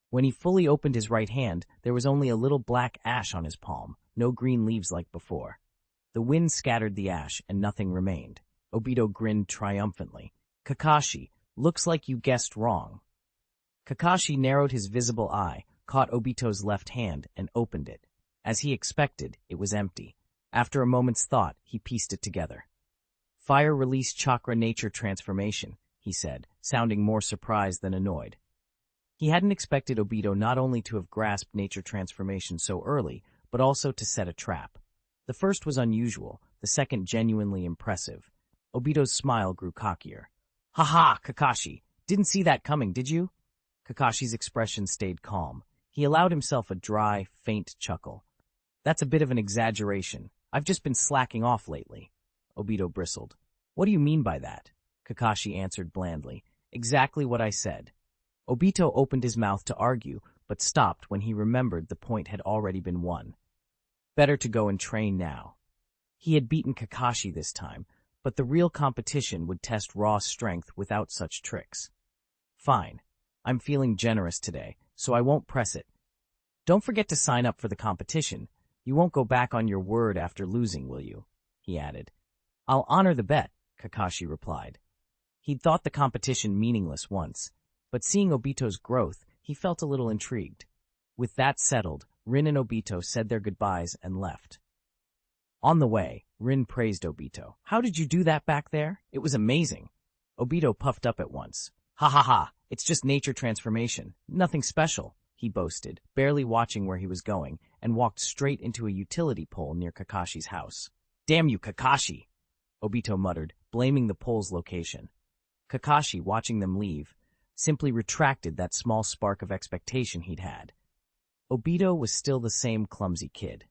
Speaker 1: When he fully opened his right hand, there was only a little black ash on his palm, no green leaves like before. The wind scattered the ash, and nothing remained. Obito grinned triumphantly. Kakashi, looks like you guessed wrong. Kakashi narrowed his visible eye, caught Obito's left hand, and opened it. As he expected, it was empty. After a moment's thought, he pieced it together. Fire release chakra nature transformation, he said, sounding more surprised than annoyed. He hadn't expected Obito not only to have grasped nature transformation so early, but also to set a trap. The first was unusual, the second genuinely impressive. Obito's smile grew cockier. Ha, Kakashi! Didn't see that coming, did you? Kakashi's expression stayed calm. He allowed himself a dry, faint chuckle. That's a bit of an exaggeration. I've just been slacking off lately. Obito bristled. What do you mean by that? Kakashi answered blandly. Exactly what I said. Obito opened his mouth to argue, but stopped when he remembered the point had already been won. Better to go and train now. He had beaten Kakashi this time, but the real competition would test raw strength without such tricks. Fine. I'm feeling generous today, so I won't press it. Don't forget to sign up for the competition. You won't go back on your word after losing, will you? He added. I'll honor the bet, Kakashi replied. He'd thought the competition meaningless once, but seeing Obito's growth, he felt a little intrigued. With that settled, Rin and Obito said their goodbyes and left. On the way, Rin praised Obito. How did you do that back there? It was amazing. Obito puffed up at once. Ha, it's just nature transformation. Nothing special, he boasted, barely watching where he was going, and walked straight into a utility pole near Kakashi's house. Damn you, Kakashi! Obito muttered, blaming the pole's location. Kakashi, watching them leave, simply retracted that small spark of expectation he'd had. Obito was still the same clumsy kid.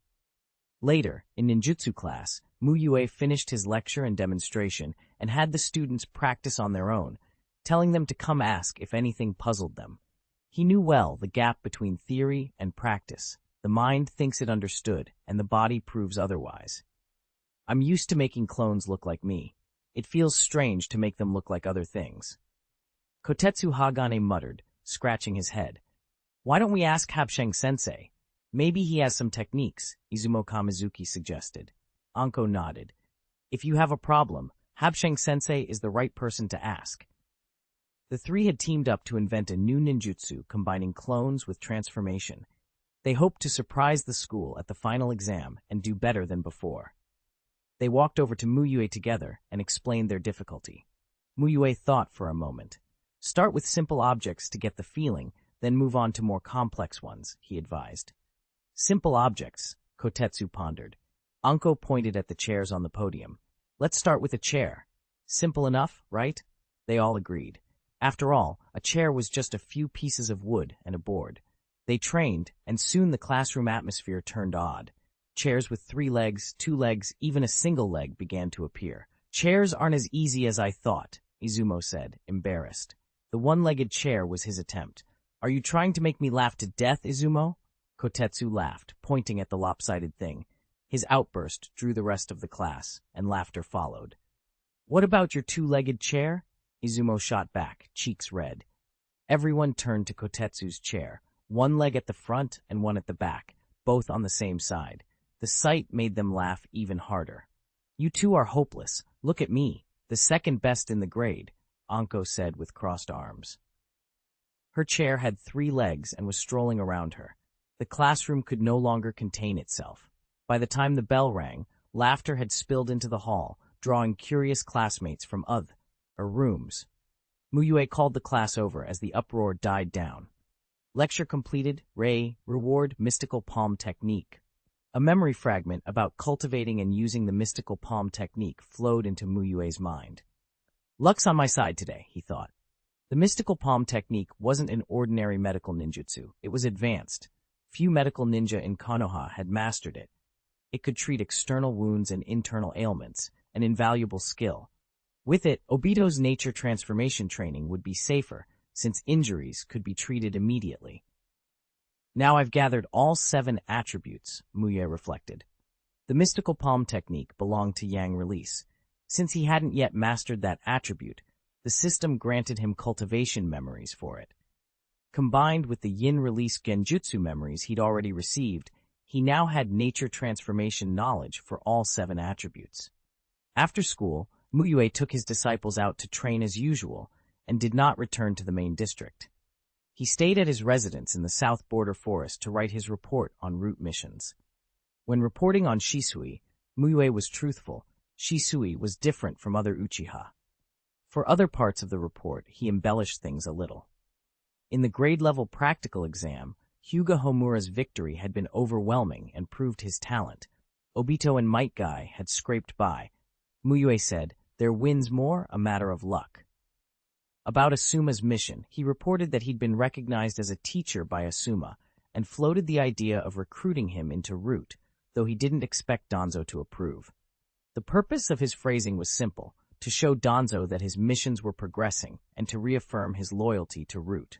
Speaker 1: Later, in ninjutsu class, Mu Yue finished his lecture and demonstration and had the students practice on their own, telling them to come ask if anything puzzled them. He knew well the gap between theory and practice. The mind thinks it understood, and the body proves otherwise. I'm used to making clones look like me. It feels strange to make them look like other things. Kotetsu Hagane muttered, scratching his head. Why don't we ask Habsheng-sensei? Maybe he has some techniques, Izumo Kamizuki suggested. Anko nodded. If you have a problem, Habsheng-sensei is the right person to ask. The three had teamed up to invent a new ninjutsu combining clones with transformation. They hoped to surprise the school at the final exam and do better than before. They walked over to Mu Yue together and explained their difficulty. Mu Yue thought for a moment. Start with simple objects to get the feeling, then move on to more complex ones, he advised. Simple objects, Kotetsu pondered. Anko pointed at the chairs on the podium. Let's start with a chair. Simple enough, right? They all agreed. After all, a chair was just a few pieces of wood and a board. They trained, and soon the classroom atmosphere turned odd. Chairs with 3 legs, 2 legs, even a single leg began to appear. Chairs aren't as easy as I thought, Izumo said, embarrassed. The one-legged chair was his attempt. Are you trying to make me laugh to death, Izumo? Kotetsu laughed, pointing at the lopsided thing. His outburst drew the rest of the class, and laughter followed. What about your 2-legged chair? Izumo shot back, cheeks red. Everyone turned to Kotetsu's chair, 1 leg at the front and 1 at the back, both on the same side. The sight made them laugh even harder. You two are hopeless. Look at me, the second best in the grade, Anko said with crossed arms. Her chair had 3 legs and was strolling around her. The classroom could no longer contain itself. By the time the bell rang, Laughter had spilled into the hall, drawing curious classmates from other rooms. Mu Yue called the class over as the uproar died down. Lecture completed. Reward mystical palm technique. A memory fragment about cultivating and using the mystical palm technique flowed into Mu Yue's mind. Luck's on my side today, he thought. The mystical palm technique wasn't an ordinary medical ninjutsu. It was advanced. Few medical ninja in Konoha had mastered it. It could treat external wounds and internal ailments, an invaluable skill. With it, Obito's nature transformation training would be safer, since injuries could be treated immediately. Now I've gathered all 7 attributes, Mu Yue reflected. The mystical palm technique belonged to Yang Release. Since he hadn't yet mastered that attribute, the system granted him cultivation memories for it. Combined with the Yin Release Genjutsu memories he'd already received, he now had nature transformation knowledge for all 7 attributes. After school, Mu Yue took his disciples out to train as usual and did not return to the main district. He stayed at his residence in the south border forest to write his report on route missions. When reporting on Shisui, Mu Yue was truthful. Shisui was different from other Uchiha. For other parts of the report, he embellished things a little. In the grade-level practical exam, Hyuga Homura's victory had been overwhelming and proved his talent. Obito and Metkai had scraped by. Mu Yue said, "Their wins more a matter of luck." About Asuma's mission, he reported that he'd been recognized as a teacher by Asuma and floated the idea of recruiting him into Root, though he didn't expect Danzo to approve. The purpose of his phrasing was simple, to show Danzo that his missions were progressing and to reaffirm his loyalty to Root.